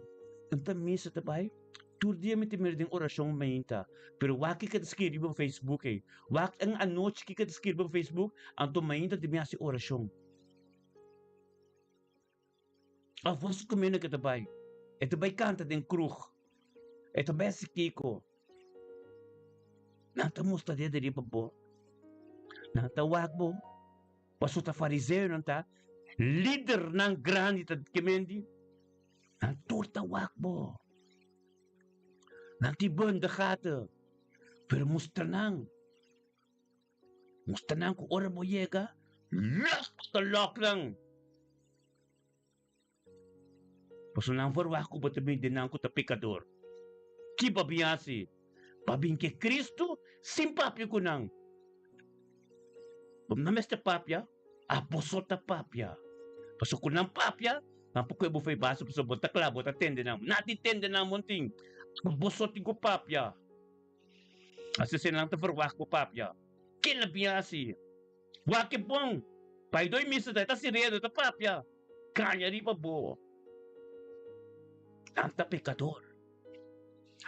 S3: então missa também. Tur dia me temer din oração mainta. Pero waki ka descrever no Facebook eh. Wak ang anoche que descrever no Facebook, anto mainta de minha oração. A voz comendo que também. E também canta den cruz. E também se kiko. Nanta mostra dia de riba bo. Nanta wak bo. Pasuta fariseu nanta. Líder ng grande ta kemendi. Nanturta wak bo. Nanti benda kata. Pero mustanang ko ora mo yega. Lak lang. Pasunang farwa ko batabi din ko ta pecador. Ki babiasi. Babing ke Cristo, simpapyo ko nang. Names ta papya, aposot ta papya. Pasok ko ng papya, napo ko bufay baso sa bota klabo ta tende nang. Nati tende nang munting. Bosot ko papya. Asisin lang ta farwa ko papya. Kila biasi. Waki pong. Paidoy misa ta siredo ta papya. Kanya ri pa bo. Anta pecador.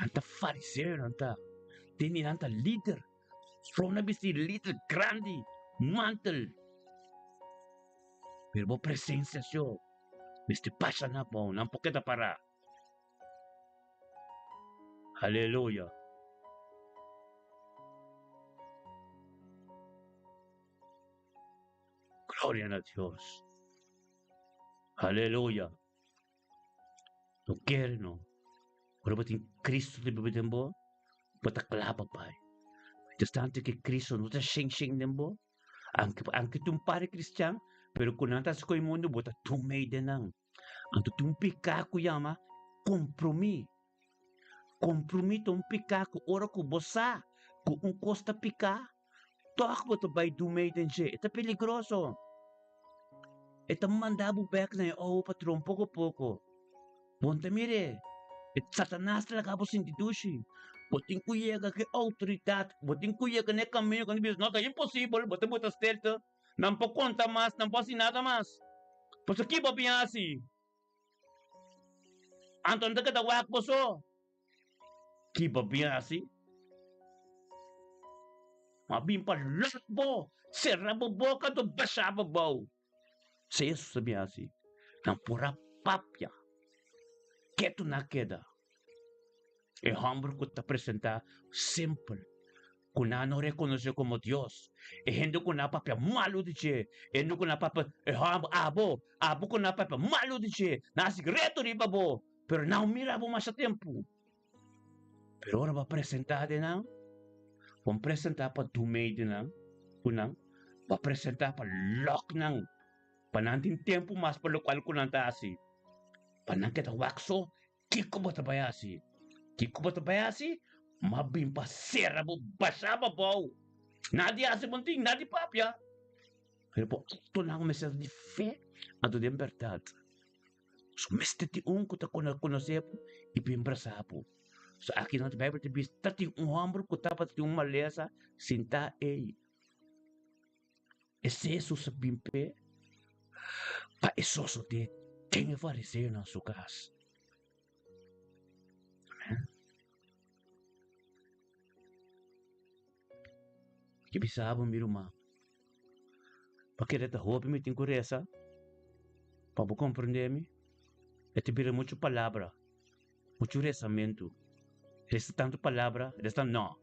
S3: Anta fariseo anta. Tini anta leader. From na bisi leader grande. Mantel. Pero bo presencia siyo. Misti pasya na po. Nampo kita para. Aleluya. Gloria a Dios. Aleluya. No quiere, no. Pero bating Cristo te bibigyan mo, pataklaba pa. Bastante que Cristo no te shing mo. Ang kitong pare Kristiyan, pero kung nantas ko yung mundo, bota tumay din ang. Ang tutumpi ka ko yama, kompromi. Kompromi tumpi ka ko, ora ko bosa. Kung costa pika, toak mo to bay dumay din siya. Ito peligroso. Ito mandabo back na yung patron poko. Ponte mire, Satanas talaga po sintidushi. Boting kuya ka kay autoridad, boting kuya ka na kami, kung ibig nota, impossible, boting butas telto, nampo konta mas, nampo sinada mas. Pues aquí ba biyasi? Anton da kada wak po so. Kiba biyasi? Mabimpa lakbo, serabo boka to basaba baw. Sa Jesus sa biyasi, ng pura papya. Keto na queda. E humble ko te presenta simple. Kuna no reconoce como Dios. E hendo ko na papya malo di che. Hendo ko na papya abo ko na papya malo di che. Nasi reto ri babo. Pero não mira bo mas sa tempo. Pero ora ba presenta de na? Pon presenta pa dumay de na. Kunang ba presenta pa lock nang. Panantin tempo mas pa lokal ko nang taasi. Panang kita wakso, kiko ba tabayasi? Kiko ba tabayasi? Mabimpa sera mo basaba baw. Nadi asi munting, nadi papya. Pero po, ito na ako mesaj de fe, ato de verdad. So, meste ti ko ta kunase po, ipimbrasa po. So, akin ang Bible ti bis, tati humble ko tapat ti malesa, sinta e. Ese Jesus sa bimpe, pa esoso ti, quem é fariseu na sua casa? Amém? Ibisabo miruma. Pakireta hope me tem cureza. Para compreender-me. É te vira muita palavra. Muito rezamento. Resta tanto palavra. Resta não.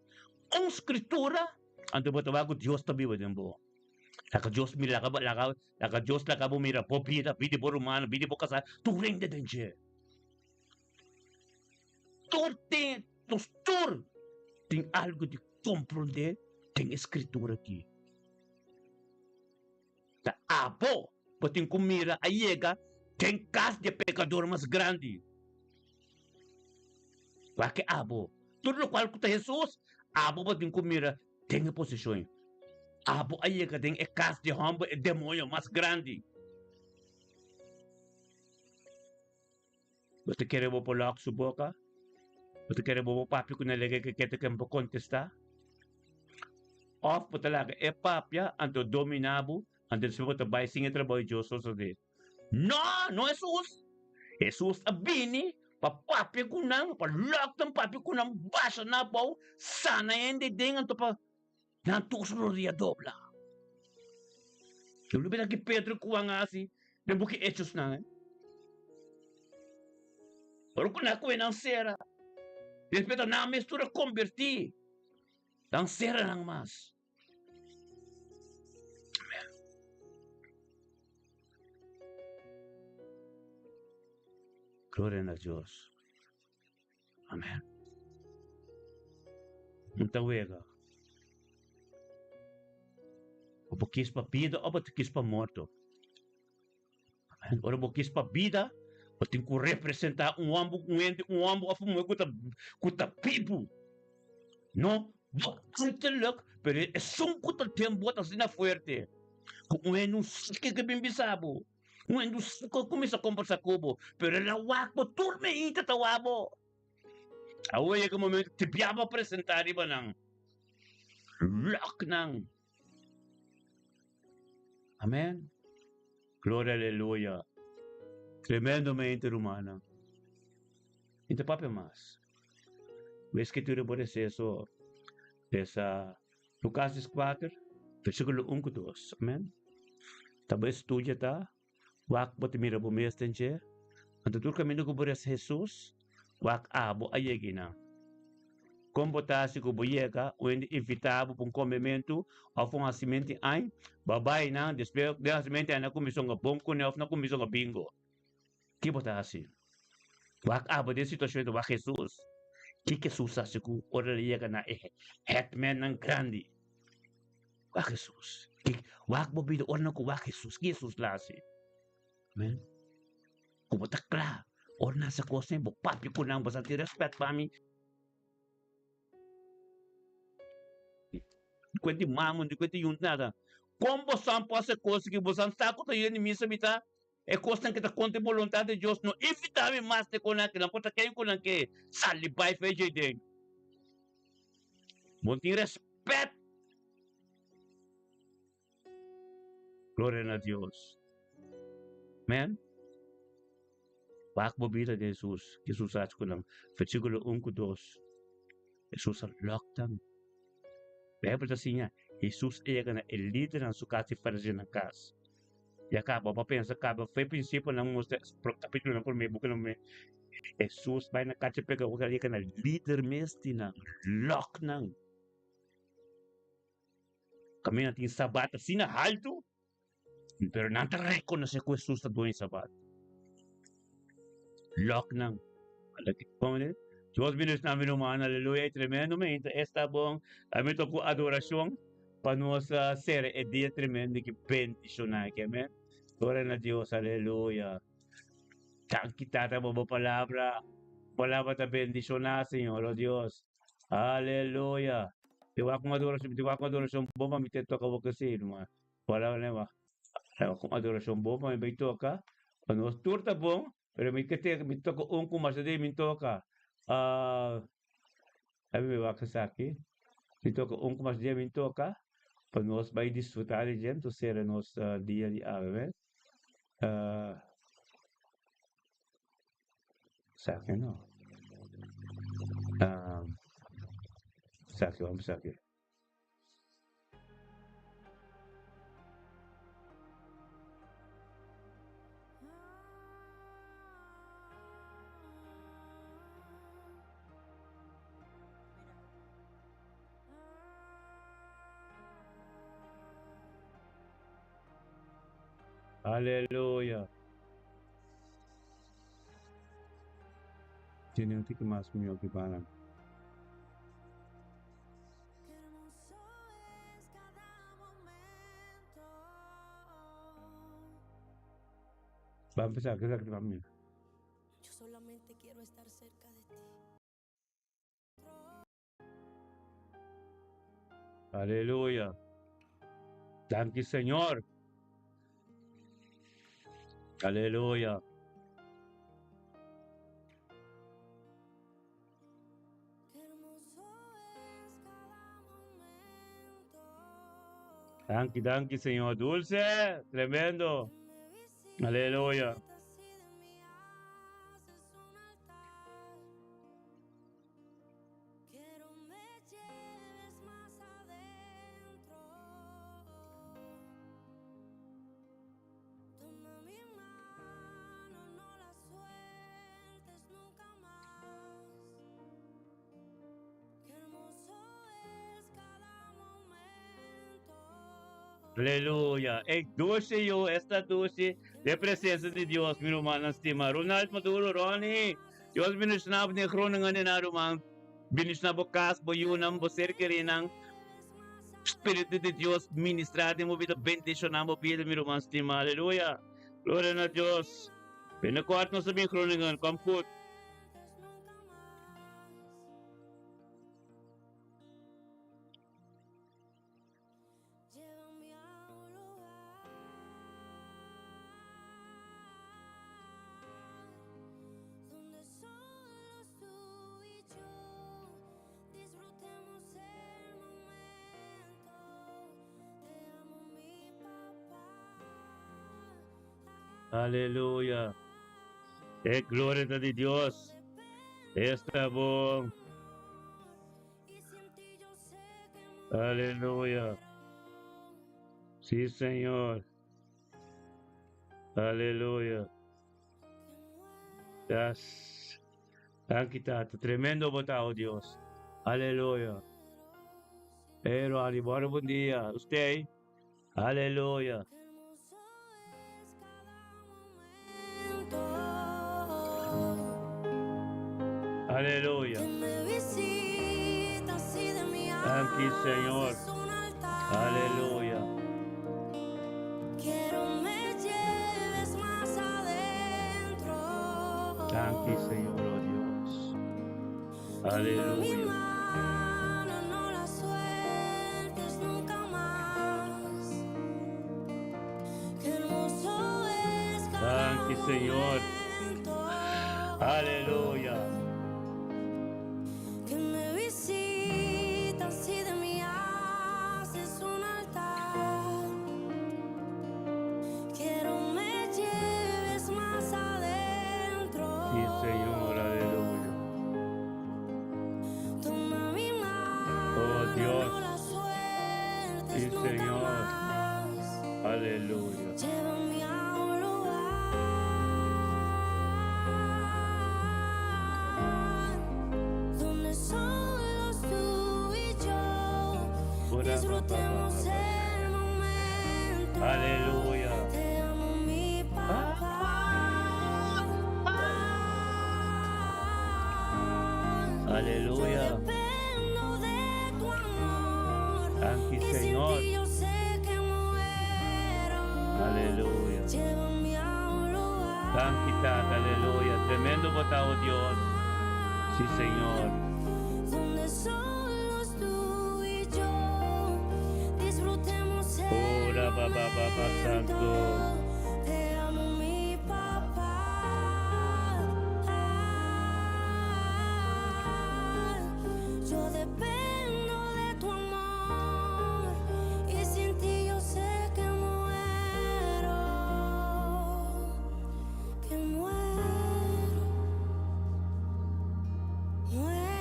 S3: Com escritura. Ando botawa ko Dios tabi wadembo. Laka Dios mi laka Dios laka bo mira po pida bidi bo romano bidi bo kasal turing de denje. Tur tem algo de compreender tem escritura aqui. Ta abo potin kumira ayega tem cas de pecador mais grande. Qualquer abo. Tudo o qual que Jesus abo potin kumira tem posição. Abo ayega tem cas de homem e demônio mais grande. Você quer bo polak su boca? Você quer bo papi ko nalagay que te kempo contestar? Of po talaga e papia anto dominabo anto se bota bay singa trabalho Diyos so de. No Jesus. Jesus abini pa papi ko nang pa lock ng papi ko nang basa na po sana hindi ding anto pa nantusuro ria dobla. Yung lubi na ki Pedro kuha nga si nabuki etos na Pero kung nakuha ng sera, respeto na mistura converti. Ang sera lang mas. Amen. Gloria na Diyos. Amen. Muntawega. O bukis pa vida o bukis pa morto. Amen. O bukis pa vida, o tem que representar ambo afumo kuta pibu. No, look, pero é só kuta tempo assim na fuerte. Kung não que bimbisabo. Não ko começa a conversar com pero la wako turme ita tawabo. Away ka momento tibiaba apresentar iba nang lock nang. Amen. Gloria aleluya. Tremendamente humana. Inte papi mas. O escritura por eso essa Lucas 4, versículo 1 e 2. Amen. Taba estudia ta. Wak po timira po mestenche. Ang tutur kami ko por Jesus. Wak abo ayegi na. Kombotasi ko boyega o invitado para comimento ou um assimento ai babai na despejo de assimento na comissão a bom com na comissão a bingo. Que botasi? Wak abo de situação do Jesus. Que Jesus assim que ora liga na hetman ng grande. Wak Jesus. Wak bo bido ora ko wak Jesus. Que Jesus lasi. Amen. Kumatakla. Ora na sa kosen bo papi ko nang basta respect pa mi. Kwenti mamon di kwenti yung nada. Como você pode coisa que você está com ele em missa mita é coisa que está contra a vontade de Deus não evitável mais de conar que não pode quem conar que sali pai fez de muito respeito. Glória a Deus. Amen. Bakbo vida de Jesus. Jesus acha que não. Versículo 1 e 2. Jesus lockdown. Bíblia assim, Jesus é o líder na sua casa e fazer na casa. E acaba, para pensar, acaba, foi princípio, não mostra, capítulo não por meio, porque não me, Jesus vai na casa e pega o que é líder mesmo, na lock não. Caminha tem sabat, assim, na alto, pero não te reconhece que Jesus está doendo sabat. Lock não. Como é? Dios bendice namin naman, hallelujah, tremendamente, está bom, kami ito po adorasyon, paano sa sere, dia tremendo, que bendición na, amen, gloria na Dios, hallelujah, tan kitata mo ba palabra ta bendición na, Señor, oh Dios, hallelujah, diwa kong adorasyon, bomba, miteto ka wakasi, wala na ba, kung adorasyon bomba, may ito ka, paano turta bom, pero may kete, mito ko masade, minto ka, sabi mo ba sa akin? Ito ko mas dia minto ka, pag nos vai disfrutar diyan to ser nos dia di ave. Sa akin no. Sa akin. Aleluya. Tiene un tico más mío que para.
S2: Qué hermoso es cada momento.
S3: Va a empezar, ¿qué es la que va a mí?
S2: Yo solamente quiero estar cerca de ti.
S3: Aleluya. Thank you, Señor. Aleluya.
S2: Qué hermoso es cada momento.
S3: Thank you, Señor. Dulce, tremendo. Aleluya.
S2: Así de mí haces un altar. Quiero me lleves más adentro. Toma mi mano, no la sueltes nunca más. Qué hermoso es cada momento.
S3: Aleluya. Dulce yo, esta dulce de presença de Deus, meu irmão, estima. Ronald Maduro, Ronnie. Deus binisnab ni kroningan ni naruman. Binisnab kas bo yunam bo serkerinang. Espírito de Deus ministrado mo vida bendicionar mo vida, meu irmão, estima. Aleluya. Glória a Deus. Pinakuat no sa mi kroningan, comfort.
S2: Llévame a un lugar donde solos tú y yo disfrutemos el momento. Te amo, mi papá.
S3: Aleluya. Glória de Deus. Está bom.
S2: Y sin ti yo sé que
S3: Aleluya. Sí, Señor. Aleluya. Yes. Thank you, tremendo botado, Dios. Aleluya. Pero, ánimo, buen día. Usted. Aleluya. Aleluya. Thank you, Señor. Aleluya.
S2: Quiero me lleves más adentro.
S3: Thank you, Señor, oh Dios.
S2: Mi
S3: Aleluya.
S2: mano no la sueltes nunca más. Qué hermoso es cada
S3: Thank you, Señor.
S2: momento.
S3: Aleluya.
S2: Que me visitas y de mí haces un altar. Quiero me lleves más adentro.
S3: Sí, Señor, aleluya.
S2: Toma mi mano,
S3: Oh, Dios.
S2: no la sueltes
S3: Sí,
S2: nunca
S3: Señor.
S2: más.
S3: Aleluya.
S2: Llévame a un lugar donde solos tú y yo disfrutemos el momento.
S3: Aleluya.
S2: Te amo, mi papá.
S3: Aleluya.
S2: Yo dependo de tu amor.
S3: Thank you,
S2: Y sin
S3: Señor.
S2: ti yo sé que muero.
S3: Aleluya.
S2: Llévame a un lugar
S3: Thank you, Tata. Aleluya. Tremendo botado, Dios. Sí, Señor.
S2: donde solos tú y yo disfrutemos el
S3: Ora, Baba, Baba, Santo.
S2: Te amo, mi papá. Yo dependo de tu amor y sin ti yo sé que muero, que muero, muero.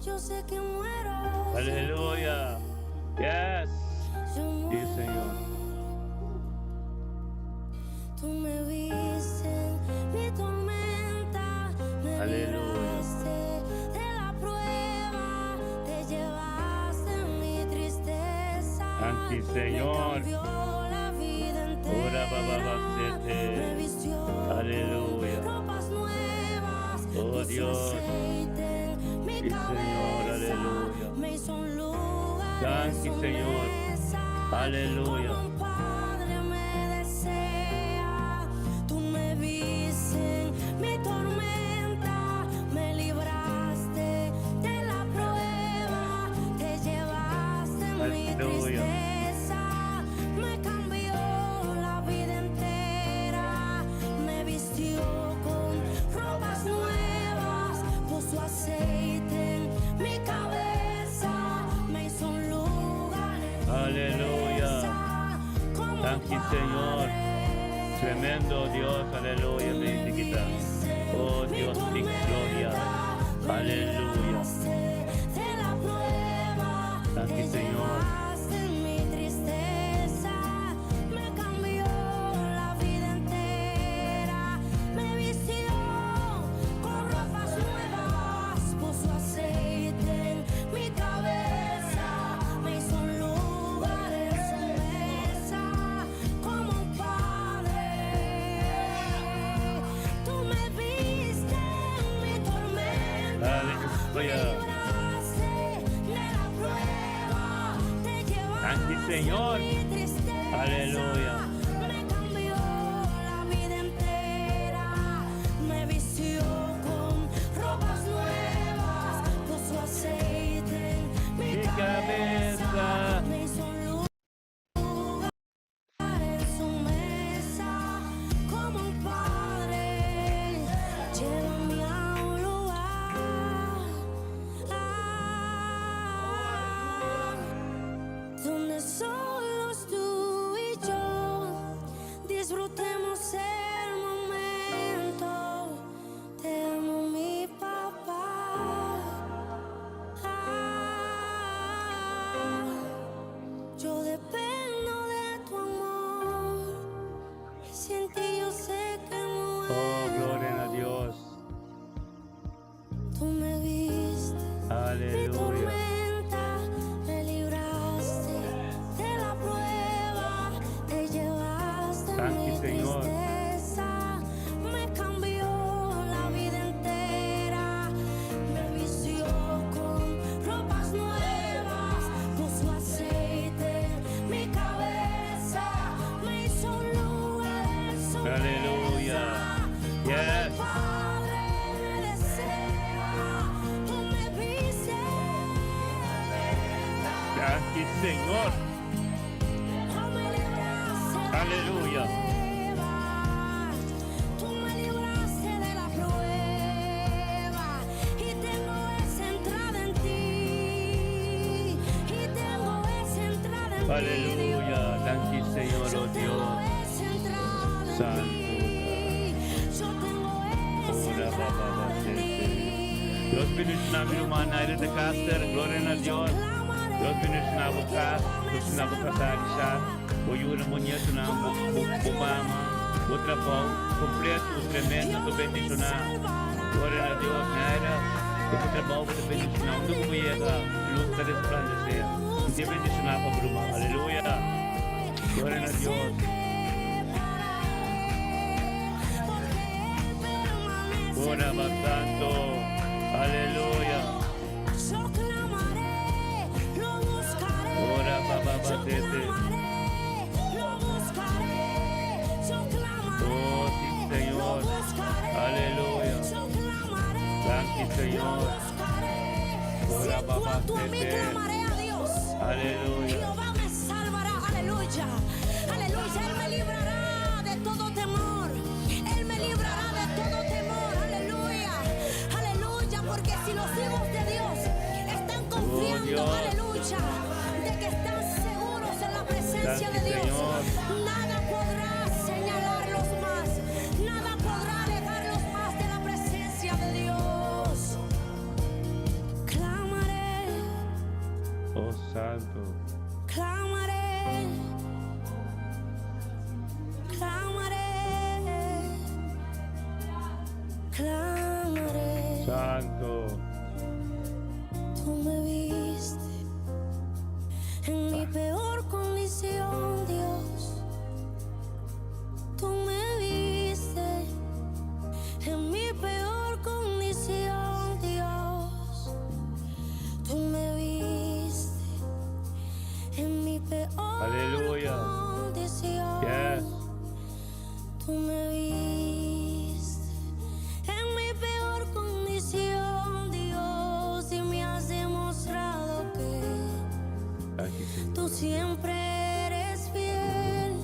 S2: Yo sé que muero.
S3: Aleluya. Yes.
S2: Yo
S3: Sí, Señor.
S2: Tú me viste en mi tormenta, me
S3: Aleluya.
S2: libraste de la prueba, te llevaste en mi tristeza.
S3: Thank you,
S2: Me
S3: Señor.
S2: cambió la
S3: Dios. Sí, Señor, aleluya. Thank you, Señor. Aleluya.
S2: Padre me desea, tú me viste en mi tormenta, me libraste de la prueba, te llevaste en mi
S3: Aleluya.
S2: tristeza, me cambió la vida entera, me vistió con ropas nuevas, puso aceite en mi cabeza, me hizo un lugar en
S3: Aleluya. Thank you, Señor. Tremendo Dios, aleluya, bendita. Oh Dios, mi gloria. Aleluya. Thank you, Señor.
S2: Mi tristeza me cambió la vida entera, me vistió con ropas nuevas, puso aceite en mi cabeza, me hizo un lugar en su mesa como un padre. Tú me viste en mi tormenta.
S3: Aleluya. Thank you, Señor. Aleluya.
S2: Me cambió la vida entera, me vistió con ropas nuevas, puso aceite en mi cabeza, me hizo un lugar en su mesa como un padre, llévame a un lugar donde solos tú y yo disfrutemos el momento. Te amo, mi papá. Yo dependo de tu amor. Sin ti yo sé que
S3: Oh,
S2: muero.
S3: gloria a Dios.
S2: Tú me viste. Mi
S3: Aleluya.
S2: tormenta, me libraste de la prueba, te llevaste en
S3: Thank you,
S2: mi
S3: Señor.
S2: tristeza, me cambió la vida entera, me vistió con ropas nuevas, puso aceite en mi cabeza, me hizo un lugar en su
S3: Aleluya.
S2: mesa.
S3: Yes.
S2: Padre me desea, tú me viste.
S3: Thank you, Señor. Aleluya.
S2: Tú me libraste de la prueba y tengo esa entrada en ti. Y tengo esa entrada en ti.
S3: Aleluya. Thank you, Señor,
S2: Yo
S3: oh
S2: tengo
S3: Dios.
S2: esa entrada en
S3: Santo.
S2: ti. Yo tengo esa
S3: Ora,
S2: entrada
S3: Baba,
S2: en ti.
S3: Dios bendice namin rumah nair de caster, gloria a Dios. Dios bendice na bukas, Dios na bukas sa o yun mo niya ito na bumama, o trabaho, kompleto, tremendo, to bendice na. Gloria a Dios, naira, ito trabaho, to bendice na. Undo kumiyega, luz na resplandece. Hindi bendice na ako rumah, aleluya. Gloria a Dios. Ora, Santo, aleluya.
S2: Yo clamaré, lo buscaré.
S3: Ora, Baba,
S2: Yo
S3: Batete.
S2: clamaré, lo buscaré. Yo clamaré,
S3: Oh, sí, Señor.
S2: lo buscaré.
S3: Aleluya.
S2: Yo clamaré,
S3: Thank you,
S2: lo
S3: Señor.
S2: buscaré. Si
S3: Ora,
S2: en
S3: Baba,
S2: cuanto a mí
S3: Tete.
S2: clamaré a Dios,
S3: Aleluya.
S2: Jehová me salvará. Aleluya. Aleluya. Él me librará de todo temor. Él me librará de todo temor. Aleluya. Aleluya. Porque si los hijos de Dios están confiando,
S3: Dios.
S2: aleluya, de que están seguros en la presencia
S3: Thank
S2: de
S3: you,
S2: Dios,
S3: Señor.
S2: nada podrá señalarlos más. Nada podrá alejarlos más de la presencia de Dios. Clamaré,
S3: Oh, Santo.
S2: clamaré, clamaré, clamaré.
S3: Santo.
S2: Tú me viste en mi peor condición, Dios. Tú me viste en mi peor condición. Tú me viste en mi peor condición, Dios, y me has demostrado que tú siempre eres fiel.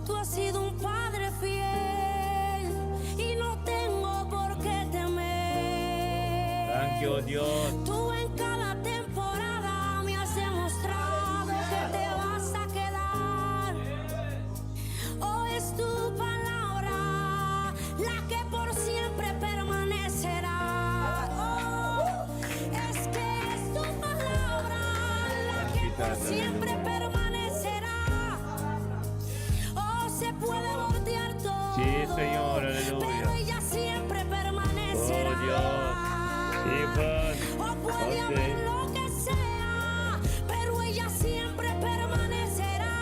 S2: Tú has sido un padre fiel y no tengo por qué temer.
S3: Gracias, Dios.
S2: Tú en cada temporada me has demostrado que te vas a quedar. Oh, es tu palabra la que por siempre permanecerá. Oh, es que es tu palabra la que por siempre permanecerá. Oh, se puede voltear todo.
S3: Sí, Señor, aleluya.
S2: Pero ella siempre permanecerá.
S3: Oh, Dios. Sí, pues.
S2: O puede haber lo que sea, pero ella siempre permanecerá.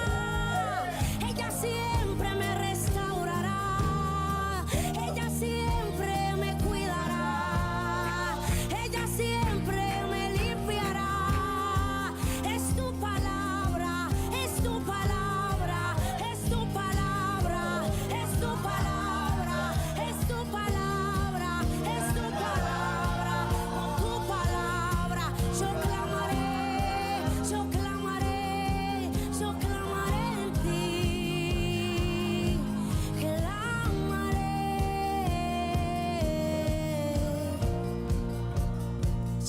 S2: Ella siempre me restaurará. Ella siempre me cuidará. Ella siempre me limpiará. Es tu palabra, es tu palabra, es tu palabra, es tu palabra, es tu palabra, es tu palabra. Con tu palabra yo clamaré, yo clamaré, yo clamaré en ti. Clamaré.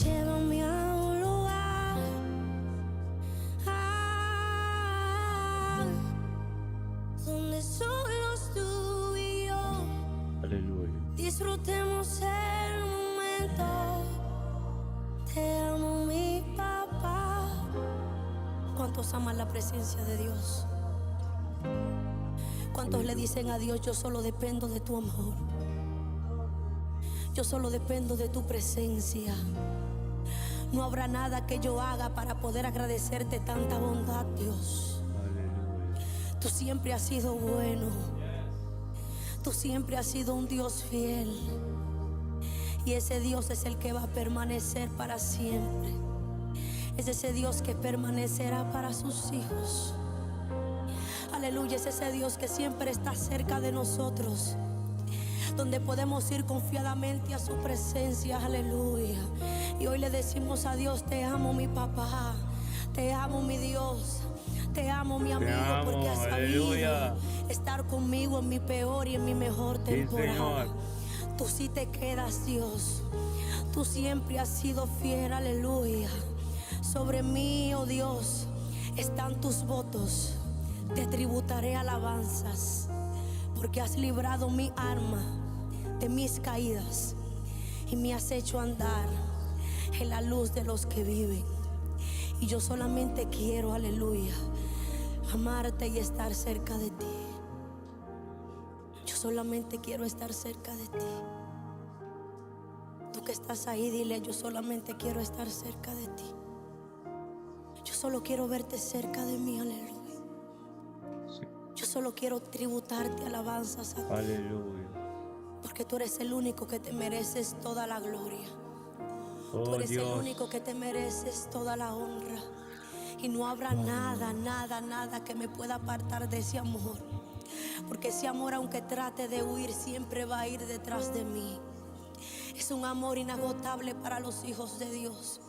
S2: Llévame a un lugar donde solos tú y yo
S3: Aleluya.
S2: disfrutemos el momento. Te amo, mi papá. ¿Cuántos aman la presencia de Dios? ¿Cuántos le dicen a Dios, yo solo dependo de tu amor? Yo solo dependo de tu presencia. No habrá nada que yo haga para poder agradecerte tanta bondad, Dios.
S3: Aleluya.
S2: Tú siempre has sido bueno. Tú siempre has sido un Dios fiel. Y ese Dios es el que va a permanecer para siempre. Es ese Dios que permanecerá para sus hijos. Aleluya, es ese Dios que siempre está cerca de nosotros, donde podemos ir confiadamente a su presencia. Aleluya. Y hoy le decimos a Dios, te amo, mi papá. Te amo, mi Dios. Te amo, mi amigo,
S3: amo,
S2: porque has sabido
S3: aleluya.
S2: estar conmigo en mi peor y en mi mejor
S3: Sí,
S2: temporada.
S3: Señor.
S2: Tú sí te quedas, Dios. Tú siempre has sido fiel, aleluya. Sobre mí, oh Dios, están tus votos. Te tributaré alabanzas, porque has librado mi alma de mis caídas y me has hecho andar en la luz de los que viven. Y yo solamente quiero, aleluya, amarte y estar cerca de ti. Yo solamente quiero estar cerca de ti. Tú que estás ahí, dile, yo solamente quiero estar cerca de ti. Yo solo quiero verte cerca de mí, aleluya. Yo solo quiero tributarte alabanzas a ti,
S3: Aleluya.
S2: porque tú eres el único que te mereces toda la gloria. Tú
S3: Oh,
S2: eres el
S3: Dios.
S2: único que te mereces toda la honra. Y no habrá nada que me pueda apartar de ese amor. Porque ese amor, aunque trate de huir, siempre va a ir detrás de mí. Es un amor inagotable para los hijos de Dios.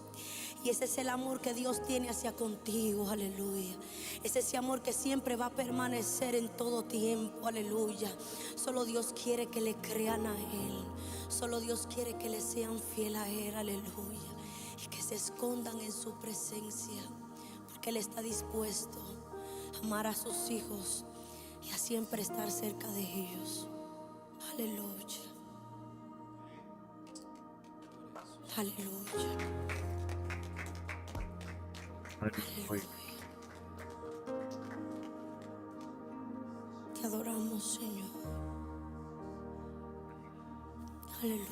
S2: Y ese es el amor que Dios tiene hacia contigo, aleluya. Es ese amor que siempre va a permanecer en todo tiempo, aleluya. Solo Dios quiere que le crean a Él. Solo Dios quiere que le sean fiel a Él, aleluya. Y que se escondan en su presencia, porque Él está dispuesto a amar a sus hijos y a siempre estar cerca de ellos. Aleluya. Aleluya.
S3: Aleluya.
S2: Te adoramos, Señor. Aleluya.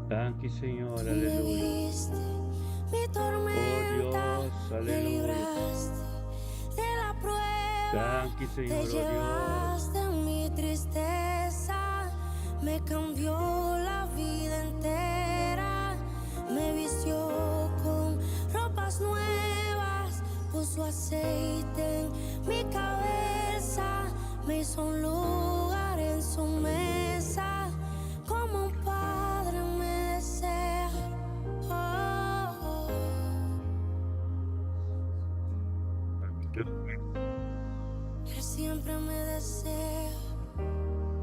S3: Thank you, Señor.
S2: Tú me
S3: Aleluya.
S2: viste mi tormenta,
S3: Oh, Dios,
S2: me
S3: aleluya.
S2: libraste de la prueba,
S3: Thank you, Señor,
S2: te
S3: oh Dios.
S2: llevaste en mi tristeza, me cambió la vida entera, me vistió con ropas nuevas, puso aceite en mi me hizo un lugar en su mesa, como un padre me desea. Oh, Él siempre me desea,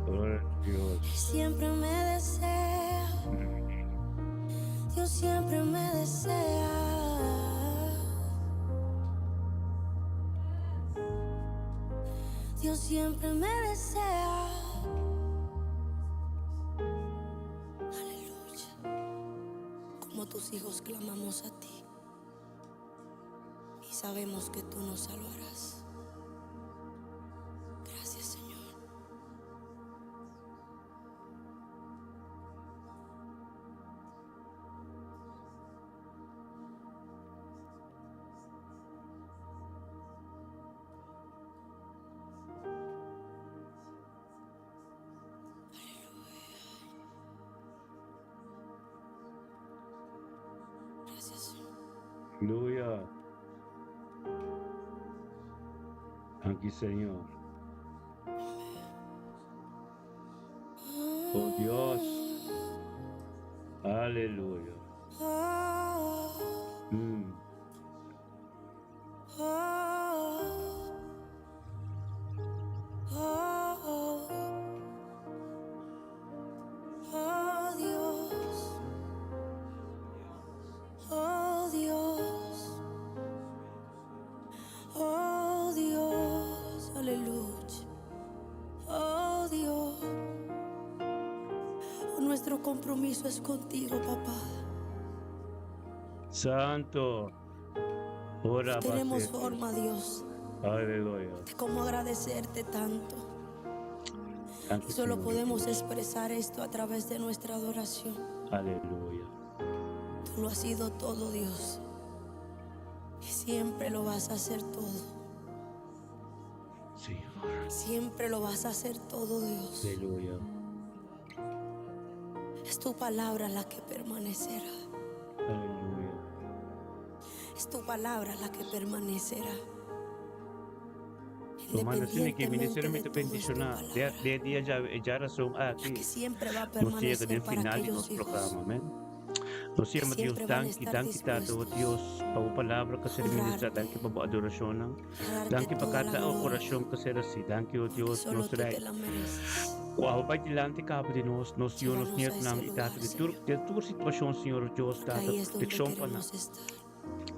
S3: Gloria a Dios.
S2: Él siempre me desea, Dios siempre me desea. Dios siempre me desea. Aleluya. Como tus hijos clamamos a ti y sabemos que tú nos salvarás. Gracias, Señor. Gracias, Señor.
S3: Aleluya. Aquí, Señor. Oh Dios. Aleluya. Mm.
S2: Oh Dios, oh Dios, oh Dios, aleluya, oh Dios, nuestro compromiso es contigo, papá.
S3: Santo. Ora
S2: Tenemos
S3: Basete.
S2: forma, Dios,
S3: Aleluya.
S2: de cómo agradecerte tanto.
S3: Thank
S2: Y
S3: you,
S2: solo
S3: Señor.
S2: podemos expresar esto a través de nuestra adoración.
S3: Aleluya.
S2: Tú lo has sido todo, Dios. Y siempre lo vas a hacer todo.
S3: Señor.
S2: Siempre lo vas a hacer todo, Dios.
S3: Aleluya.
S2: Es tu palabra la que permanecerá.
S3: Aleluya.
S2: Es tu palabra la que permanecerá.
S3: Tomando sini que
S2: Independientemente
S3: ministério
S2: de
S3: me
S2: todo, es tu
S3: pensionar.
S2: palabra,
S3: De dia já razão
S2: la
S3: aqui.
S2: que siempre va a
S3: Nos chega
S2: permanecer
S3: no
S2: para
S3: final do
S2: aquellos
S3: nosso
S2: hijos
S3: programa, amém? Nós chama Deus,
S2: siempre van a
S3: danke,
S2: estar
S3: danke tato,
S2: dispuestos
S3: Deus, para a palavra que será ministrada,
S2: honrarte,
S3: danke para a adoração,
S2: a darte
S3: danke para
S2: toda la
S3: cada
S2: gloria,
S3: coração que será assim, danke,
S2: que
S3: Deus,
S2: solo
S3: nos
S2: tú
S3: será.
S2: te la mereces.
S3: Qual vai dilante cabo de nós Senhor, nos
S2: Llévanos
S3: niat
S2: a ese
S3: nam e
S2: lugar,
S3: tato de
S2: Señor.
S3: tua situação, Senhor, Deus,
S2: Porque
S3: tato,
S2: ahí es donde
S3: proteção para nós.
S2: queremos estar.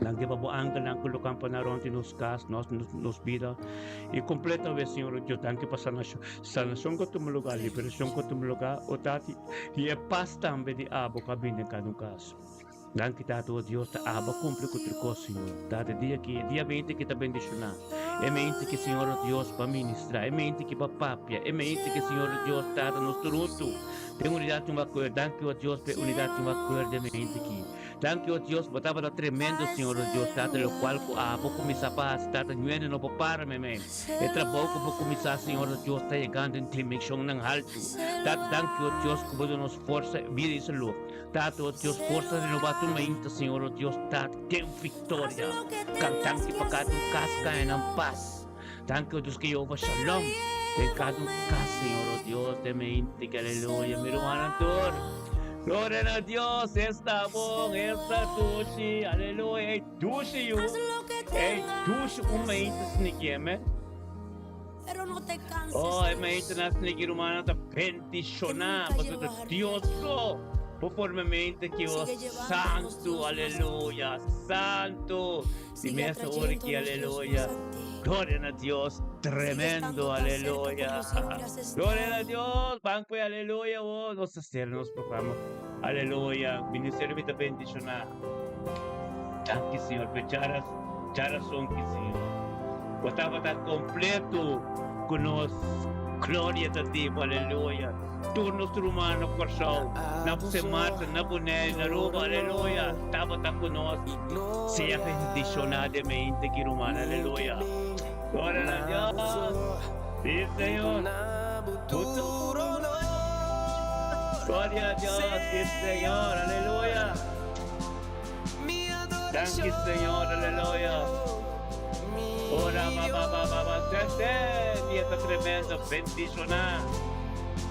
S3: Langge pa po angka lang kulukan pa naroon nos kas, nos vida. E completa ve, Senhor Deus, danke pa sa nasyon ko tumuluga, liberasyon ko tumuluga, o tati, e é paz tambe di abo kabine kanong kaso. Danke tato, Deus, ta aba cumple com o Senhor. Tati, dia 20 que ta bendicionar. É mente que, Senhor Deus, para ministrar. É mente que para papia. É mente que, Senhor Deus, tata nos turuto. Tem unidade uma coisa. Danke, Deus, pe unidade uma coisa de mente aqui. Danke, Deus, botava da tremendo, Senhor Deus, tata, o qual abo começar paz, tata, nuene no para me. E trabalho que vou começar, Senhor Deus, tá chegando em dimensão ng alto. Tata, danke, Deus, que vou nos força, vida e saúde. Tata, Deus, força de renovar tua mente, Senhor Deus, tata, tem vitória. Danke para cada casca e ng paz. Danke, Deus, que Jehová Shalom. Tem cada casa, Senhor Deus, de mente, que aleluia, miruanan tor. Gloria a Dios, está bom, está tushi, aleluia, tushi you,
S2: Haz lo que tengas
S3: tushi mente snikieme,
S2: pero no te canses.
S3: oh,
S2: Dios.
S3: mente nas sniki rumana ta bendicionar, porque Dios go, conformemente que o santo, aleluia, santo,
S2: Sigue
S3: dimesa ora que
S2: atrayéndonos,
S3: aleluia,
S2: Jesús, a ti.
S3: gloria a Dios, tremendo, aleluia, gloria a Dios, banco aleluia, oh, nos nos programa, aleluia, ministério me bendicionar. Danke, Senhor, pecharas son que, Senhor. Gostava de estar completo conosco. Glória a Ti, aleluia. Turnos humano, coração. Na semana, na bonita, na rua, aleluia. Estava conosco. Seja bendicionadamente, que humano, aleluia. Glória a Deus. Sim, Senhor. Glória a Deus, sim, Senhor, aleluia. Danke, Senhor, aleluia. Ora, baba, sete, fiesta tremenda, bendicionar.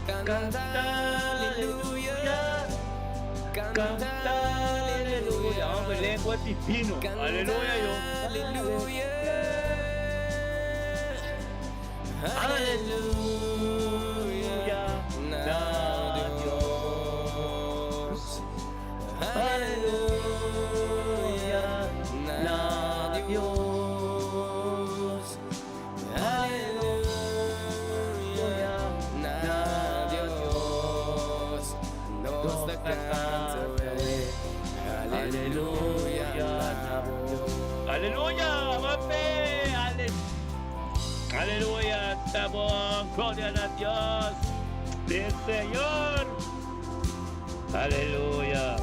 S3: Cantar, aleluya. Cantar, aleluya. Vamos, lengua divino. Aleluya, yo.
S1: Aleluya.
S3: Aleluya. Na Dios. Aleluya. Na Dios. Aleluya. Na Dios. Nos canta, aleluya. Aleluya, papi. Aleluya, estamos, gloria a Dios, sí, Señor. Aleluya,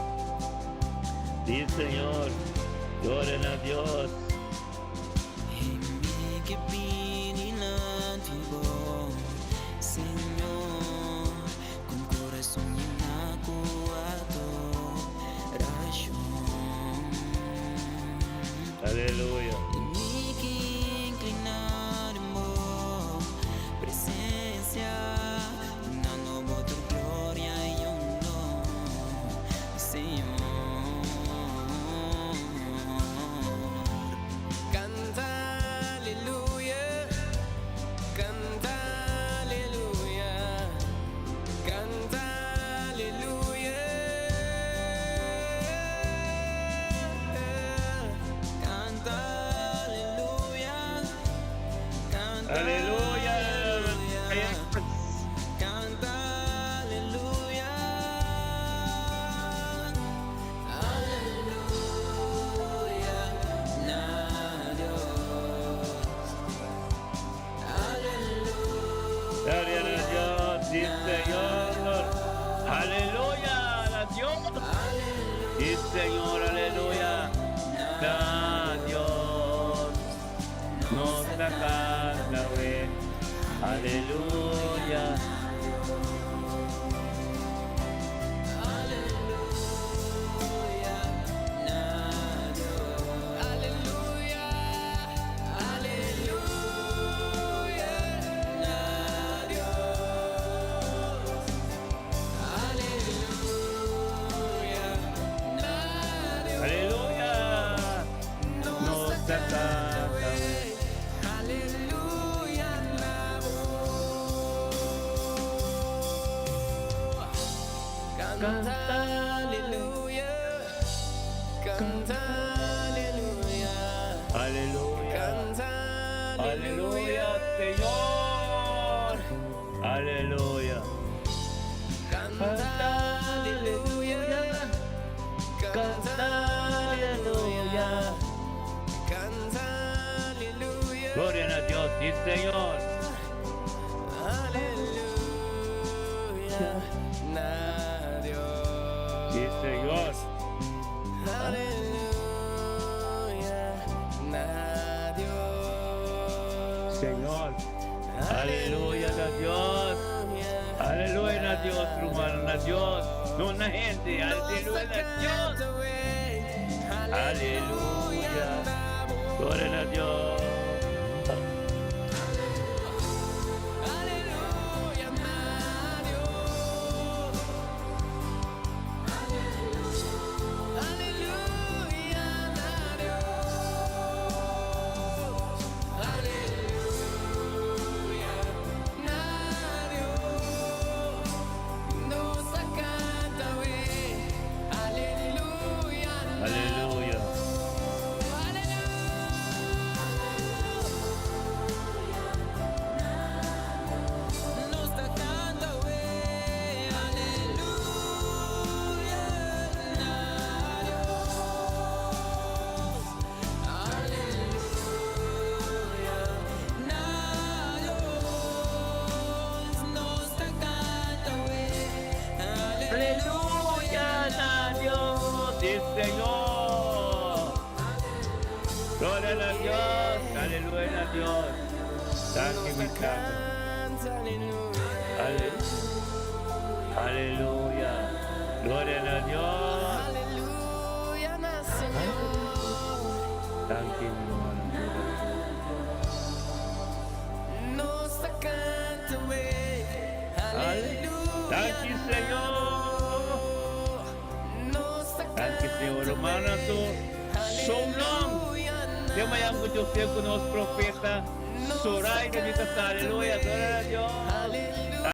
S3: sí, Señor, gloria a Dios.
S1: Que Señor, con corazón
S3: Aleluya. Aleluya.
S1: Canta aleluya. Aleluya. Na Dios. Aleluya.
S3: Gloria a Dios, sí, Señor. Aleluya, a Dios. Sí, Señor, aleluya. Da Dios. Nos saca la vez. Aleluya. Aleluya. Nos saca la vez.
S1: Canta aleluya, canta aleluya,
S3: Aleluya.
S1: canta
S3: Aleluya, Señor. Aleluya.
S1: canta aleluya, canta aleluya, canta aleluya.
S3: Gloria a Dios, sí, Señor.
S1: Aleluya, na Dios.
S3: Sí, Señor.
S1: Aleluya, na Dios.
S3: Señor. Aleluya, a Dios. Aleluya, a Dios, hermano, a Dios. No una gente. Aleluya, a Dios. Aleluya. Gloria a Dios.
S1: Aleluya, na Dios. Aleluya, na Dios. Aleluya, na Dios. Nos canta, aleluya, na
S3: Aleluya.
S1: Nos canta, aleluya, na Dios. Aleluya, na Dios. Nos canta,
S3: Aleluya, a Dios. Sí, Señor. Gloria a Dios. Aleluya, a Dios. Santificado. Aleluya. Gloria a Dios.
S1: Aleluya, na Señor.
S3: Thank you, Lord.
S1: Nos
S3: Thank you, Senhor. Thank you, Senhor. Romana to so long. Kaya mayang ko Diyos yung kunos profeta. Suray ka dito sa Hallelujah. Gloria a Dios.